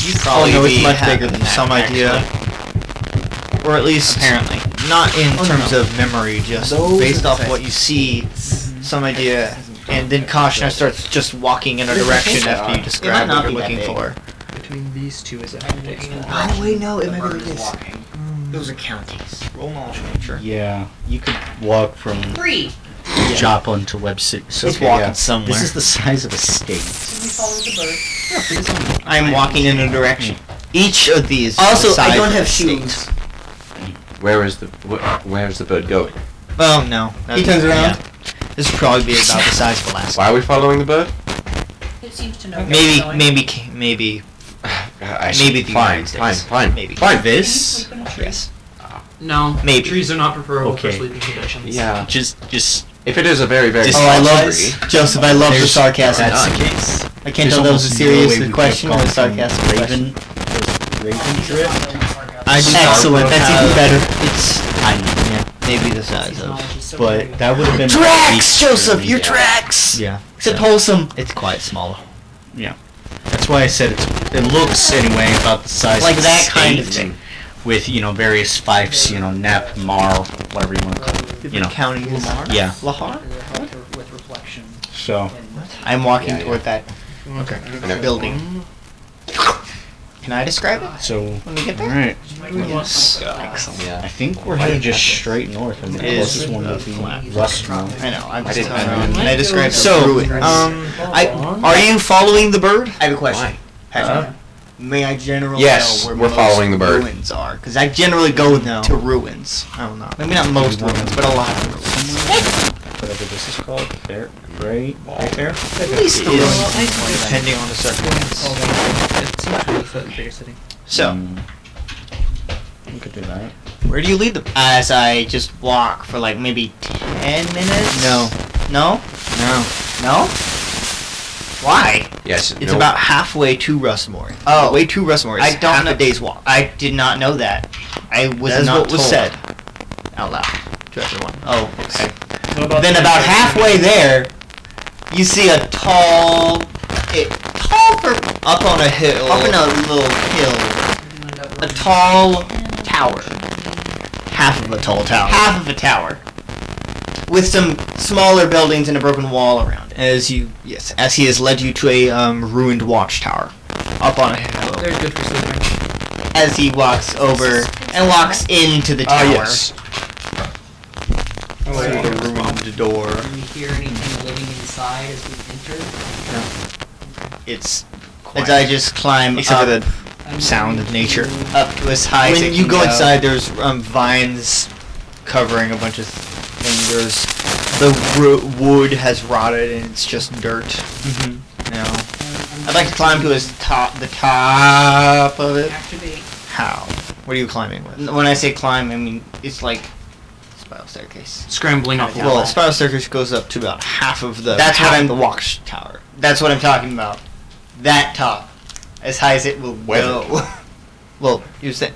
You probably no, it's much have bigger than that, some idea, or at least Apparently. not in Oh, no, terms no. of memory, just Those based are off the what you see, some idea, and then Kashna starts just walking in a direction after you describe what you're looking for. Between these two is a Oh wait, no, it might be like this. Walking. Those are counties. Roll knowledge nature. Yeah, you could walk from 3. Joplin to Web City. So It's walking yeah. somewhere. This is the size of a state. We follow the bird. I'm walking in a direction. Each of these. Also, is the I size don't of have a state. shoes. Where's the bird going? Well, no. He turns around. Yeah. This would probably be about the size of a last. Why are we following the bird? It seems to know. Maybe, where it's maybe, I maybe the fine, United fine, States. fine, Maybe. fine. This? Yes. No, Maybe. trees are not preferable for Okay. sleeping conditions. Yeah. Just. If it is a very, very Just- Oh, I small love tree, Joseph. I love the There's- sarcasm. That's the case. I can't There's tell that was a almost no way serious we could question or a have gone from sarcastic question. Raven drift. I do Excellent. That's even better. It's Tiny. yeah, maybe the size of. But that would have been Tracks, Joseph. really- Your tracks. Yeah. Except wholesome. It's quite small. Yeah. That's why I said it looks anyway about the size Like of that the kind of state, thing. with various fifes, Nep, Mar, whatever you want to call it. Counting is Yeah. Lahar? with reflection. So I'm walking Yeah, toward that Okay. building. Can I describe it? so When we get there? all right. Excellent. yeah. I think we're headed just straight north, and the It is closest one would be west north. I know. I'm I just didn't- telling I you. didn't- Can I describe the So, ruins? Are you following the bird? I have a question. Patrick. May I generally Yes, know where we're most following the bird. ruins are? Because I generally go No. to ruins. I don't know. Maybe not most ruins, but a lot of ruins. Whatever this is called, there, right there. At least the It is, ruins. depending on the circumstance. It seems to be the bigger city. So, We could do that. where do you lead them? As I just walk for like maybe 10 minutes? No. No? No. No? Why? Yes. It's no, about halfway to Rustmore. Oh. Way to Rustmore is I don't half know. a day's walk. I did not know that. I was That is not what was told. said out loud to everyone. Oh, okay. Then about halfway there, you see a tall, Up on a hill. up in a little hill, a tall tower, half of a tall tower. half of a tower, with some smaller buildings and a broken wall around it. As he has led you to a ruined watchtower, up on a hill. They're good for sleeping. As he walks over and walks into the tower. Yes. Through the ruined door. Do we hear anything living inside as we enter? It's As I just climb except up, for the sound of nature. up to as high as When it you can go inside, there's vines covering a bunch of things. The wood has rotted and it's just dirt Mhm. now. I'd like to climb to the top of it. Activate. How? What are you climbing with? When I say climb, I mean it's like spiral staircase. Scrambling up the Well, wall. a spiral staircase goes up to about half of the. That's what half I'm- the watchtower. That's what I'm talking about. That top, as high as it will go. Well, you said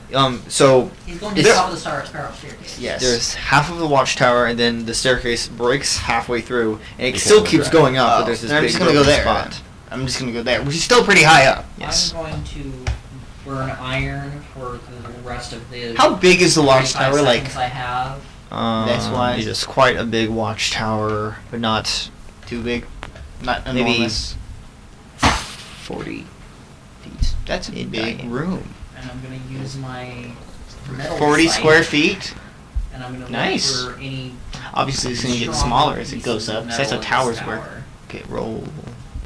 so. He's going to the There- top of the spiral staircase. Yes. There's half of the watchtower, and then the staircase breaks halfway through, and it Because still of the keeps drag. going up. Oh, But there's this then I'm big just gonna go broken there. spot. I'm just gonna go there, which is still pretty high up. Yes. I'm going to burn iron for the rest of the. How big is the 35 watchtower? Like, seconds I have. That's why- It is quite a big watchtower, but not too big? Not Maybe enormous. 40 feet. That's a in big diameter. room. And I'm going to use my metal 40 sight, square feet. And I'm going to Nice. look for any. Obviously, it's gonna get strong smaller as it pieces goes of up. 'Cause that's metal how in this towers work. tower. Okay, roll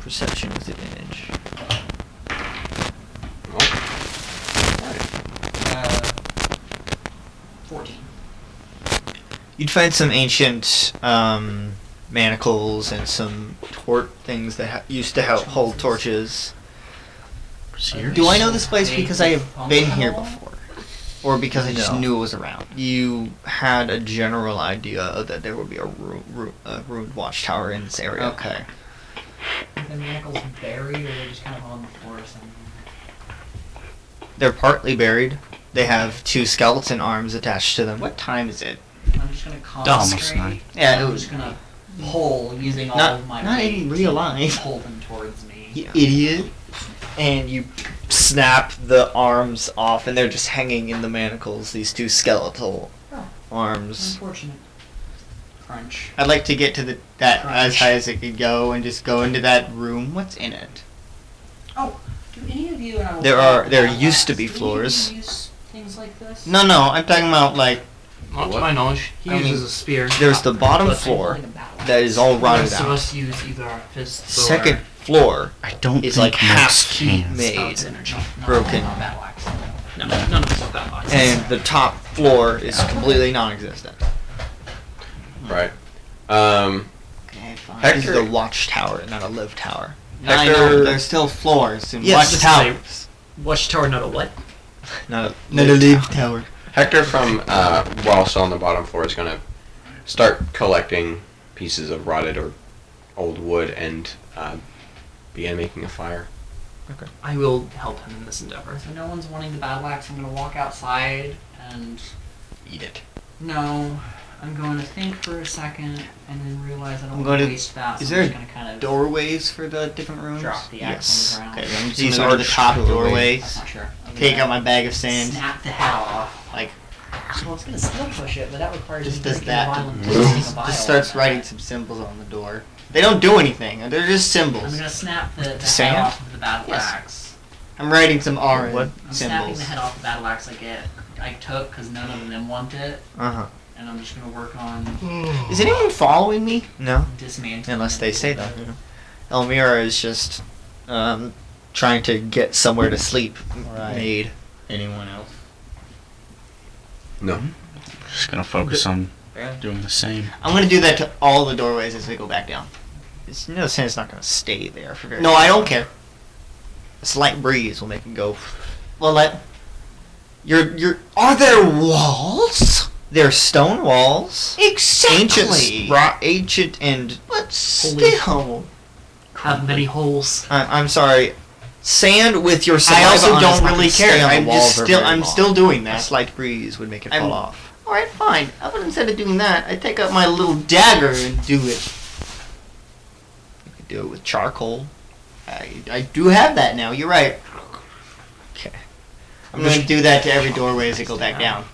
perception with advantage. Uh, 14. You'd find some ancient manacles and some things that used to hold torches. Do I know this place because I have been here before? Or because I just No. knew it was around? You had a general idea that there would be a ruined watchtower in this area. Okay. Are the manacles buried or they're just kind of on the floor somewhere? They're partly buried. They have two skeleton arms attached to them. What time is it? I'm just going to Almost concentrate. nine. Yeah, and it I'm was- just going to pull using all Not- of my not weight in real life. to pull them towards me. You idiot. And you snap the arms off, and they're just hanging in the manacles. These two skeletal Oh. arms. Unfortunate. Crunch. I'd like to get to that as high as it could go and just go into that room. What's in it? Oh, do any of you, and I will There talk there about used to that, be do any of you floors. use things like this? No, I'm talking about like Not to my knowledge. He I mean, uses a spear. There's the bottom But I'm floor holding a battle that is all axe. rotted Most of out. us use either our fists Second floor I don't is think like half most heat cans. made, No, broken, not battle axe. No, none of this is battle axe. and the top floor is completely non-existent. Right. Okay, fine. Hector- This is a watchtower, not a live tower. I Hector- know, there's still floors and Yes, this is watchtowers. Watchtower, not a what? Not a live tower. Hector from while still on the bottom floor is gonna start collecting pieces of rotted or old wood and begin making a fire. I will help him in this endeavor. So no one's wanting the battle axe. I'm gonna walk outside and Eat it. no. I'm going to think for a second and then realize I don't I'm want going to to- waste that. is So there I'm just gonna kind of Doorways for the different rooms? drop the axe Yes. on the ground. Okay, I'm just These gonna go to the are top I'm doorways, not sure. I'm take gonna out my bag of sand, snap the head off. like, Well, it's gonna still push it, but that requires just me does taking that. a violent Just, tasting of bile just starts on writing that. some symbols on the door. They don't do anything. They're just I'm symbols. gonna snap the head Sand? off of the battle Yes. axe. I'm writing some orange What? I'm snapping symbols. the head off the battle axe I took because none of them want it, Uh-huh. and I'm just gonna work on Is anyone following me? No. dismantling. Unless it they a say little that. bit. Elmira is just trying to get somewhere to sleep Right. made. Anyone else? No. Just gonna focus on doing the same. I'm gonna do that to all the doorways as we go back down. It's, the sand's not gonna stay there for very long. No, I don't care. A slight breeze will make it go. Well, Are there walls? They're stone walls. Exactly. Ancient and. But still. Have many holes. I'm sorry. Sand with your I saliva also on is don't not really gonna stay care. on the I'm walls just for still. very I'm long. still doing A that. slight breeze would make it I'm- fall off. All right, fine. How about instead of doing that, I take out my little dagger and do it. You could do it with charcoal. I do have that now. You're right. Okay. I'm going to do that to every doorway as I go back down.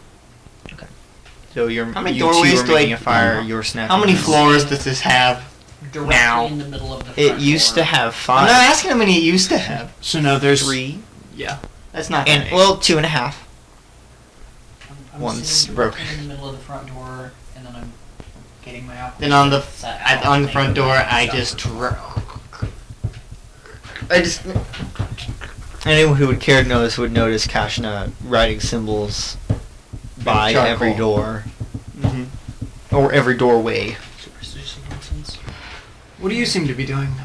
So you're How many you two doorways are do I- making a fire. You're snapping. How many this. floors does this have? Directly Now. in the middle of the It front used to door. have I'm 5. not asking how many it used to have. So no, there's 3. Yeah. That's not And that well, 2.5. I'm one's sitting broken. directly in the middle of the front door, and then I'm getting my alchemy Then on the set out on the and front go door, back I and just stuff. Anyone who would care to notice would notice Kashna writing symbols by charcoal. every door Mhm. or every doorway. Superstitious nonsense. What do you seem to be doing?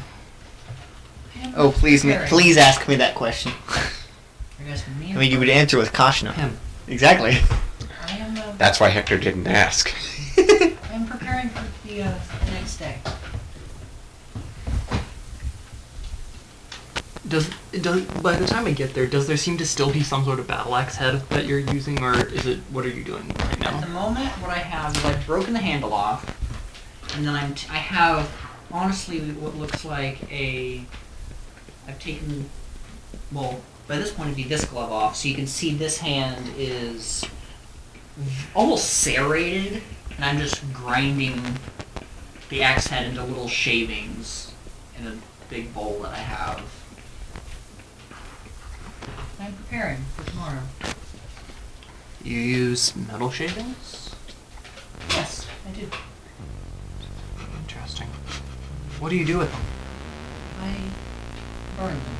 Oh, please, Preparing. please ask me that question. Are you asking me? I mean, you would answer with Kashna. Him. Exactly. I am. That's why Hector didn't ask. I'm preparing for the next day. Does by the time I get there, does there seem to still be some sort of battle axe head that you're using, or is it? What are you doing right At the now? moment, what I have is I've broken the handle off, and then I have honestly what looks like I've taken, well, by this point it'd be this glove off, so you can see this hand is almost serrated, and I'm just grinding the axe head into little shavings in a big bowl that I have. I'm preparing for tomorrow. You use metal shavings? Yes, I do. Interesting. What do you do with them? I burn them.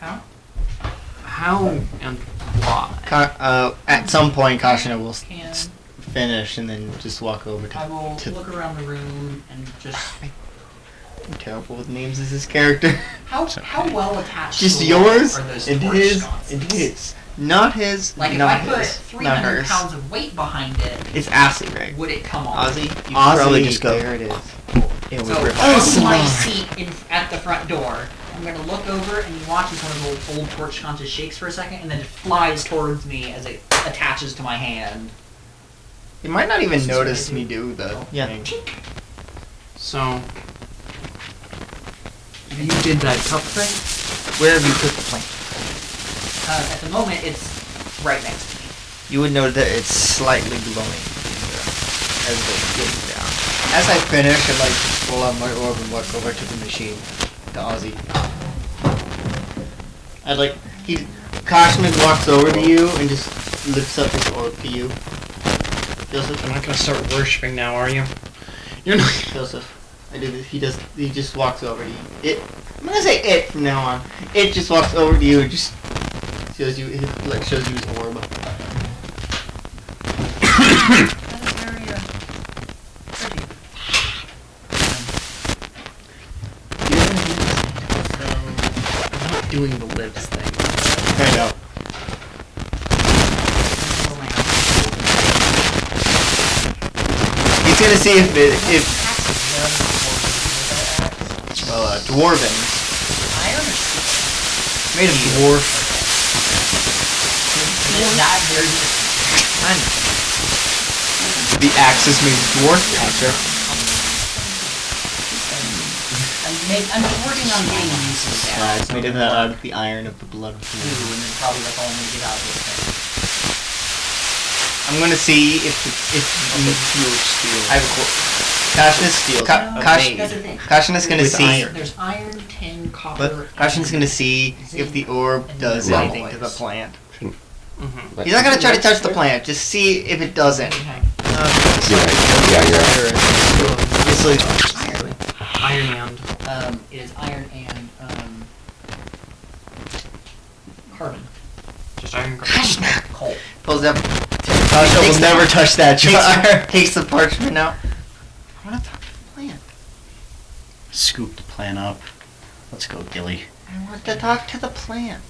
How? How and why? At some point, Kashina will Can finish and then just walk over I to. will to look around the room and just I'm terrible with names as this character. how well attached Just to the wall yours are those and torch his sconces? and his. Not his. Like if not I put his. 300 not hers. pounds of weight behind it, It's acid, right? would it come off? Ozzy, you could Ozzy, probably just go. there it is. It would So rip from off. my seat at the front door, I'm gonna look over and you watch as one of those old torch sconces shakes for a second and then it flies towards me as it attaches to my hand. You might not even This is what notice I do. me do the Yeah. thing. So you did that cup thing? Where have you put the plank? At the moment, it's right next to me. You would note that it's slightly glowing as it goes down. As I finish, I'd like to pull out my orb and walk over to the machine, to Ozzy. I'd like Cosmic walks over to you and just lifts up his orb to you. Joseph, You're not gonna start worshipping now, are you? You're not. Joseph, I do this. He just walks over to you. I'm gonna say it from now on. It just walks over to you and just shows you his orb. That is very pretty. I'm not doing the lives thing. I know. He's gonna see if dwarven. Iron or Made of dwarf. not very The axe is made of dwarf, Patrick. I'm working on getting used to that. It's made of the iron of the blood of Ooh, dwarf. and then probably that's all I'm gonna get out of this thing. I'm gonna see if I have a Kashna's steel. That's the thing. Kashna's gonna There's see. There's iron, tin, copper. But Kashna's gonna see if the orb does Right. anything to the plant. Mm-hmm. He's not gonna try to touch the plant. Just see if it does anything. You're right. Yeah, you're right. Obviously, Iron and It is iron and carbon. just iron. Coal. pulls up. Kashna will never touch that jar. Takes the parchment out. I wanna talk to the plant. Scoop the plant up. Let's go, Gilly. I want to talk to the plant.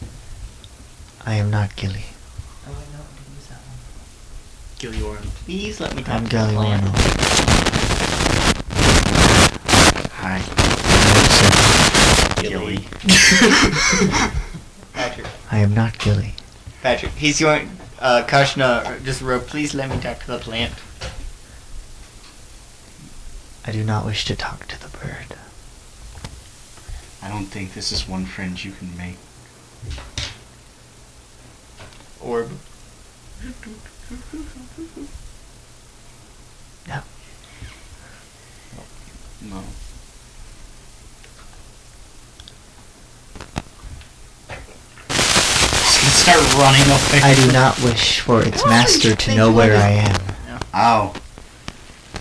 I am not Gilly. Oh, I know. I didn't use that one. Gilliorn. Please let me talk I'm to the plant. Galliano. Hi, Gilly. Patrick. I am not Gilly. Patrick. He's going. Kashna just wrote, please let me talk to the plant. I do not wish to talk to the bird. I don't think this is one friend you can make. Orb. No. No. Let's start running away. I do not wish for its master to know where I am. Ow.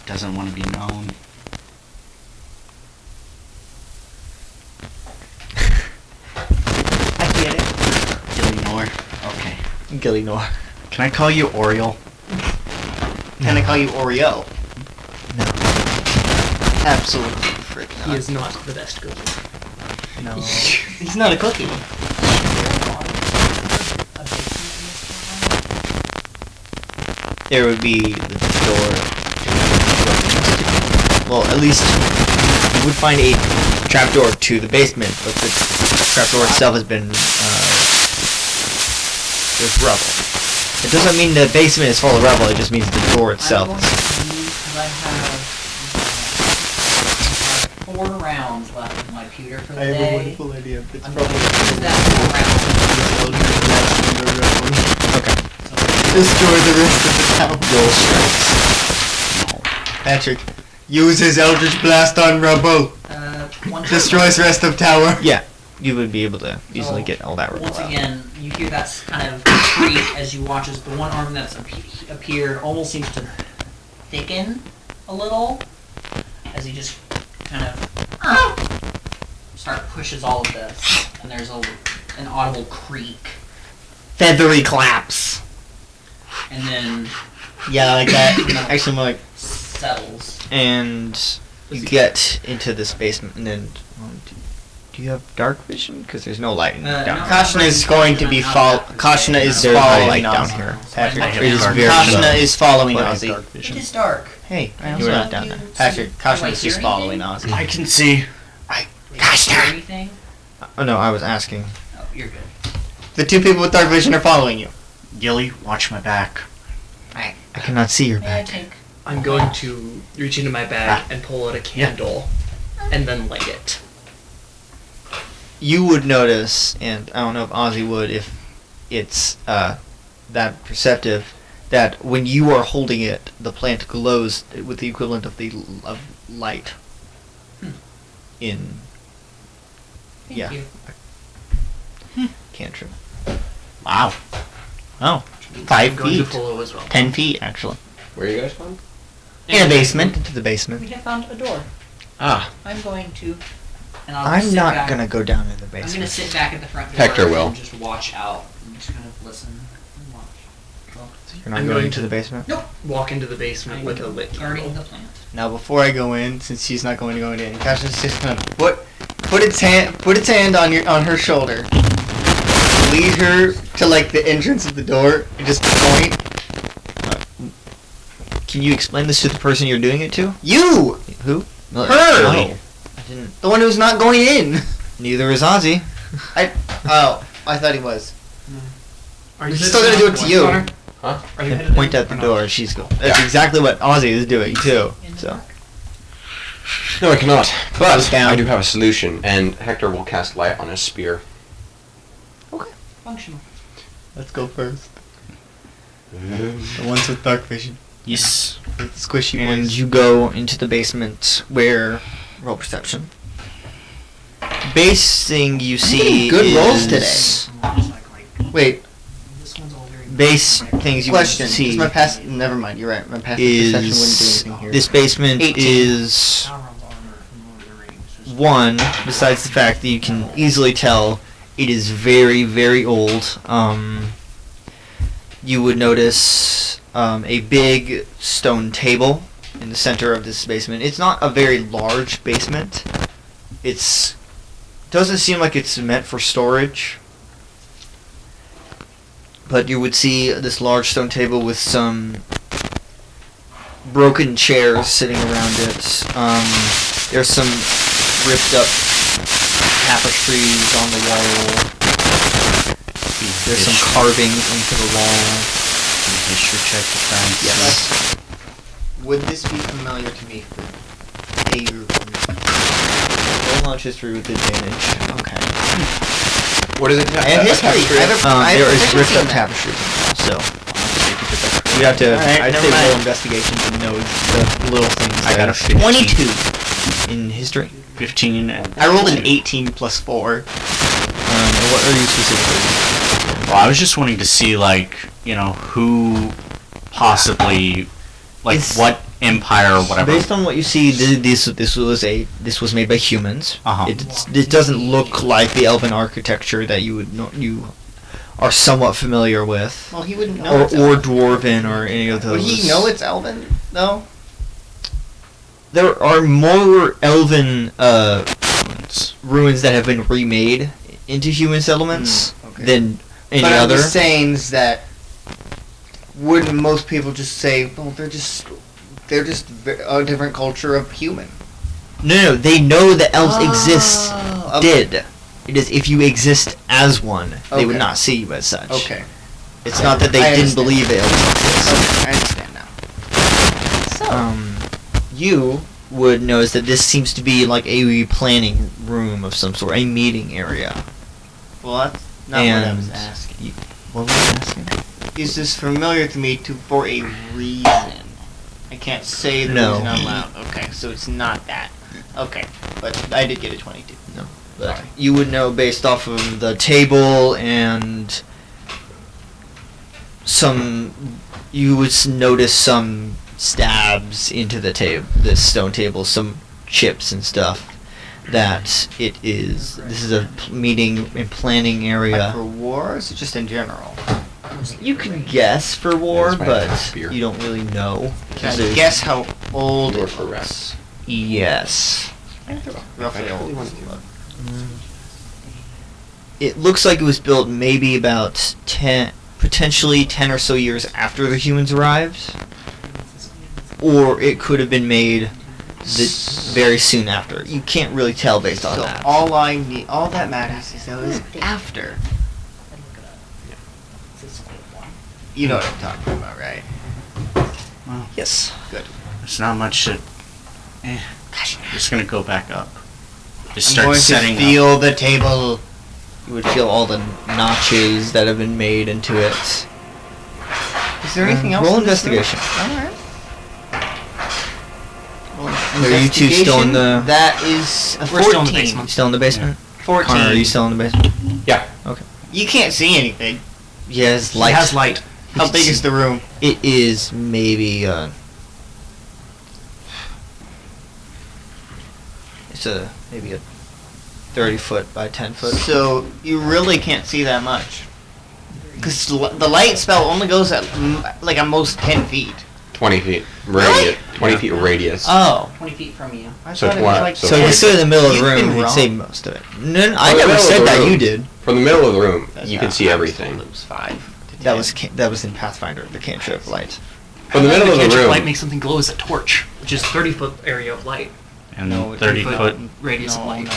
Doesn't want to be known. I get it. Gillinor. Okay. Gillinor. Can I call you Oriole? Can I call you Oreo? No. Absolutely frick He not. is not the best cookie. No. He's not a cookie. There would be the door. Well, at least you would find a trapdoor to the basement, but the trapdoor itself has been there's rubble. It doesn't mean the basement is full of rubble. It just means the door itself. I'm going to use, because I have 4 rounds left of my pewter for the day. idea. It's I'm going to use that 4 rounds. Okay. So, Destroy the rest of the town. Roll strikes. Patrick, use his Eldritch Blast on rubble. one Destroys rest of tower. Yeah, you would be able to easily So, get all that rubble Once out. again, you hear that kind of creak as you watch as the one arm that's appeared almost seems to thicken a little as he just kind of pushes all of this, and there's an audible creak, Feathery claps. and then Yeah, like that. Actually, more like. settles. And you get into this basement, and then do you have dark vision? Because there's no light down No. here. Kashna is going to be Kashna is There's no following light down Nazi. here. Patrick, It is very Kashna low. is following But I have Nazi. dark It vision. is dark. Hey, I You were also not down there. Patrick, Do I Kashna's hear just following anything? Nazi. I can see. Do you hear anything? Oh no, I was asking. Oh, you're good. The 2 people with dark vision are following you. Gilly, watch my back. I cannot see your May I back. take? I'm going to reach into my bag and pull out a candle, and then light it. You would notice, and I don't know if Ozzy would, if it's that perceptive, that when you are holding it, the plant glows with the equivalent of light. In Thank Yeah. you. cantrip. Wow. Oh. I'm 5 going to feet. follow as well. 10 feet, actually. Where are you guys from? In a basement. Into the basement. We have found a door. I'm going to. And I'll just I'm sit not back. gonna go down in the I'm gonna basement. sit back at the front door. Hector will. And just watch out and just kind of listen and watch. Well, You're not I'm going going into to- the basement? nope. Walk into the basement I'm with a lit guarding candle. the plant. Now, before I go in, since she's not going to go in, Kasha's just gonna put its hand on her shoulder, lead her to like the entrance of the door, and just point. Can you explain this to the person you're doing it to? You, Who? Her! No. I didn't. the one who's not going in. Neither is Ozzy. I thought he was. Are He's still gonna do it to you. Are you And headed point in at the or not? door. She's go. That's Yeah. exactly what Ozzy is doing too. In the So dark. No, I cannot. But Goes down. I do have a solution, and Hector will cast light on his spear. Functional. Let's go first. The ones with dark vision. Yes. With squishy and ones. you go into the basement where roll perception. Base thing you see Good is rolls today. Just like Wait, this one's all very. base things you question. see Is my pass? Never mind. You're right. My passive perception wouldn't do is anything here. this basement 18. is Sauron's armor from Lord of the Rings. Just- one. Besides the fact that you can easily tell it is very very old. You would notice a big stone table in the center of this basement. It's not a very large basement. It's doesn't seem like it's meant for storage. But you would see this large stone table with some broken chairs sitting around it. There's some ripped up tapestries on the wall. There's some carvings into the wall. History check to try and Yes. Would this be familiar to me for a Roll knowledge history with advantage. Okay. What is it? And history. I have a There is proficiency ripped in up that. tapestries in the wall, so you have to. Alright, I'd never say roll mind. investigation to know the little things. I got a that- 15. 22. in history. 15 and I rolled an 18 plus 4. And what are you specifically? Well, I was just wanting to see, like, you know, who possibly, like, It's- what empire or whatever. Based on what you see, this was made by humans. Uh-huh. It doesn't look like the elven architecture that you would know, you are somewhat familiar with, Well, he wouldn't know. or it's Elven. dwarven or any of those. Would he know it's Elven though? There are more elven ruins that have been remade into human settlements okay. than any But other. I'm just saying is that wouldn't most people just say, well, they're just a different culture of human. No, they know that elves exist. Okay. Did. It is if you exist as one, they would Okay. not see you as such. Okay. It's not that they I didn't understand. believe elves exist. Okay, I understand now. You would notice that this seems to be like a planning room of some sort, a meeting area. Well, that's not what I was And asking. What was you asking? Is this familiar to me for a reason? I can't say the No. reason out loud. Okay, so it's not that. Okay, but I did get a 22. No. But Sorry. you would know based off of the table and you would notice some stabs into the this stone table, some chips and stuff. That this is a meeting and planning Like area. for war, or is it just in general? You can guess for war, That's my but spear. you don't really know. Can I There's- guess how old Or it for was? rest. Yes. Roughly I old. really want to. It looks like it was built maybe about 10, potentially 10 or so years after the humans arrived. Or it could have been made very soon after. You can't really tell based on So that. all that matters is that it was after. You know what I'm talking about, right? Well, Yes. Good. there's not much to... Just gonna go back up. Just I'm start going setting to up. feel the table. You would feel all the notches that have been made into it. Is there anything else? Roll in this room? investigation. Alright. Are you two still in the- That is a 14. We're still in the basement. Still in the basement? 14. Connor, are you still in the basement? Yeah. You can't see anything. Yes, It light. has light. How big is the room? It is maybe It's maybe a 30-foot by 10-foot. So you really can't see that much. Because the light spell only goes at like at most 10 feet. 20 feet. Really? Radius. 20 feet radius. Oh. 20 feet from you. I So thought it twi- was like so So if you 10. stood in the middle of the You've room, been you'd wrong. see most of it. No, I From the never middle of said the that. room. You did. From the middle of the room, That's you can half. see I everything. still lose 5 to 10. That was in Pathfinder, the cantrip light. From the middle of the cantrip room. light makes something glow as a torch, which is 30-foot area of light. And No, 30 30 foot. radius of No, light. no.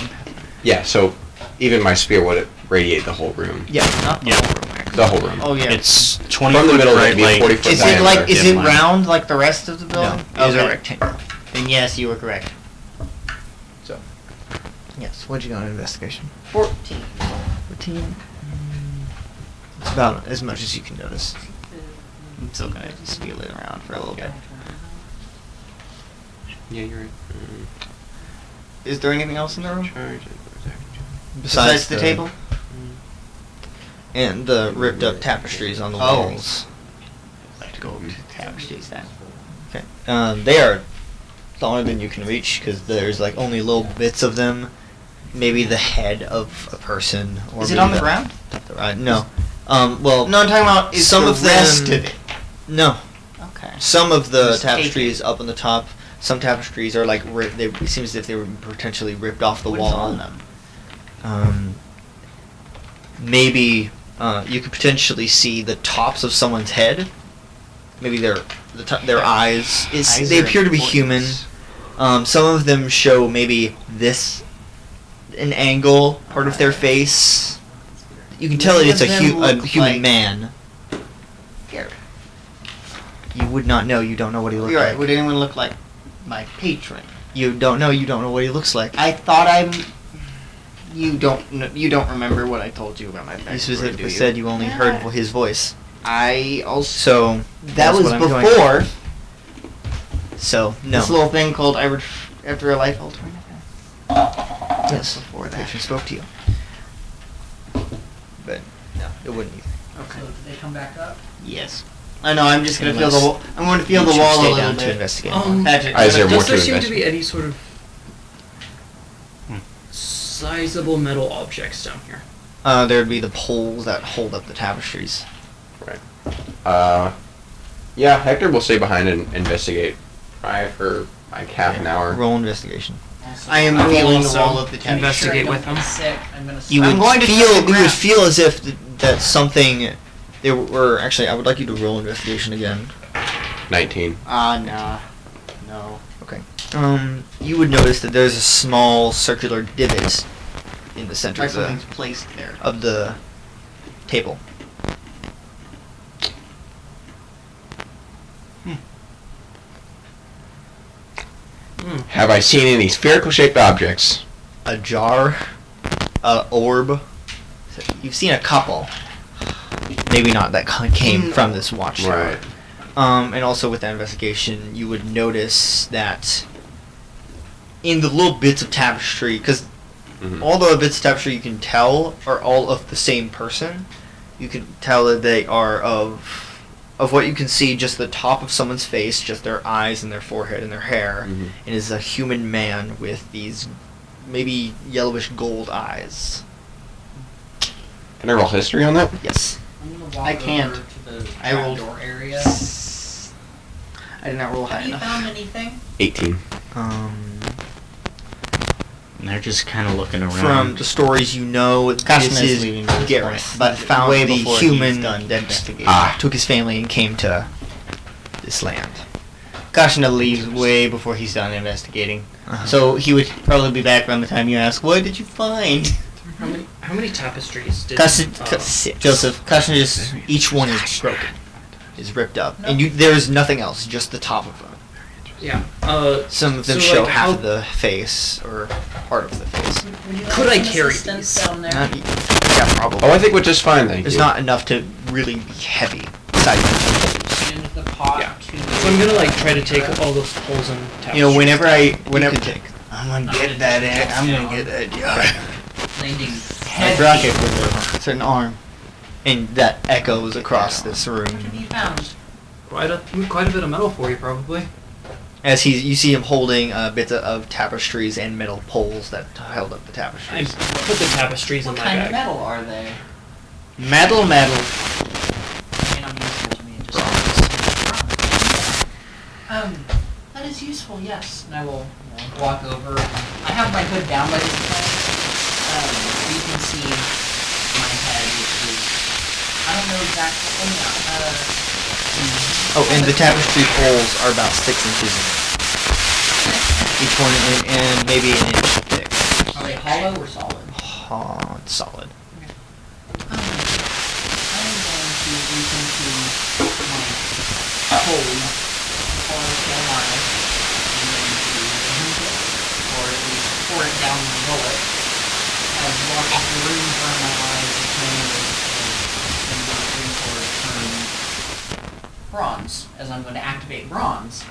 Yeah, so even my spear would radiate the whole room. Yeah. Not the Yeah. whole room, actually. The whole room. Oh yeah. It's 20 From the foot middle, bright it'd be a light. 40-foot Is it like? Is it dim light. round like the rest of the building? No, it is a Okay. rectangle. Then yes, you were correct. Yes. What'd you go on investigation? 14. 14. It's about as much as you can notice. I'm still gonna just feel it around for a little bit. Yeah, you're right. Is there anything else in the room Charge. besides the table? and the ripped up tapestries on the Oh. walls. I'd like to go to tapestries then. Okay. They are taller than you can reach because there's like only little bits of them. Maybe the head of a person. Or Is it maybe on the ground? No. Well, No, I'm talking about is some the of them- rest of it. no. Okay. Some of the Just take tapestries up on the top. Some tapestries are like it seems as if they were potentially ripped off the What is wall. on them? Maybe you could potentially see the tops of someone's head. Maybe their eyes. Eyes They are appear to be important. human. Some of them show maybe an angle, part of their face. You can tell that Many it's of a them look human like- man. Here. You would not know. You don't know what he looks You're right. like. Would anyone look like my patron? You don't know. You don't know what he looks like. I thought You don't remember what I told you about my backstory, You specifically do said you only heard his voice. I also. So That that's was what I'm going- before So no. this little thing called After a Life Alternative. Yes. Before that. Patron spoke to you. But no, it wouldn't either. So did they come back up? Yes. I know. I'm just gonna feel the Unless wall. I'm going to feel You the should wall a stay little down to bit. investigate. Patrick, Is there more Does to there seem to investigate? be any sort of sizable metal objects down here? There'd be the poles that hold up the tapestries. Yeah, Hector will stay behind and investigate. Probably for like half an hour. Roll investigation. I am I will feeling the also wall of the tapestry. investigate Sure, with don't them. be sick. I'm gonna. You I'm would going to feel. touch the You would ground. feel as if that something. They were actually. I would like you to roll investigation again. 19. Nah. No. Okay. You would notice that there's a small circular divot in the center Like of the something's placed there. table. Have I seen any spherical shaped objects? A jar, a orb. You've seen a couple. Maybe not that came from this watchtower. Right. And also with that investigation, you would notice that in the little bits of tapestry, because all the bits of tapestry you can tell are all of the same person. You can tell that they are of what you can see, just the top of someone's face, just their eyes and their forehead and their hair, and is a human man with these maybe yellowish gold eyes. Can I roll history on that? Yes. I'm gonna walk I can't. over to the I rolled- door area. I did not roll high Have you enough. found anything? 18. And they're just kind of looking around. From the stories you know, Caution this is is leaving at this Gareth, point, but found way the before human he's done that investigating. took his family and came to this land. Caution to leave way before he's done investigating. Uh-huh. So he would probably be back around the time you ask, "What did you find?" How many tapestries did Caution, Six. Joseph. Caution just. Each one is broken, is ripped up, and there's nothing else, just the top of them. yeah. Some of them So, show like, half how- of the face or part of the face. Would you Could like I some carry assistance these? down there? Yeah, probably. Oh, I think we're just fine, thank There's you. not enough to really be heavy. Besides the And the pot Yeah. to. So I'm gonna like try to take all those poles and tapestries. You know, whenever could take. I'm gonna get that. I'm gonna get that. Yeah. landing I dropped it with a certain arm. and that echoes across this What room. have you found? quite a bit of metal for you probably. As you see him holding bits of tapestries and metal poles that held up the I tapestries. put the tapestries What in my kind bag. of metal are they? Metal. I mean, I'm useful to me. Just that is useful. Yes, and I will walk over. I have my hood down by this point. You can see my head, which is I don't know exactly. Oh, and the tapestry poles are about 6 inches in. Each one and maybe an inch thick. Are they hollow or solid? It's solid. I'm going to reach into my hold for a mile. I'm going to drink it, or at least pour it down my gullet. As walk up the room, burn my eyes, and drink or turn bronze, as I'm going to activate bronze.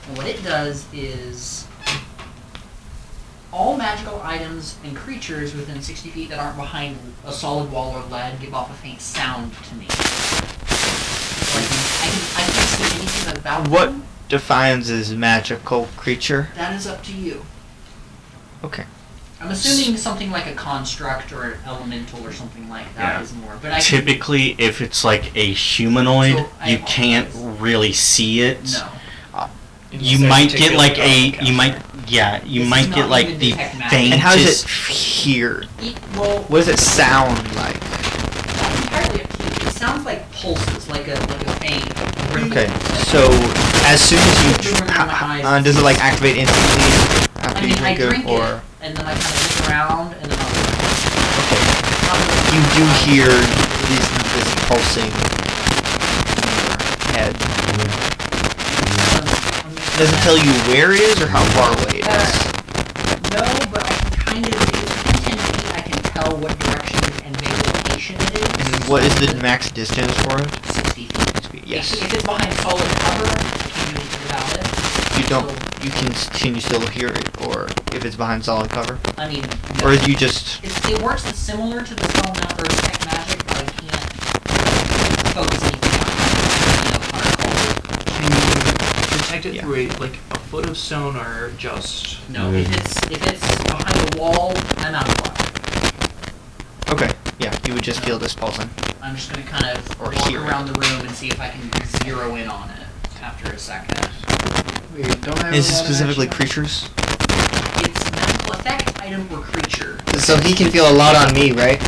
And what it does is all magical items and creatures within 60 feet that aren't behind a solid wall or lead give off a faint sound to me. So I can see anything about What them. defines as magical creature? That is up to you. Okay. I'm assuming something like a construct or an elemental or something like that Yeah. is more. But I can, Typically, if it's like a humanoid, So, I you can't apologize. really see it. no. You might get like you might This is get not like even the detect magic. faintest. And how does it hear? Well, What does it sound like? that's entirely up to you. It sounds like pulses, like a faint. Okay, so as soon as you does it like activate instantly after I you mean, I drink drink it, or it, and then I kind of look around, and then I'll. okay, you do hear this pulsing in your head. Does it tell you where it is or how far away it is? No, but I can kind of, if it's within 10 feet, I can tell what direction and maybe location it is. And what is the max distance for it? 60 feet. Yes. If it's behind solid cover, I can't do anything about it. You don't. So, You can you still hear it, or if it's behind solid cover, I mean, or you just. it works similar to the spell or tech magic, but I can't focus anything on it. Can you detect it Yeah. through a foot of stone or just? No, if it's behind a wall, I'm out of luck. Okay. Yeah, you would just feel this pulsing. I'm just gonna kind of Or walk hear it. around the room and see if I can zero in on it after a second. We don't have Is a it lot of specifically action. creatures? It's magical effect, item, or creature. So he can feel a lot on me, right?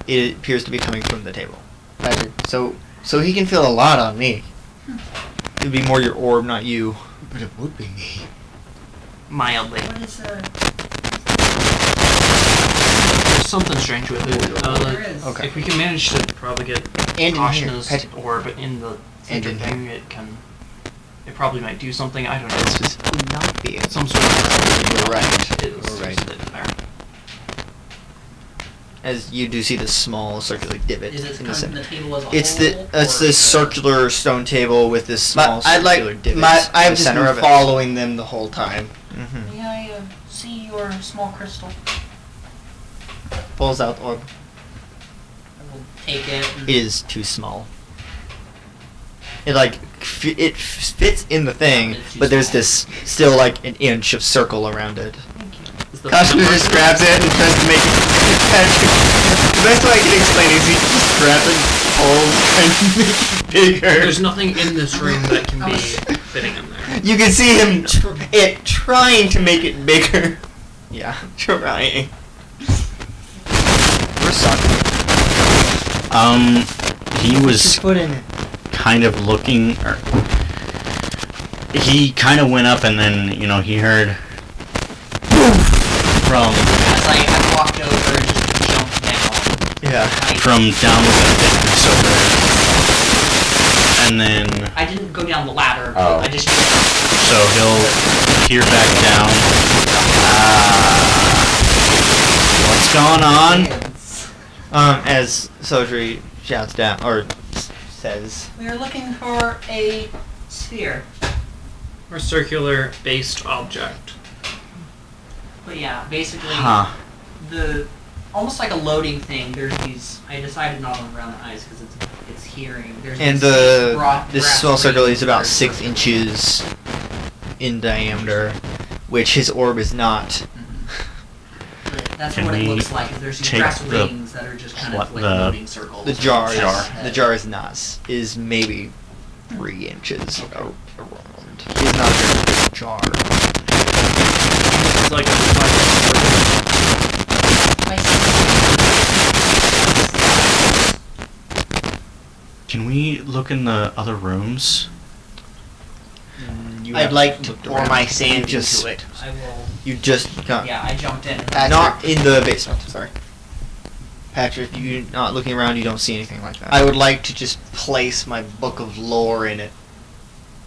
It appears to be coming from the table. Magic. So he can feel a lot on me. It would be more your orb, not you. But it would be me. Mildly. What is There's something strange with it. there is. Okay. If we can manage to probably get And in here. Ashna's orb in the And center in thing, it probably might do something. I don't know. This is not be it. Some sort of. You're right. It is You're right. sitting there. As you do see this small circular divot Is it in the coming from center. the table as a It's whole? this circular stone table with this small I'd like circular divot. I've in the just center been of it. following them the whole time. Mhm. May I see your small crystal? Pulls out orb. I will take it. And It is too small. It it fits in the thing, It's too but there's small. this still like an inch of circle around it. Thank you. Is the Kashmir just grabs it and tries to make it. The best way I can explain it is he just grabs it, pulls, and makes it bigger. There's nothing in this room that can be fitting in there. You can see him trying to make it bigger. Yeah. Trying. We're sucking. He was Put in it. kind of looking. He kind of went up, and then he heard from As I walked over and just jumped down. Yeah. down the thickness over there, and then I didn't go down the ladder. Oh. I just. so he'll peer back down. What's going on? As Sodri shouts down or says, We are looking for a sphere. Or circular based object. But yeah, basically "Huh." the almost like a loading thing. There's these. I decided not on around the eyes because it's hearing. There's And these this brass small circle rings is about that are 6 circular. inches in diameter, which his orb is not. That's Can what it we looks like. Is there's these take brass the rings that are just kind of pl- like the- floating circles. The jar, Inside the his jar head. is not. Is maybe 3 inches around. It is not a very big jar. It's like Can we look in the other rooms? You I'd have like to looked pour around. my sand You just, into it. I will. You just got Yeah, I jumped in. not in the basement. Sorry. Patrick, you're not looking around. You don't see anything like that. I would like to just place my book of lore in it.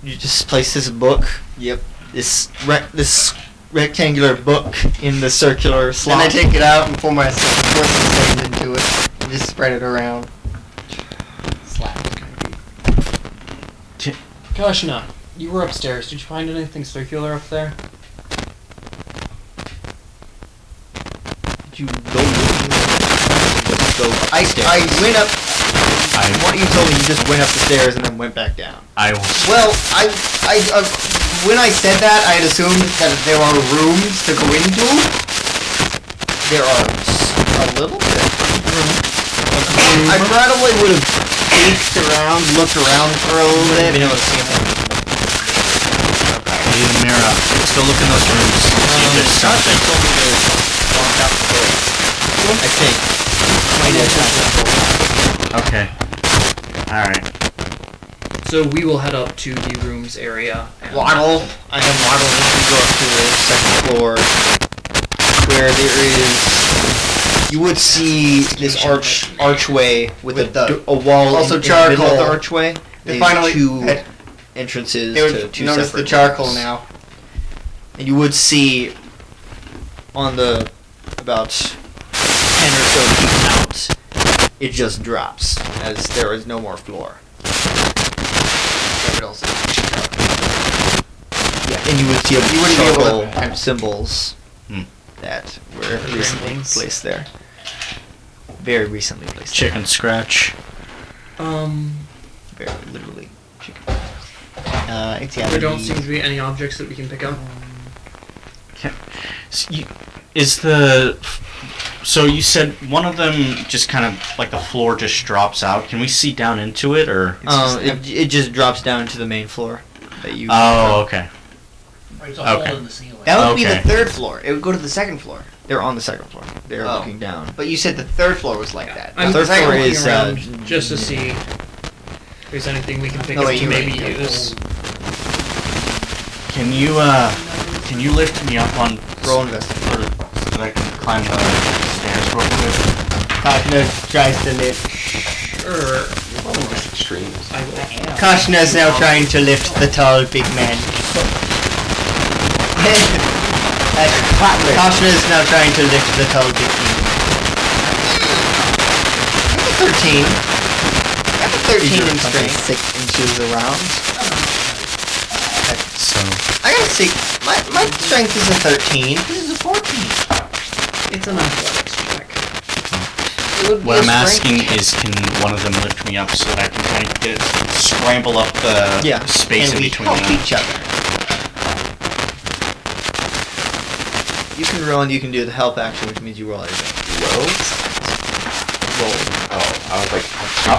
You just place this book. Yep. This rectangular book in the circular slot. Then I take it out and pour some sand into it and just spread it around. Slap. Kashna, you were upstairs. Did you find anything circular up there? Did you go? I went up. What you told me, you just went up the stairs and then went back down. I will. Well, when I said that, I had assumed that there are rooms to go into. There are a little bit. I probably would have peeked around, looked around for a little bit. Been able to see anything. Hey, Mira, let's go look in those rooms. See if there's something. told me to walk out the door. I think. Okay. Alright. So we will head up to the rooms area. And Waddle. I am waddle. You go up to the second floor, where there is. You would see this archway with a wall. Also in the charcoal. middle of the archway. They There's finally two had- entrances They to would two notice separate the charcoal rooms. now. And you would see on the about 10 or so feet out, it just drops as there is no more floor. Yeah, and you would see You wouldn't be able to- charcoal symbols Hmm. that were recently placed there. Very recently placed Chicken scratch. there. Very literally. It's There don't seem to be any objects that we can pick up. Is the... So you said one of them just kind of, like the floor just drops out. Can we see down into it, or...? It just drops down to the main floor that you. Oh, okay. There's a Okay. hole in the ceiling. That would be the Okay. third floor. It would go to the second floor. They're on the second floor. They're Oh. looking down. But you said the third floor was like that. I'm third floor looking is, around just to see if there's anything we can pick No, up wait, to you're maybe right. use. Can you lift me up on... Roll investigation. so that I can climb the stairs real quick? Kashna tries to lift. Sure. Just extremes. I will. Kashna is now trying to lift the tall big man. Kashna is now trying to lift the tall big man. 13. I have a 13 in strength. 6 inches around. So... I got a 6. My strength is a 13. This is a 14. It's an athletics check. It would be What a I'm strength. asking is, can one of them lift me up so that I can kind of scramble up the space And in we between help them? each other. You can roll and you can do the help action, which means you roll everything. Roll? Roll. Oh, I was like,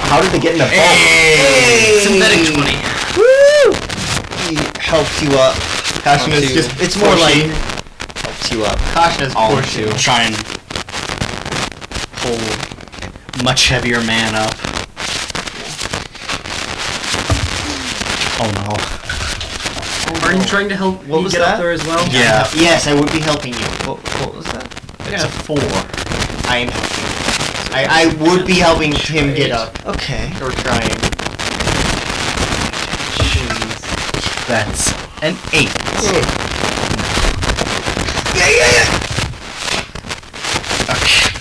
how did they get in the boat? Hey! Synthetic 20. Woo! He helps you up. Kashna's onto- just It's more like pushing. helps you up. Kashna's I'll pushing. try and pull much heavier man up. Oh no. Are you trying to help What me was get that? up there as well? Yeah. Yes, I would be helping you. What was that? It's a 4. I am helping. I would be helping him get up. Okay. Or trying. That's an 8. Yeah.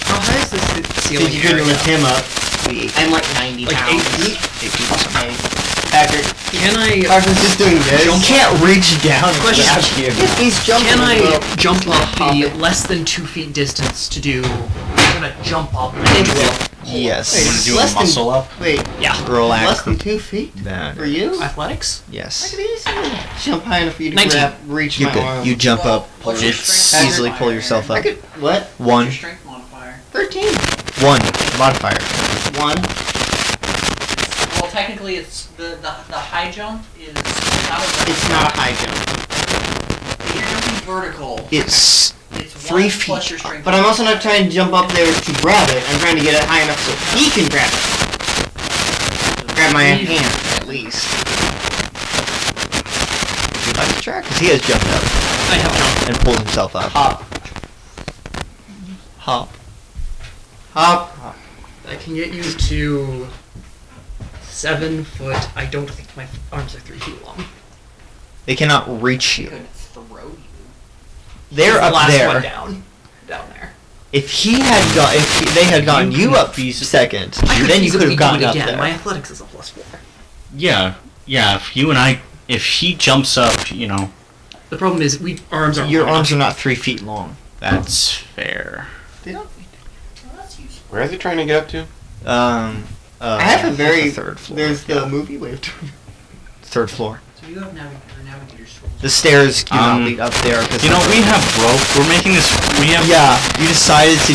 How high is this ceiling You couldn't area? lift him up. I'm like 90 Like pounds. 8 feet? 8 feet. Patrick, Can I Carson's just doing this. You can't reach down and Question. grab you. He's jumping. can I well, jump up the hop it. less than 2 feet distance to do? Can kind of jump up. Yes. You want to do Less a than- muscle up? Wait, Roll less than acro- 2 feet that. for you? Athletics? Yes. Look at these. Jump high enough for you to 19. reach You're my good. arm. You jump up. What's your It's strength easily modifier, pull yourself I up. could, what? What's your One. strength modifier? 13. 1 modifier. 1. Well, technically, it's the high jump is not a It's not a high jump. If you're jumping vertical, It's it's 3 1 feet. plus your strength. But I'm also not trying to jump up there to grab it. I'm trying to get it high enough so he can grab it. Grab my hand, at least. Would you like to try? Because he has jumped up I have jumped. and pulled himself up. Hop. Hop. Hop. I can get you to 7 foot. I don't think my arms are 3 feet long. They cannot reach you. Could throw you. They're The up last there. one down there. If he had got, they had gotten You you could up feas- second, I could then you could feasibly have gotten do it up again. there. My athletics is a +4. Yeah. If he jumps up, you know, The problem is our arms aren't Your long arms are enough. not 3 feet long. that's fair. Well, that's useful. Where is he trying to get up to? I have a very. the third floor. There's the movie lift. Third floor. So you have navigator's tools. The stairs do not Um, lead up there. Cause You know, we have rope. We're making this. We have. Yeah, you decided to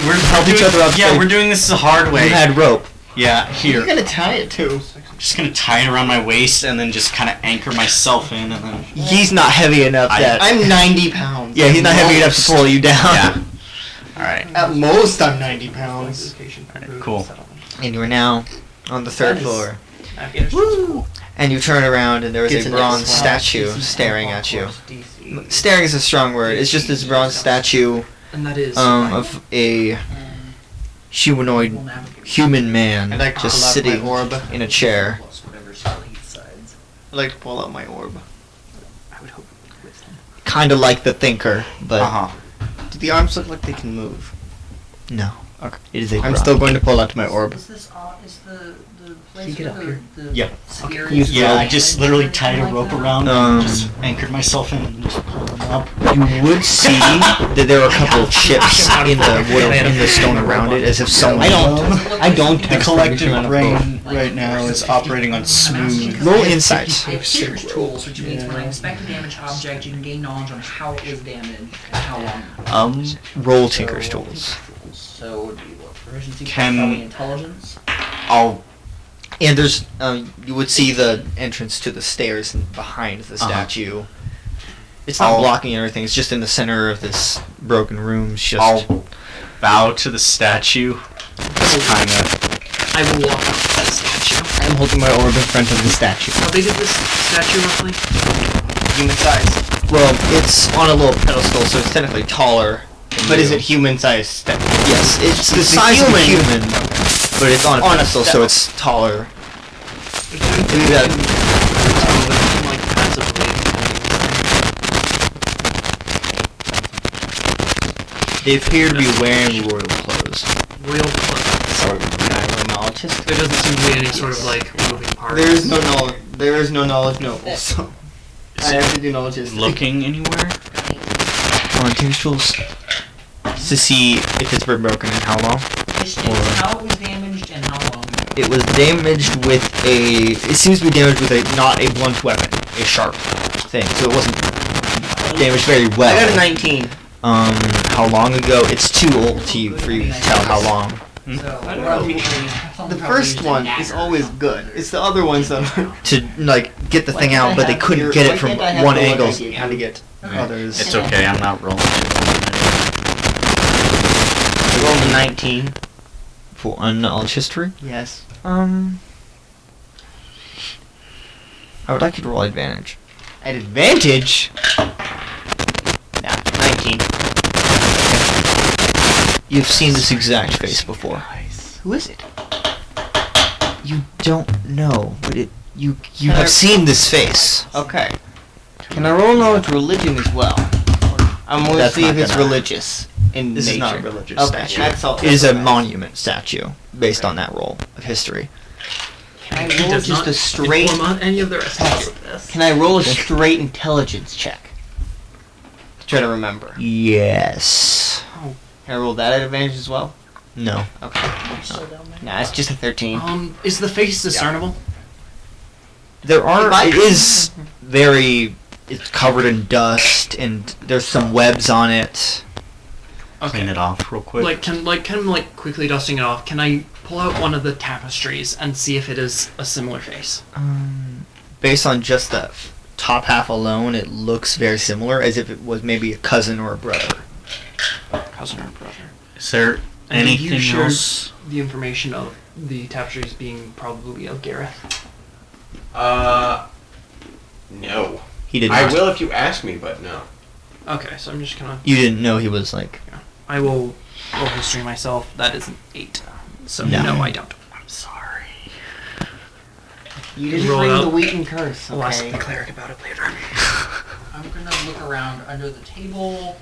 We're help each doing- other up. Yeah, so we're doing this the hard way. You had rope. Yeah, You're here. gonna tie it to. I'm just gonna tie it around my waist and then just kind of anchor myself in and then. He's not heavy enough that. I'm 90 pounds. yeah, he's not heavy enough to pull you down. Yeah. All right. At most, I'm 90 pounds. Alright, cool. And you are now on the third That is- floor. Navigator's tools. And you turn around and there is Gets a an bronze X. statue staring at you. DC. Staring is a strong word. It's just this bronze statue And that is. of a humanoid Well, navigator. human man I'd like to just pull out sitting my orb. in a chair. Plus whatever spell he decides. I'd like to pull out my orb. I would hope with him. Kind of like the thinker, but Uh huh. Do the arms look like they can move? no. Okay. It is a I'm bronze. still going to pull out my orb. Is this is the place You get where up here. the Yeah. sphere Use is? Yeah, I rope. just literally tied a rope around Um, and just anchored myself in and just pulled them up. You would see that there are a couple of chips in the wood, in the stone around it, as if someone. I don't. The collective brain right now is operating on smooth. Roll insight. They have Tinker's tools, which means when I inspect a damaged object, you can gain knowledge on how it was damaged and how long. Roll Tinker's tools. So it would be what proficiency? Can- Probably intelligence. I'll. And there's, you would see the entrance to the stairs behind the Uh-huh. statue. It's not I'll- blocking everything. It's just in the center of this broken room. It's just. I'll bow to the statue. Just kind of. I will walk up to that statue. I'm holding my orb in front of the statue. How big is this statue roughly? Human size. Well, it's on a little pedestal, so it's technically taller. than But is you. it human size? Yes, it's the It's a size of a human. human, but it's on a On a pedestal, so step. it's taller. Maybe that- like passively. They appear to be wearing royal clothes. Real close. Sorry, can I roll knowledge? There doesn't seem to be any sort of like moving parts. There is no knowledge. There is no knowledge noble. So I have to do knowledge history. Looking anywhere? On Tinker's tools to see if it's been broken and how long. Just how it was damaged and how long. It was damaged with a. It seems to be damaged with a not a blunt weapon, a sharp thing. So it wasn't damaged very well. I got a 19. How long ago? It's too old for you to tell how long. So I don't we're know. picturing The something first probably one used a is dagger. always good. It's the other ones that are. To like get the Why thing can't out, I but they have couldn't your- get why it from can't I have one the one angle. I gave you? How to get others. It's okay, I'm not rolling. I rolled a 19. For unknowledge history. Yes. I would like you to roll advantage. At advantage. Nah, 19. You've seen this exact face before. Who is it? You don't know, but you Can I- have seen this face. Okay. Can I roll knowledge religion as well? I'm going to That's see not if it's gonna- religious in This nature. is not a religious Okay, statue. that's all. It is a that's all. monument statue based on that roll of history. Can I It roll does just not a straight? inform on any of the rest of this. Can I roll a straight intelligence check? To try to remember. Yes. Can I roll that at advantage as well? No. Okay. Nah, it's just a 13. Is the face discernible? There are. It It is very. It's covered in dust, and there's some webs on it. Clean it off real quick. Quickly dusting it off. Can I pull out one of the tapestries and see if it is a similar face? Based on just the top half alone, it looks very similar, as if it was maybe a cousin or a brother. Cousin or brother? Is there And did you anything share else? the information of the tapestries being probably of Gareth? No. He didn't. I will if you ask me, but no. Okay, so I'm just gonna. You didn't know he was like. I will roll history myself. That is an 8. So No. no, I don't. I'm sorry. You didn't Roll bring out. the Wheaton curse, I'll ask okay? the cleric about it later. I'm gonna look around under the table,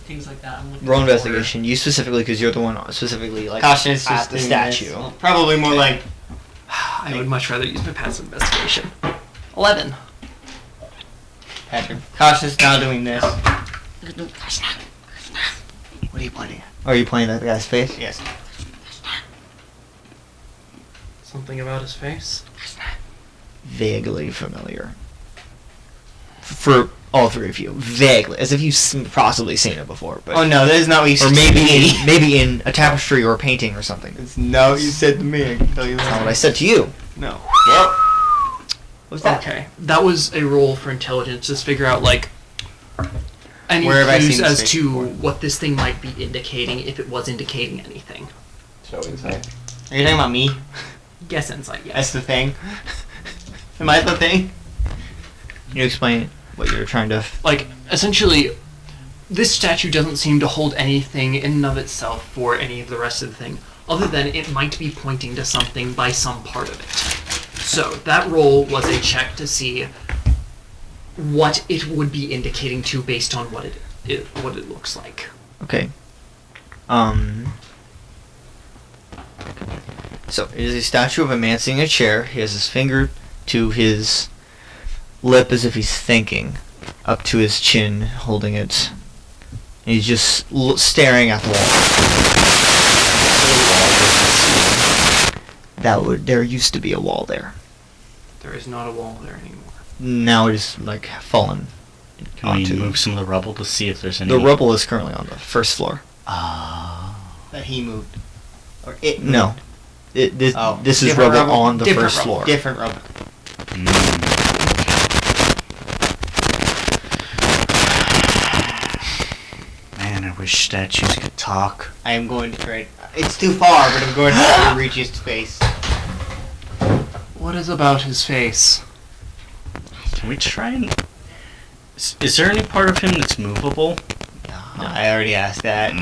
things like that. I'm looking Roll for- investigation. You specifically, because you're the one specifically like Caution is at just the doing statue. this. Probably more like I would much rather use my passive investigation. 11. Patrick. Caution is now doing this. What are you pointing at? Are you playing that guy's face? Yes. Something about his face? Vaguely familiar. For all three of you, vaguely, as if you've possibly seen it before. But Oh no, that is not what you or said maybe in a tapestry or a painting or something. It's not what you said to me, I can tell you That's not what I that. said to you. No. Well, what was that? Okay. That was a roll for intelligence. Just figure out, like, any Where have I clues seen this as face to before? what this thing might be indicating, if it was indicating anything. So insight. Are you talking about me? Guess insight, yes. That's the thing? Am I the thing? Can you explain what you're trying to? Like, essentially, this statue doesn't seem to hold anything in and of itself for any of the rest of the thing, other than it might be pointing to something by some part of it. So, that roll was a check to see what it would be indicating to based on what it looks like. Okay. So it is a statue of a man sitting in a chair. He has his finger to his lip as if he's thinking, up to his chin, holding it. And he's just staring at the wall. There used to be a wall there. There is not a wall there anymore. Now it is like fallen Can we onto. move some of the rubble to see if there's any? The rubble is currently on the first floor. Ah. That he moved. Or it moved. No. This Oh, is different rubble rubble? on the Different first rubble. floor. Different rubble. Man, I wish statues could talk. I am going to try. It's too far, but I'm going to try to reach his face. What is about his face? Can we try and? Is there any part of him that's movable? I already asked that.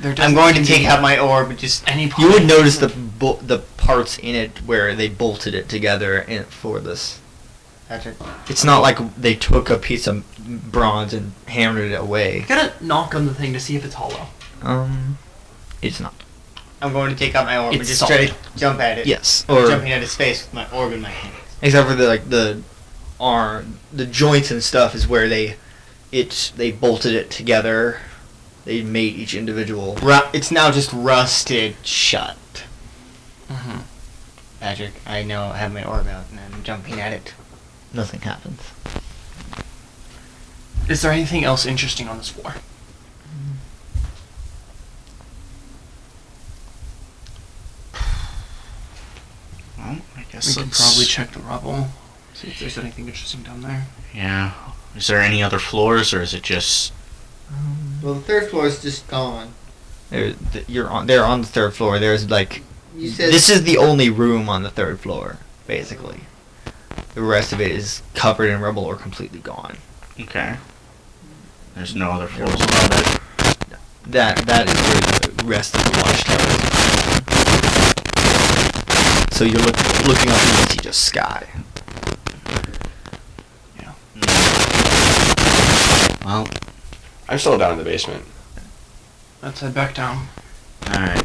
There I'm doesn't going to seem take be out my orb and just. any part You would of notice him. the parts in it where they bolted it together for this. Patrick. It's not like they took a piece of bronze and hammered it away. You gotta knock on the thing to see if it's hollow. It's not. I'm going to take out my orb and It's just try to solid. jump at it. Yes, I'm or jumping at his face with my orb in my hand. except for the joints and stuff is where they bolted it together. They made each individual. It's now just rusted shut. Mm-hmm. Patrick, I know I have my orb out and I'm jumping at it. Nothing happens. Is there anything else interesting on this floor? Well, I guess We can let's- probably check the rubble, see if there's anything interesting down there. Yeah. Is there any other floors, or is it just? Well, the third floor is just gone. They're on the third floor. There's like You said this is the only room on the third floor, basically. The rest of it is covered in rubble or completely gone. Okay. There's no other floors above it. That is where the rest of the watchtower is. So you're looking up and you see just sky. Well, I'm still down in the basement. Let's head back down. all right.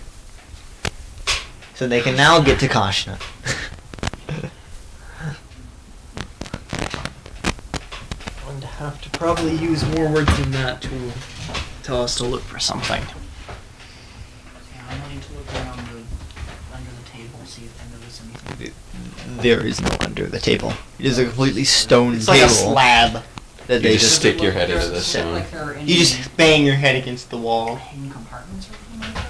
So they can now get to Kashna. Going to have to probably use more words than that to tell us to look for something. Yeah, I'm going There is no under the table. It is a completely stone It's table like a slab. that You they just just stick your head into the Does it look stone. like there are any You just bang your head against the wall. hidden compartments or anything like that?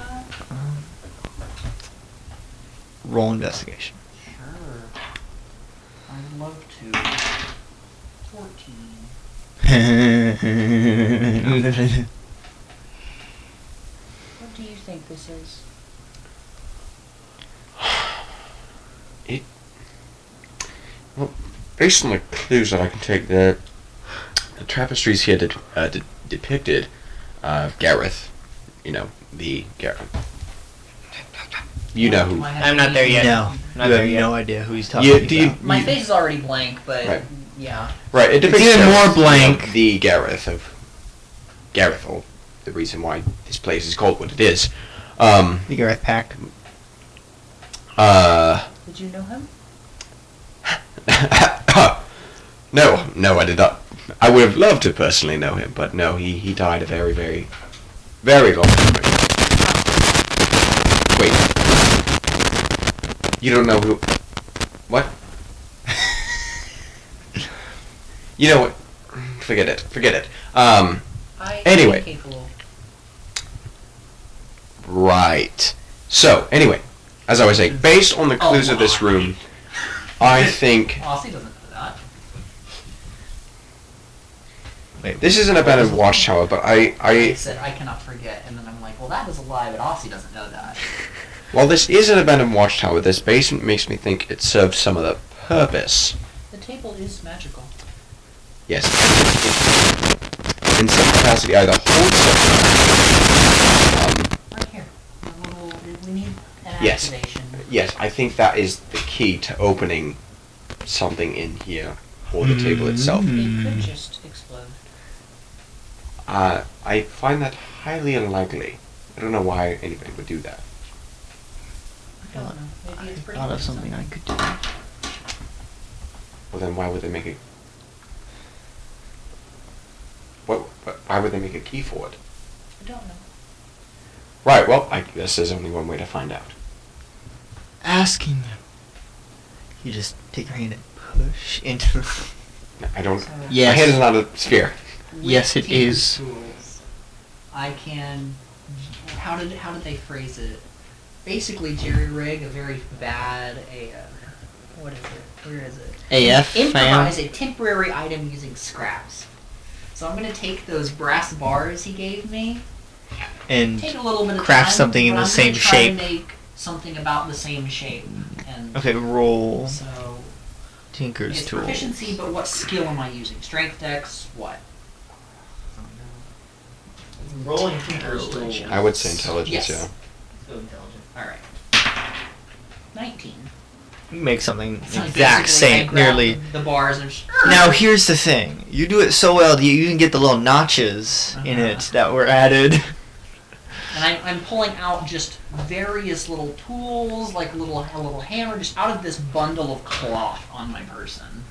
roll investigation. Sure. I'd love to. 14. What do you think this is? Based on the clues that I can take, the tapestries here depicted Gareth. You know, the Gareth. You know who. I'm not there yet. No, Not you there have yet. no idea who he's talking You, about. do you, My you- face is already blank, but Right. yeah. Right, it depicts even more Gareth, blank. You know, the Gareth of Gareth, or the reason why this place is called what it is. The Gareth Pack. Did you know him? No, I did not. I would have loved to personally know him, but no, he died a very, very, very long time ago. Wait. You don't know who... What? You know what? Forget it. I Anyway. am capable. Right. So, anyway, as I was saying, based on the clues of this room, I think... Aussie doesn't know that. This is an abandoned watchtower, but I I said I cannot forget, and then I'm like, well, that is a lie, but Aussie doesn't know that. while this is an abandoned watchtower, this basement makes me think it served some other purpose. The table is magical. Yes. In some capacity, either holds Right here. A little, we need an Yes. activation. yes, I think that is the key to opening something in here, or the table itself. It could just explode. I find that highly unlikely. I don't know why anybody would do that. I don't know. Maybe it's pretty thought of good something I could do. Well, then why would they make it? Why would they make a key for it? I don't know. Right. Well, I guess there's only one way to find out. Asking them. You just take your hand and push into the... I don't. So, My hand is Yes. not a sphere. with Yes, it Tinker's is. Tools, I can. How did they phrase it? Basically, jerry rig a very bad what is it? Where is it? AF fan. Improvise a temporary item using scraps. So I'm gonna take those brass bars he gave me, And take a little bit of craft time, something in but the I'm same gonna try shape. To make something about the same shape. And okay, roll so Tinker's it's Tool. proficiency, but what skill am I using? Strength, dex, what? Rolling Tinker's Tools. I would say intelligence. Yes. Yeah. Go intelligent. All right. 19. You make something So exact basically, I same, grab nearly. the bars and. Now here's the thing: you do it so well that you even get the little notches in it that were added. And I'm pulling out just various little tools, like a little hammer, just out of this bundle of cloth on my person.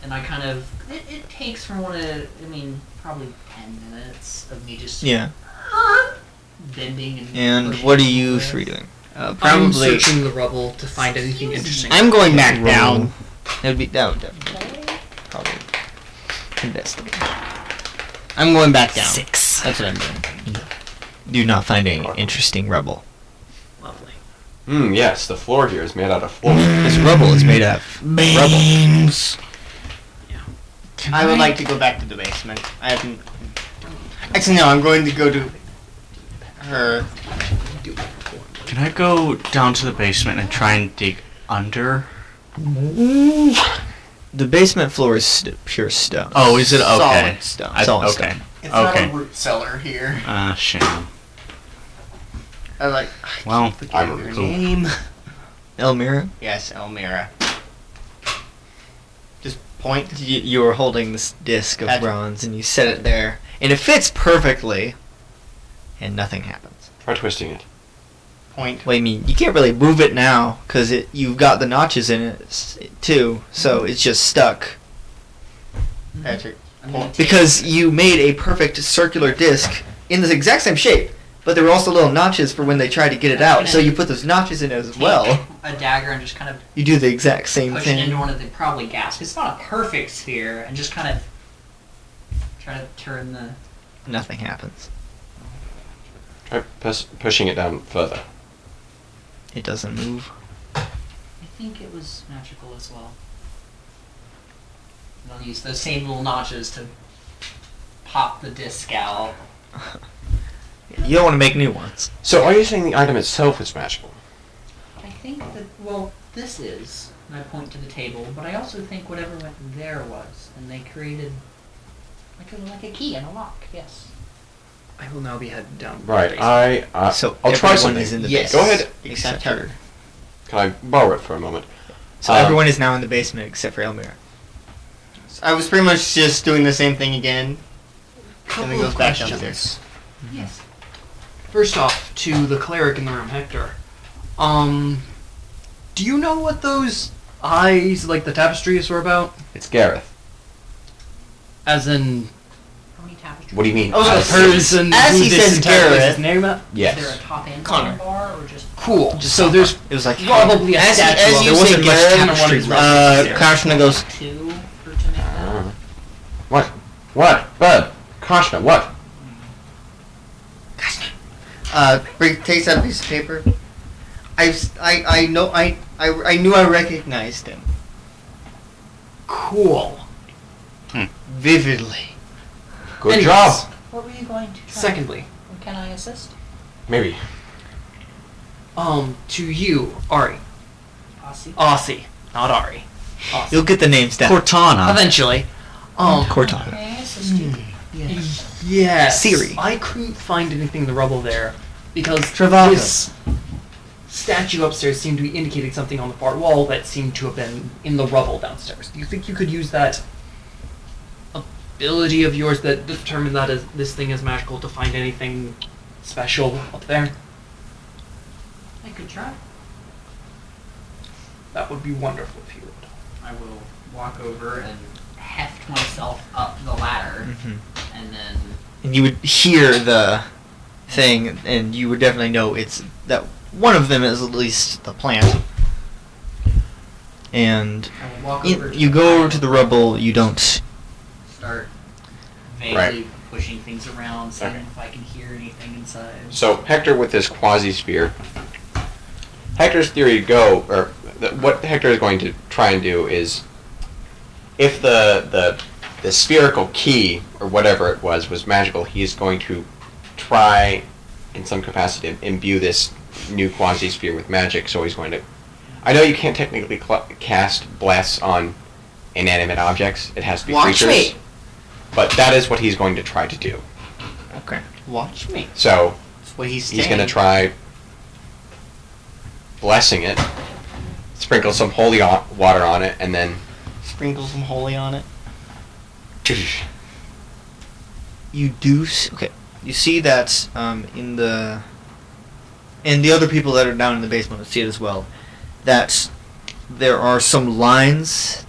And I kind of it takes from probably 10 minutes of me just Yeah. bending and. And pushing what are it you with. three doing? I'm Probably. searching the rubble to find anything interesting. I'm going back Roll. down. That would probably investigate. I'm going back down. 6. That's what I'm doing. Do not find any interesting rubble. Lovely. Yes, the floor here is made out of floor. This rubble is made out of Beams. Can I would like to go back to the basement. I haven't. Actually, no. I'm going to go to her. Can I go down to the basement and try and dig under? The basement floor is pure stone. Oh, is it okay? Solid stone. Solid okay. stone. It's Okay. not a root cellar here. Shame. I like. Well, I'm Your a name? Elmira, Yes, Elmira. Just point. you were holding this disc of Gotcha. bronze and you set it there, and it fits perfectly, and nothing happens. Try twisting it. Point. Well, I mean, you can't really move it now because you've got the notches in it too, so it's just stuck. Patrick. I'm gonna take- Because you made a perfect circular disc in the exact same shape, but there were also little notches for when they tried to get it out. So you put those notches in as well. A dagger and just kind of You do the exact same push it into thing. one of the probably gas. It's not a perfect sphere, and just kind of try to turn the. Nothing happens. Try pushing it down further. It doesn't move. I think it was magical as well. And I'll use those same little notches to pop the disc out. You don't want to make new ones. So are you saying the item itself is magical? I think that, well, this is, and I point to the table, but I also think whatever went there was, and they created like a key and a lock, yes. I will now be headed down. Right. So I'll try everyone something. is in the Yes. Go ahead. Except for- her. Can I borrow it for a moment? So everyone is now in the basement except for Elmira. I was pretty much just doing the same thing again. Couple then goes of back questions. downstairs. Yes. First off, to the cleric in the room, Hector. Do you know what those eyes, like the tapestries, were about? It's Gareth. As in, How many tapestries? What do you mean? Oh, the as- person as who he this says entire place Gareth. is named at? Is there a Yes. top and Connor. bottom bar, or just Cool. So there's It was like probably a As statue you of say there wasn't much Gareth, tapestry left there. Karshna goes, two for to make that? What? What? Bud. Krishna, what? takes out a piece of paper. I knew I recognized him Cool. vividly. Good Anyways, job. What were you going to try? Secondly, Can I assist? Maybe. to you, Ari. Aussie? Aussie, not Ari. Aussie. You'll get the names down. Cortana. Eventually. Cortana. May I assist you? Yes. Siri. I couldn't find anything in the rubble there because Travago. this statue upstairs seemed to be indicating something on the far wall that seemed to have been in the rubble downstairs. Do you think you could use that ability of yours that determined that this thing is magical to find anything special up there? I could try. That would be wonderful if you would. I will walk over and heft myself up the ladder, and then And you would hear the thing, and you would definitely know it's that one of them is at least the plant. And I will walk over. you go over to the rubble. You don't. Start vaguely Right. pushing things around, seeing Okay. if I can hear anything inside. So Hector with his quasi-sphere. Hector's theory what Hector is going to try and do is, if the spherical key or whatever it was magical, he is going to try, in some capacity, to imbue this new quasi-sphere with magic. So he's going to. I know you can't technically cast bless on inanimate objects. It has to be Watch creatures. me. But that is what he's going to try to do. Okay. Watch me. So That's what he's he's going to try blessing it, sprinkle some holy water on it, and then Sprinkle some holy on it. You do. Okay. You see that in the. And the other people that are down in the basement will see it as well. That there are some lines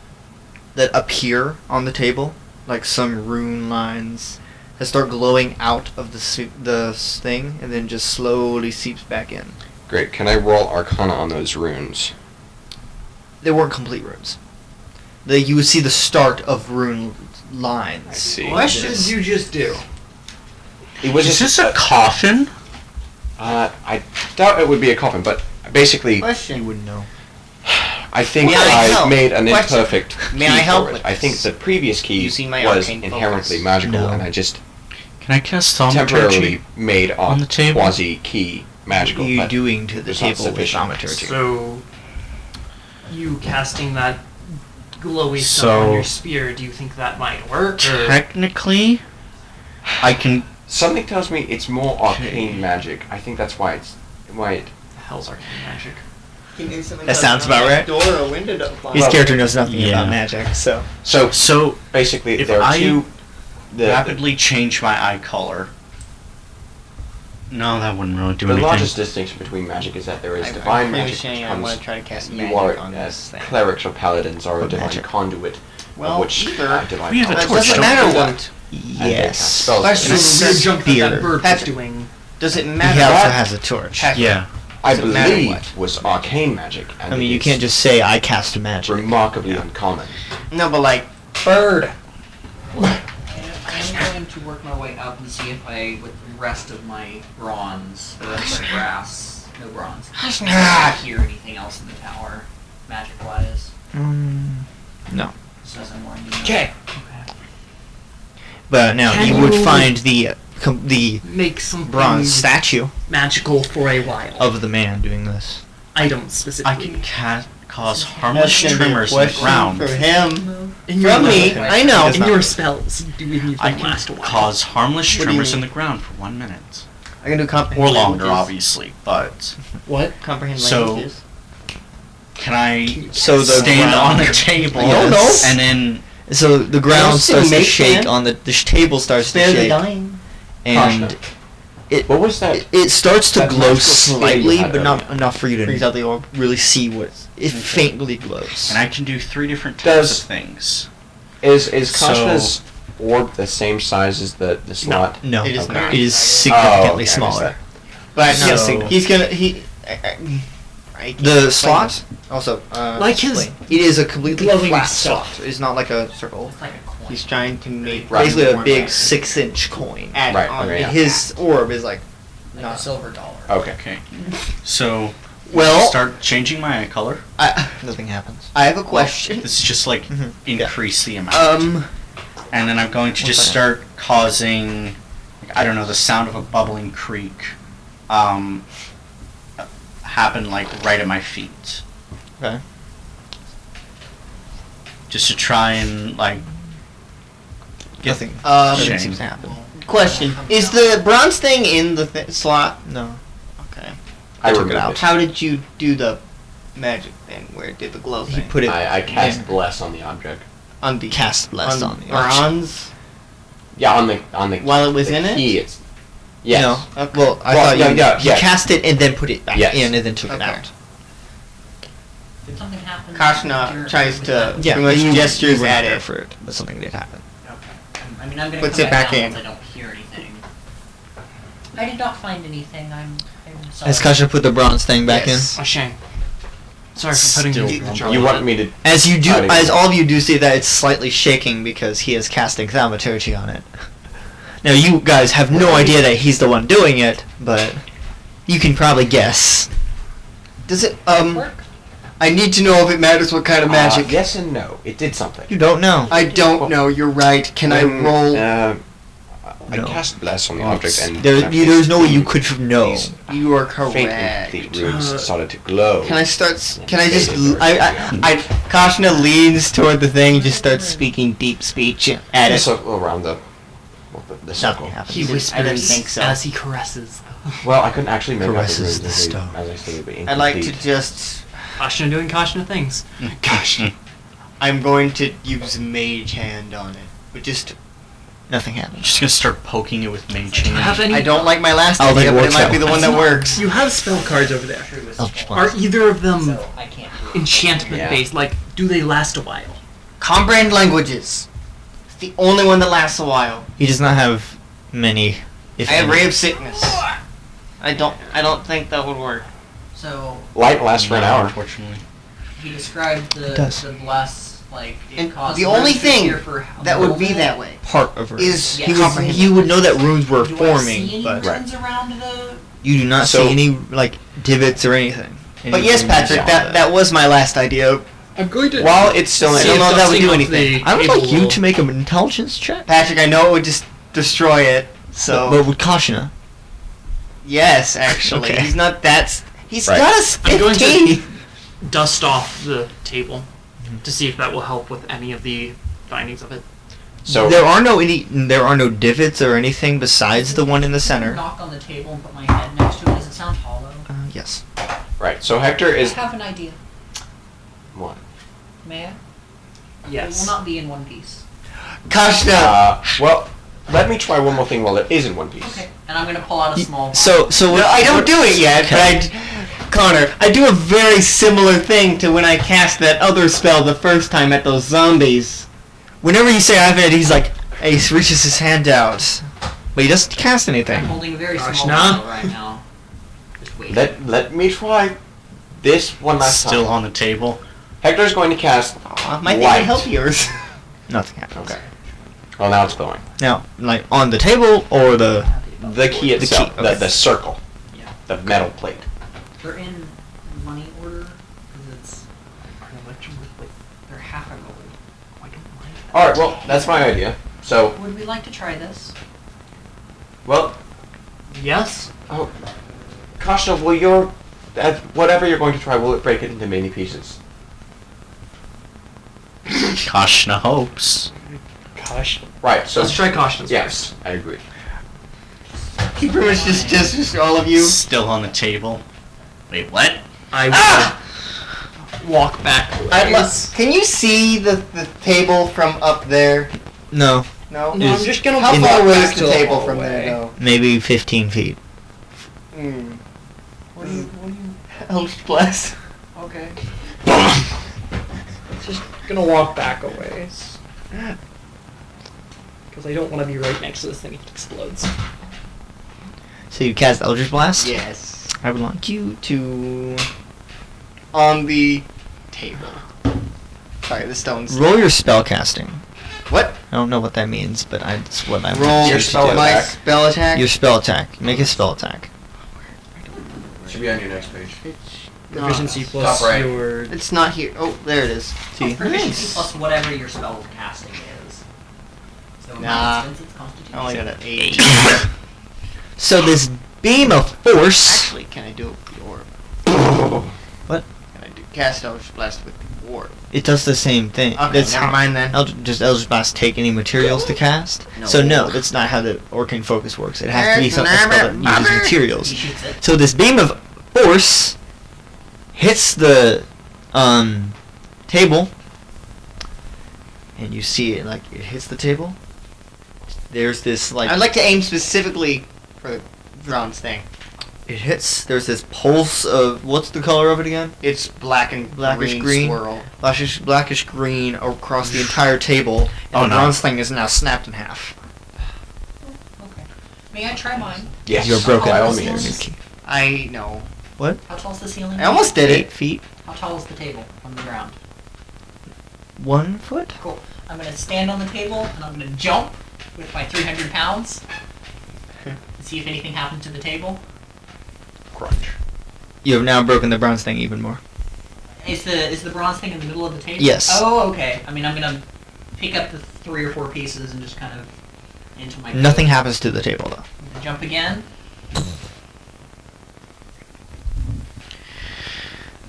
that appear on the table, like some rune lines that start glowing out of the thing, and then just slowly seeps back in. great. Can I roll Arcana on those runes? They weren't complete runes. You would see the start of rune lines. I see. What did you just do? It was Is just this a coffin? I doubt it would be a coffin, but basically, Question. You wouldn't know. I think May I I help? made an Question. imperfect key May I help for with it. I think this? the previous key Using my was arcane inherently focus. magical, No. and I just Can I cast temporarily thaumaturgy? made on the table? quasi key magical. What are you but doing to the it's not table with sufficient. thaumaturgy? So, you casting that glowy stuff So- on your spear, do you think that might work? Or? Technically, I can. Something tells me it's more arcane Okay. magic. I think that's why it. The hell's arcane magic? That sounds about right. Door or window to His Well, character knows nothing yeah. about magic, so. So So basically, if there are I two. rapidly change my eye color. No, that wouldn't really do The anything. largest distinction between magic is that there is divine magic. I comes- want to try to cast you magic are on this thing. clerics or paladins are a What divine magic? conduit. Well, of which either. divine We have a That powers torch, doesn't don't matter we? what. and they cast Yes. spells. Question. That's the weird jump that spear. that bird was Patrick. doing. Does it He matter? also that- has a torch. Yeah. I Does it matter believe what? was arcane magic. And I mean, you it's can't just say I cast a magic. remarkably uncommon. No, but like bird. I'm going to work my way up and see if I, with the rest of my bronze, or my brass, no bronze, if I hear anything else in the tower, magic-wise. No. So I'm more into Okay. But now Can you would you- find the Make something bronze statue magical for a while. of the man doing this. Items I specifically. can cause harmless That's gonna be a tremors in the question ground. for him. In your From me, level- I know. In your spells, do anything I can last a while. cause harmless What do you tremors mean? in the ground for 1 minute. I can do comprehend Or longer, languages. obviously, but What? Comprehend So- languages. can I So the stand ground- on a table I don't know. and then So the ground Don't starts to make shake man. on the table starts to Spare the shake, dying. and What was that? it starts to That glow magical fluid you slightly, had but not earlier. enough for you Brings to out the orb. really see what it faintly glows. and I can do 3 different types Does- of things. Is So- Kashna's orb the same size as the slot? No, It is Okay. not. It is Oh, significantly okay, I missed smaller. that. But no, So- he's gonna I can't The explain slot this. also Like his explain. It is a completely glowing flat stuff. slot. It's not like a circle. It's like a coin. He's trying to make Right. Basically, a more big magic. 6-inch coin. Add Right, on okay, it. yeah. His orb is like like not. a silver dollar. Okay. Okay. So, Well, start changing my eye color. Nothing happens. I have a question. This is just like Mhm. increase the amount. And then I'm going to One just second. start causing, like, I don't know, the sound of a bubbling creek happen like right at my feet. Okay. Just to try and like get Nothing. Shame. Nothing seems to happen. Question: is the bronze thing in the slot? No. Okay. I took it removed out. it. How did you do the magic thing? Where it did the glow He thing? put it. I cast in. bless on the object. on the Cast blessed on the bronze. Yeah, on the While it was the in it? key, It's yes. No. Okay. Well, I Well, thought yeah, you yeah, he yeah. cast it and then put it back Yes. in and then took it Okay. out. Did something happen? Kashna tries to Yeah. pretty much you gestures were at not there it. for it, but something did happen. Okay. I mean, I'm gonna Puts come it back down in. once I don't hear anything. I did not find anything. I'm sorry. Has Kasha put the bronze thing back Yes. Oh, shame. Sorry for putting Still you wrong. trouble You with want it. me to? in? As you do, Try to- as all of you do see that it's slightly shaking because he is casting thaumaturgy on it. Now you guys have no idea that he's the one doing it, but you can probably guess. Does it? Work? I need to know if it matters what kind of magic. Yes and no. It did something. You don't know. I don't know. You're right. Can I When, roll? I No. cast bless on the object, and There's no way you could know. These You are faintly correct. complete runes started to glow. Can I start? Can I just? Faded. Kashna leans toward the thing, just starts speaking deep speech at a it. circle around the circle. Nothing happens. He whispers I didn't think so. as he caresses. Well, I couldn't actually make Caresses out the the runes stone. as I stated, but I'd like to incomplete. just. Kashna doing Kashna things. Gosh. I'm going to use mage hand on it, but just. Nothing happens. Just gonna start poking it with mage Do you have hand. any? I don't like my last I'll idea, make but it works might out. be the one that works. You have spell cards over there. Oh, Are either of them So I can't do it. enchantment Yeah. based? Like, do they last a while? Comprehend languages. It's the only one that lasts a while. He does not have many. If I have any. ray of sickness. I don't think that would work. So Light lasts for an No, hour. unfortunately. he described It does. the bless like it And caused the only runes to thing appear for a That would be moment. that way. Part of runes. Is Yeah. he, was, comprehend he would know that runes were Do I forming, see any but runes around the? you do not So- see any like divots or anything. But yes, Anything Patrick, beyond that was my last idea. I'm going to. While it's still I in don't know if that would do dusting anything. of I would the like you table to make an intelligence check. Patrick, I know it would just destroy it. So But with Kashina. yes, actually, Okay. he's not that. He's Right. got a I'm going to 15. dust off the table to see if that will help with any of the findings of it. So there are no divots or anything besides the one in the center. Knock on the table and put my head next to it. Does it sound hollow? Yes. right. So Hector I is have an idea. what? May I? It Yes. will not be in one piece. Kashna. Well, let me try one more thing while it is in one piece. Okay. And I'm gonna pull out a small. So No, I don't do it yet, Okay. but Connor, I do a very similar thing to when I cast that other spell the first time at those zombies. Whenever you say I have it, he's like, he reaches his hand out, But he doesn't cast I'm anything. holding a very Gosh, small nah. bottle right now. Just wait. Let me try this one last time. Still on the table. Hector's going to cast My thing light. can help yours. Nothing happens. Okay. Well, now it's glowing. Now, like on the table or the The key itself, okay. the circle, Yeah. the metal plate. They're in money order because it's. They're half a gold. I don't like that. All right. Well, that's my idea. So, Would we like to try this? well, Yes. oh, Kashna, will your whatever you're going to try, will it break it into many pieces? Kashna hopes. Gosh. Right. So Let's try cautions yes, I agree. He pretty much just gestures to all of you. Still on the table. Wait, what? I will walk back. Can you see the table from up there? no, No. No, I'm just gonna How walk far away back is to the the table from hallway. there, though? maybe 15 feet. What do you? Eldritch Blast. Okay. Just gonna walk back a ways. Because I don't want to be right next to this thing if it explodes. So you cast Eldritch Blast? Yes. I would like you to On the table. Sorry, the stones. roll your spell casting. What? I don't know what that means, but that's what I Roll want you Your to spell do. my attack. spell attack. Your spell attack. Make a spell attack. Should be on your next page. Proficiency Top plus right. your... It's not here. Oh, there it is. See. Proficiency plus whatever your spell casting is. So in Nah. my instance, it's Constitution. I only got an 8. So this beam of force. Actually, can I do it with the orb? What? Can I do cast Eldritch Blast with the orb? It does the same thing. Okay, That's never how- mind then. Does Eldritch Blast take any materials to cast? No. So no, that's not how the Arcane Focus works. It has to be something Never- spell that uses never- materials. He shoots it. So this beam of force hits the table, and you see it like it hits the table. There's this like I'd like to aim specifically for the bronze thing. it hits. There's this pulse of what's the color of it again? It's black and Blackish green, green. swirl. Blackish green across the entire table, and Oh, the no. bronze thing is now snapped in half. Okay. May I try mine? Yes. You're broken. By all This means. is- I know. How tall is the ceiling? I almost did 8 it. feet, How tall is the table from the ground? 1 foot. Cool. I'm gonna stand on the table and I'm gonna jump with my 300 pounds and see if anything happens to the table. Crunch. You have now broken the bronze thing even more. Is the bronze thing in the middle of the table? Yes. Oh, okay. I mean, I'm gonna pick up the 3 or 4 pieces and just kind of into my. Nothing happens to the table though. I'm gonna jump again.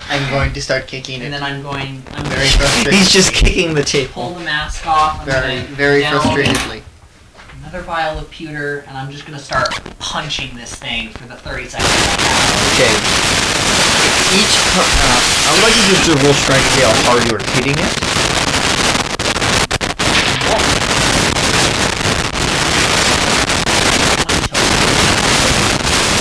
I'm going to start kicking And it. then I'm Very gonna frustrated. He's just kicking the pull table. the mask off. I'm Very, gonna very down frustratedly. Another vial of pewter, and I'm just gonna start punching this thing for the 30 seconds I have. Okay. I would like you just to roll strength to see how hard you are hitting it.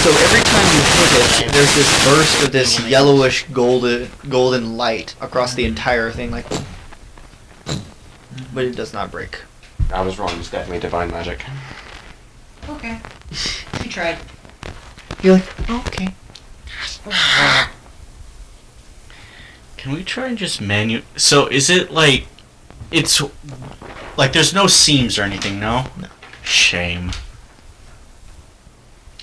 So every time you hit it, there's this burst of this yellowish golden light across the entire thing, like. But it does not break. I was wrong. It's definitely divine magic. Okay. We tried. You're like, oh, okay. Can we try and just So is it like, it's like there's no seams or anything? No. No. Shame.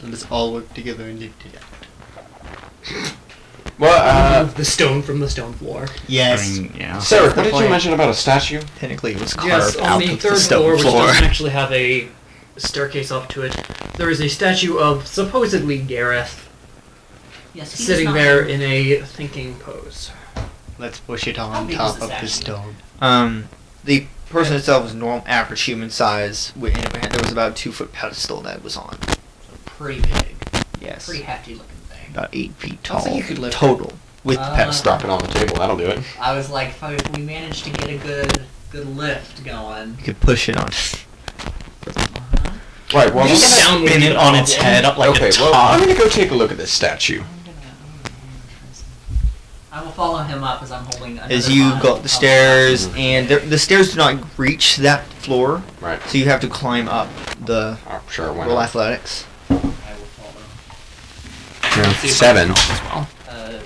Let's all work together and dig together. Well, Remove the stone from the stone floor. Yes. I mean, yeah. Sarah, what did you point. mention about a statue? Technically, it was carved Yes, on out the of the third stone floor, which floor. doesn't actually have a staircase off to it, there is a statue of supposedly Gareth Yes, he does sitting not there have- in a thinking pose. Let's push it How on big top is of the the statue? stone. The person itself was normal, average human size. And there was about a 2-foot pedestal that it was on. Pretty big. Yes. Pretty hefty looking thing. About 8 feet I tall think you could lift it. total with the pedestal. Drop it on the table. That'll do it. I was like, if we managed to get a good lift going. You could push it on. Right. Well, Just I'm sound would Spin be it the on its problem. head up like okay. a Well, top. I'm gonna go take a look at this statue. I will follow him up as I'm holding. As another you vial go up the of- stairs, and the stairs do not reach that floor. Right. So you have to climb up the Oh, sure. Why roll not? athletics. I will follow. Yeah, See if I 7. can help as well.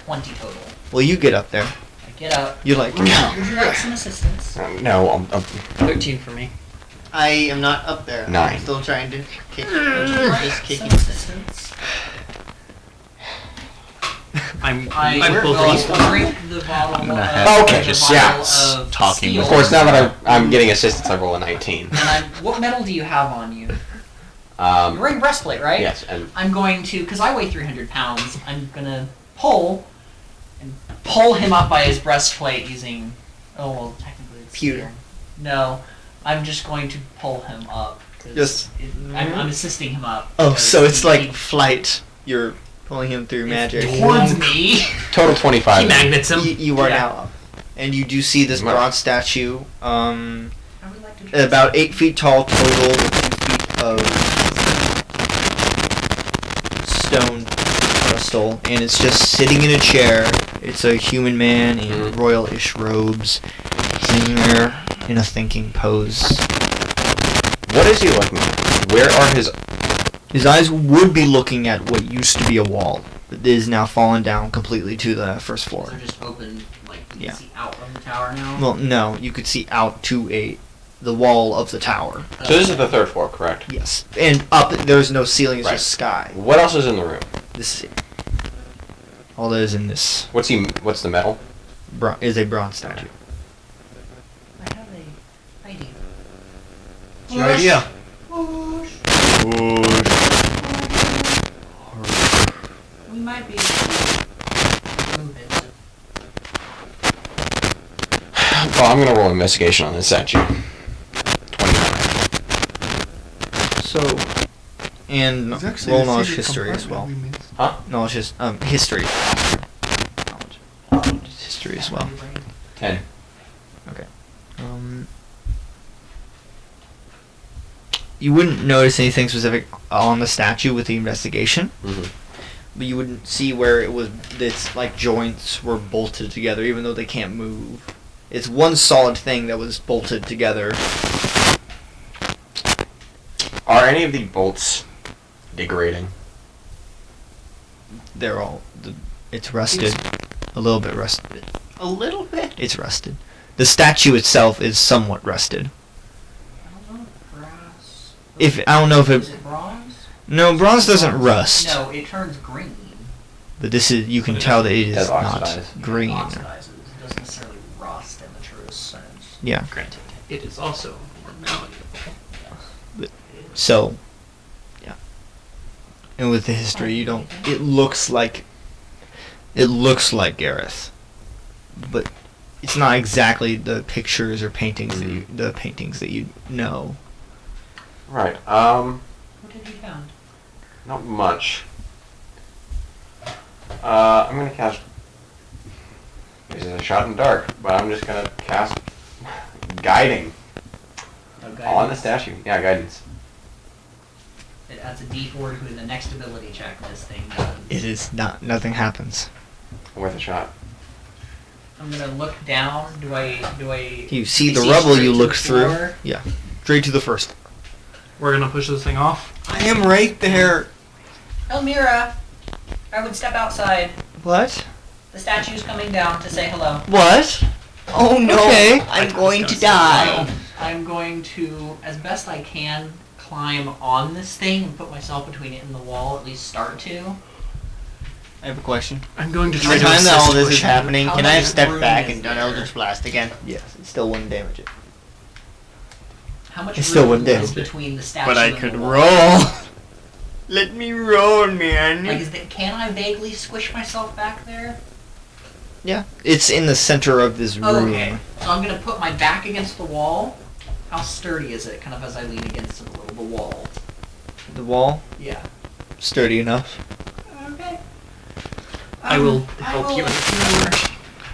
20 total. Well, you get up there. I get up. You're like, Would you like some assistance? No, I'm 13 for me. I am not up there. 9. I'm still trying to kick. Would you like Just kicking. some assistance? I'm I both will equal. drink the bottle I'm gonna of, have Okay, the just- bottle yeah, of talking steel. Of course, now that I'm getting assistance, I roll a 19. And what metal do you have on you? You're Um, wearing breastplate, right? yes, and I'm going to, because I weigh 300 pounds, I'm going to pull him up by his breastplate using, well, technically it's Pewter. steel. No, I'm just going to pull him up. 'cause Just- I'm assisting him up. oh, because so it's he- like flight. You're pulling him through magic. it's towards me. total He 25. magnets him. You are Yeah. now up. And you do see this Wow. bronze statue, I would like to about 8 feet tall total, with 2 feet of stone pedestal, and it's just sitting in a chair. It's a human man in Mhm. royal-ish robes, sitting there in a thinking pose. What is he looking at? Where are his... His eyes would be looking at what used to be a wall, but is now fallen down completely to the first floor. They're just open, like, you Yeah. can see out of the tower now. Well, no, you could see out to the wall of the tower. So this is the 3rd floor, correct? Yes, and up there's no ceiling; it's Right. just sky. What else is in the room? This is it. All that is in this What's the metal? is a bronze statue. I have a idea. What's your idea? We might be able to move it. Well, I'm gonna roll investigation on this statue. 29. So, and roll knowledge history as well. Huh? Knowledge history. Knowledge history as well. 10. Okay. You wouldn't notice anything specific on the statue with the investigation, Mm-hmm. but you wouldn't see where it was. Its like joints were bolted together, even though they can't move. It's one solid thing that was bolted together. Are any of the bolts degrading? They're all. It's rusted. A little bit rusted. A little bit. It's rusted. The statue itself is somewhat rusted. I don't know, brass. I don't know if Is it. it bronze? No, bronze doesn't rust. No, it turns green. But this is. You can tell that it is Does not oxidize. green. It oxidizes. It doesn't necessarily rust in the truest sense. Yeah. Granted, it is also more malleable. So, yeah. And with the history, you don't. It looks like Gareth, but it's not exactly the pictures or paintings that you know. Right. What have you found? Not much. I'm gonna cast. This is a shot in the dark, but I'm just gonna cast guiding No on the guidance? statue. Yeah, guidance. It adds a D4 to the next ability check this thing does. It is not. Nothing happens. Worth a shot. I'm gonna look down. Do I? You see I the rubble. straight You to look the through. floor? Yeah, straight to the first. We're gonna push this thing off. I am right there. Elmira, I would step outside. What? The statue's coming down to say hello. What? Oh no! Okay. I'm going to die. I'm going to, as best I can, climb on this thing and put myself between it and the wall. At least start to. I have a question. I'm going to At try the to time that all assist this is pushing. happening, How can I have much stepped room back is and done there? Eldritch Blast again? Yes, it still wouldn't damage it. How much It still room wouldn't is damage it. between the statue But I and could the wall? roll. Let me roll, man. Like, can I vaguely squish myself back there? Yeah. It's in the center of this room. Okay, so I'm gonna put my back against the wall. How sturdy is it? Kind of as I lean against the wall. The wall, Yeah. sturdy enough. Okay. I will help you in the tower.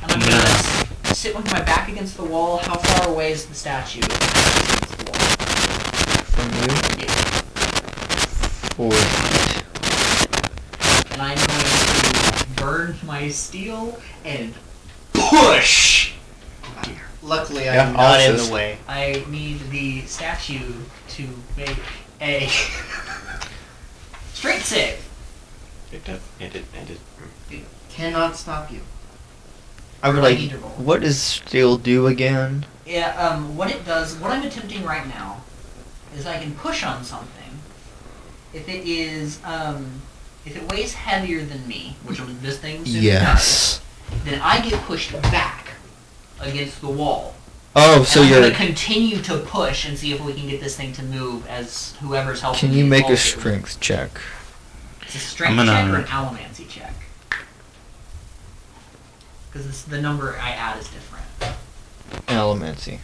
And I'm gonna sit with my back against the wall. How far away is the statue against the wall? From you. Yeah. 4 feet. And I'm going to burn my steel and push. Oh dear. Luckily, Yeah, I'm not in offices. the way. I need the statue to make a strength save. Cannot stop you. I would I like. need to roll. What does steel do again? Yeah, what it does, what I'm attempting right now, is I can push on something. If it is, if it weighs heavier than me, which this thing Yes. does, then I get pushed back against the wall. Oh, so and I'm you're. gonna continue to push and see if we can get this thing to move as whoever's helping Can me you is make a also. strength check? It's a strength I'm check gonna- or an allomancy check? Because the number I add is different. Allomancy.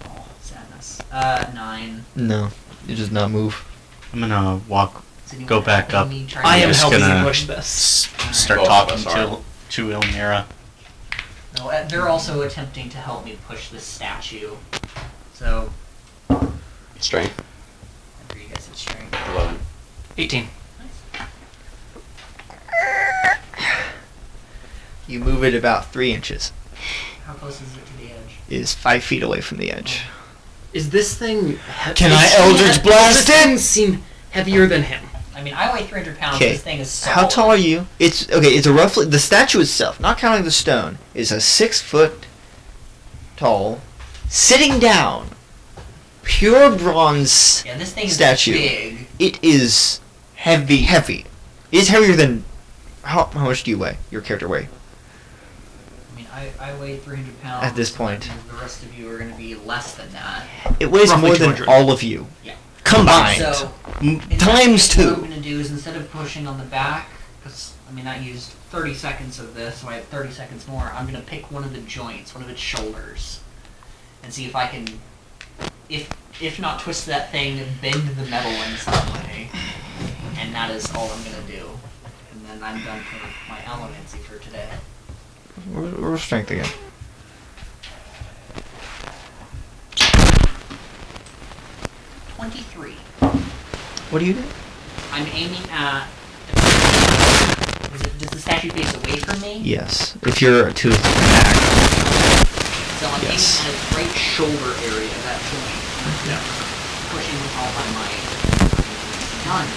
Oh, sadness. 9. No, it does not move. I'm gonna walk, Is anyone go back helping up. me try I to- am just helping gonna- you push this. start Both of talking us are. to Ilmira. No, they're also attempting to help me push this statue. So, Strength. for you guys, it's strength. 11. 18. You move it about 3 inches. How close is it to the edge? It is 5 feet away from the edge. Is this thing... Can I Eldritch Blast Does this thing seem heavier than him? I mean, I weigh 300 pounds. Okay. This thing is solid. How tall are you? It's okay. It's a roughly the statue itself, not counting the stone, is a 6 foot tall, sitting down, pure bronze. Yeah, this thing is statue. big. It is heavy. Heavy. It is heavier than. How much do you weigh? Your character weigh? I mean, I weigh 300 pounds. At this point. and the rest of you are going to be less than that. It weighs Roughly more than 200. all of you. Yeah. Combined. So, in that Times case, What I'm 2. going to do is instead of pushing on the back, because, I mean, I used 30 seconds of this, so I have 30 seconds more, I'm going to pick one of the joints, one of its shoulders, and see if I can, if not twist that thing, bend the metal in some way. And that is all I'm going to do. And then I'm done for my allomancy for today. We're strength again. $23. What do you do? I'm aiming at... Does the statue face away from me? Yes. If you're to its back. So I'm Yes. aiming at its right shoulder area, that joint. Yeah. Pushing with all my might. Done.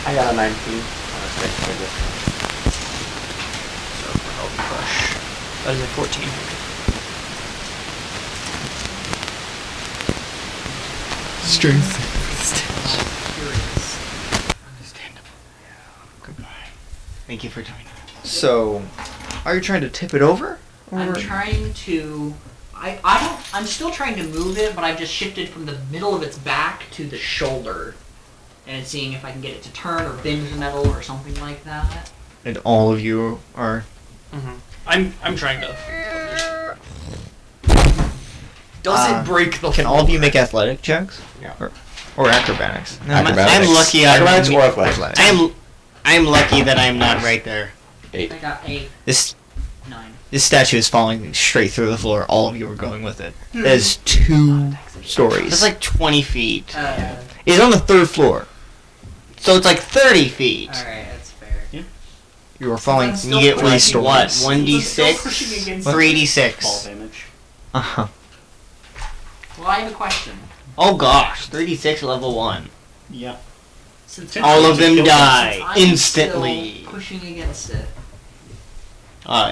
I got a 19 on a strength check. So, for help you push. That is a 14. Strength. Curious. Understandable. Goodbye. Thank you for joining. So, are you trying to tip it over? I'm trying to... I'm still trying to move it, but I've just shifted from the middle of its back to the shoulder. And seeing if I can get it to turn or bend the metal or something like that. And all of you are. I'm trying to... Does Uh, it break the Can all of you make athletic checks? Yeah. Or acrobatics? No, Acrobatics. I'm lucky I'm- Acrobatics or athletics? I'm lucky that I'm not right there. 8. I got 8, This 9. this statue is falling straight through the floor. All of you are going with it. There's 2 stories. It's like 20 feet. It's on the 3rd floor. So it's like 30 feet. Alright, that's fair. You are falling I'm And still you get 3 like stories. what? Still pushing 1d6? against Fall 3d6. damage. Uh-huh. Well, I have a question. Oh gosh, 3d6 level 1. Yeah. Since All of them since die I'm instantly. still pushing against it.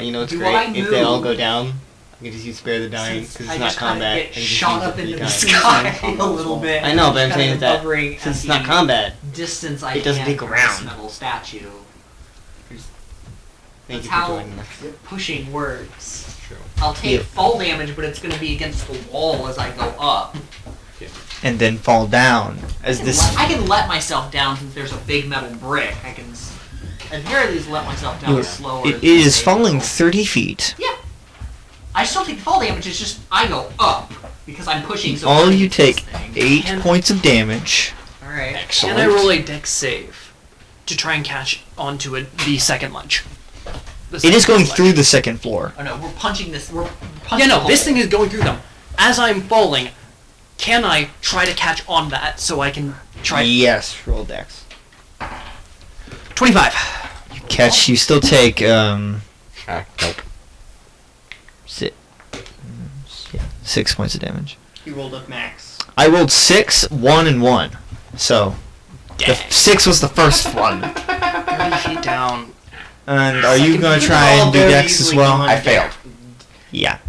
You know what's Do great? I If they all move? go down, I can just use spare the dying Since because I it's not just kinda combat. I get can just shot use up the into the dying. sky a little bit. I know, but I'm Kind saying of that hovering at since it's the not combat, distance I it doesn't can take from ground. this metal statue. thank That's you for how joining us. pushing works. True. I'll take Yeah. fall damage, but it's going to be against the wall as I go up. And then fall down as this. I can let myself down since there's a big metal brick. I can, at the very least, let myself down slower. It is falling 30 feet. Yeah. I still take fall damage. It's just I go up because I'm pushing. So All hard of you against this take thing. 8 points of damage. All right. Excellent. Can I roll a dex save to try and catch onto it the second ledge? The It is second going ledge. through the 2nd floor. Oh no, we're punching this. We're Yeah, punching no, the this hole. thing is going through them. As I'm falling, can I try to catch on that so I can try? Yes, roll dex. 25. catch. You still take Nope. si- 6 points of damage. He rolled up max. I rolled 6, 1, and 1. So, the 6 was the first one. 30 feet down. And are you Second, gonna you try all and do very dex as easily well? gone I failed. Yeah.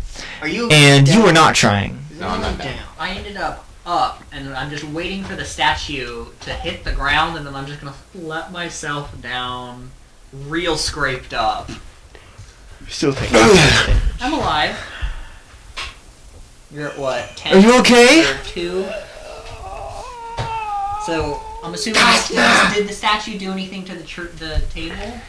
Are you? And you down? were not trying. No, I'm not down. I ended up, and I'm just waiting for the statue to hit the ground, and then I'm just gonna let myself down, real scraped up. Still taking I'm alive. You're at what? 10? Are you okay? Or 2? So I'm assuming did the statue do anything to the table?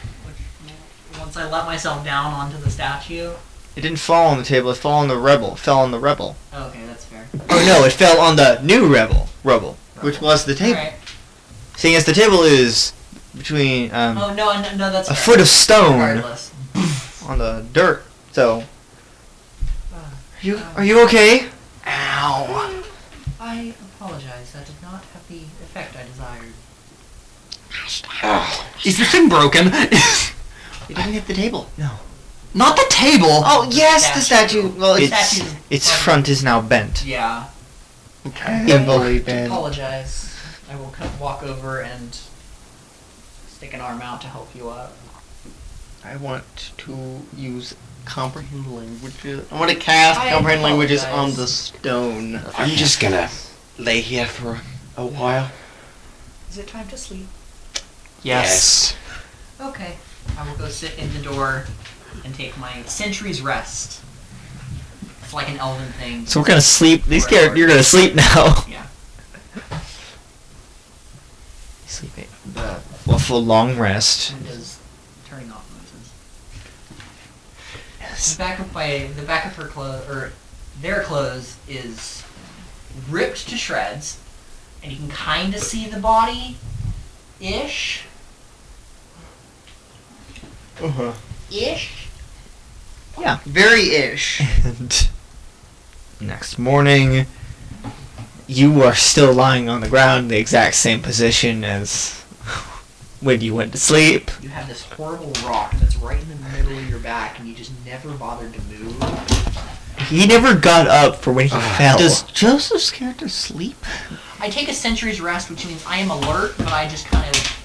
Once I let myself down onto the statue. It didn't fall on the table, it fell on the rebel. It fell on the rebel. Okay, that's fair. Oh no, it fell on the new rubble, which was the table. Alright. Seeing as the table is between Oh no, that's a fair. foot of stone Regardless. on the dirt. So, are you okay? Ow. I apologize. That did not have the effect I desired. Is the thing broken? It didn't hit the table. Not the table! Oh yes, the statue. Well, The it's statue's Its broken. front is now bent. Yeah. Heavily I bent. apologize. I will kind of walk over and stick an arm out to help you up. I want to use comprehend languages. I want to cast I comprehend languages on apologize. the stone. I'm just gonna lay here for a while. Is it time to sleep? Yes. Okay. I will go sit in the door and take my century's rest. It's like an elven thing. So we're gonna sleep. You're gonna sleep now. Yeah. Sleeping. Well, for a long rest. And does turning off noises. Yes. The back of her clothes, or their clothes, is ripped to shreds, and you can kind of see the body, ish. Uh-huh. Ish. Yeah. Very ish. And next morning, you are still lying on the ground, the exact same position as when you went to sleep. You have this horrible rock that's right in the middle of your back, and you just never bothered to move. He never got up for when he fell. Does Joseph's character sleep? I take a century's rest, which means I am alert, but I just kind of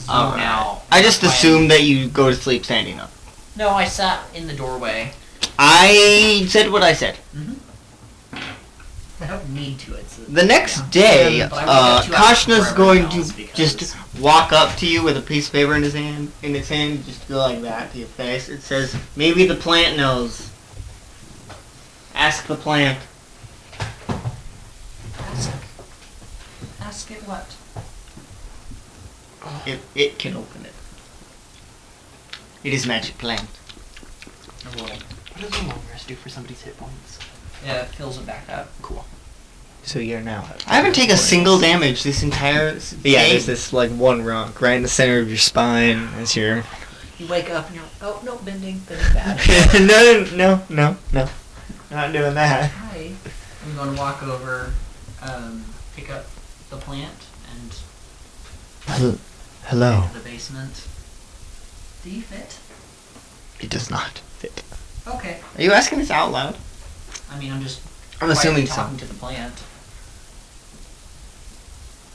zone out. I just That's why assumed that you go to sleep standing up. No, I sat in the doorway. I said what I said. I don't need to. It's The next day, But I wake up 2 hours Kashna's before going everyone else to because- just walk up to you with a piece of paper in his hand, just go like that to your face. It says, "Maybe the plant knows. Ask the plant." Ask it what? It can open it. It is magic plant. I will. What does a long rest do for somebody's hit points? Yeah, it fills it back up. Cool. So you're now. I haven't taken a single damage this entire Yeah, day. there's this like one rock right in the center of your spine as you're. You wake up and you're like, oh no, bending bad. no, not doing that. Hi. I'm going to walk over, pick up the plant, and Hello. into the basement. Do you fit? It does not fit. Okay. Are you asking this out loud? I mean, I'm just I'm assuming quietly so. talking to the plant.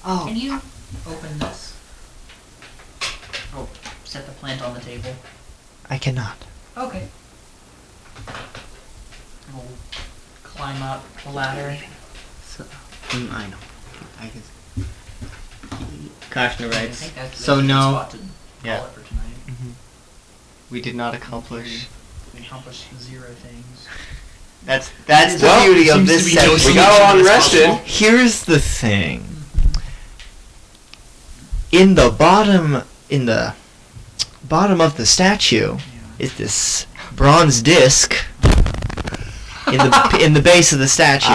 Oh. Can you open this? Oh, set the plant on the table. I cannot. Okay. We'll climb up the ladder. So, I know. I guess. Kashna I writes. think that's So a good no. spot to call Yeah. it for tonight. We did not accomplish. We accomplished 0 things. That's Well, the beauty of seems this to be session. no We got all unrested. Here's the thing. In the bottom of the statue is this bronze disc in the base of the statue.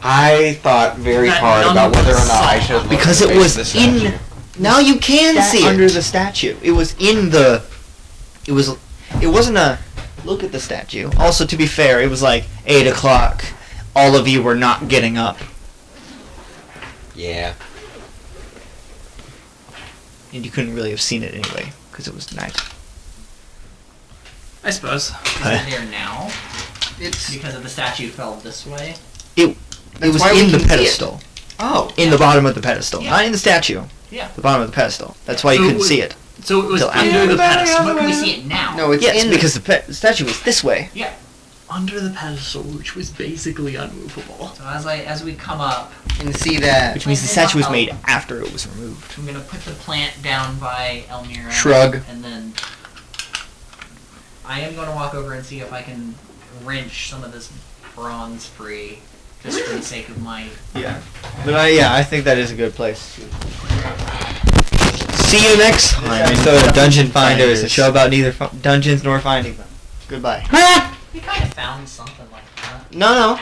I thought very That hard none about of whether or us not I saw. should look Because at the it base was of the statue. in Now you can see it. under the statue. It was in the. It wasn't a look at the statue. Also, to be fair, it was like 8 o'clock. All of you were not getting up, Yeah. and you couldn't really have seen it anyway. because it was night. I suppose. Is it there now? It's Because of the statue fell this way? It was why we in the can see it. pedestal. oh In the bottom of the pedestal. Yeah. Not in the statue. Yeah. The bottom of the pedestal. That's why you So couldn't it was- see it. So it was Till under after. the pedestal. But can we see it now? no, it's Yes, in because the statue was this way. Yeah. Under the pedestal, which was basically unmovable. So as we come up, and see that. Which means the statue was made after it was removed. I'm gonna put the plant down by Elmira. Shrug. And then I am gonna walk over and see if I can wrench some of this bronze free, just for the sake of my. Yeah. But I think that is a good place. See you next time. Episode of Dungeon Finders, a show about neither dungeons nor finding them. Goodbye. We kind of found something like that. No.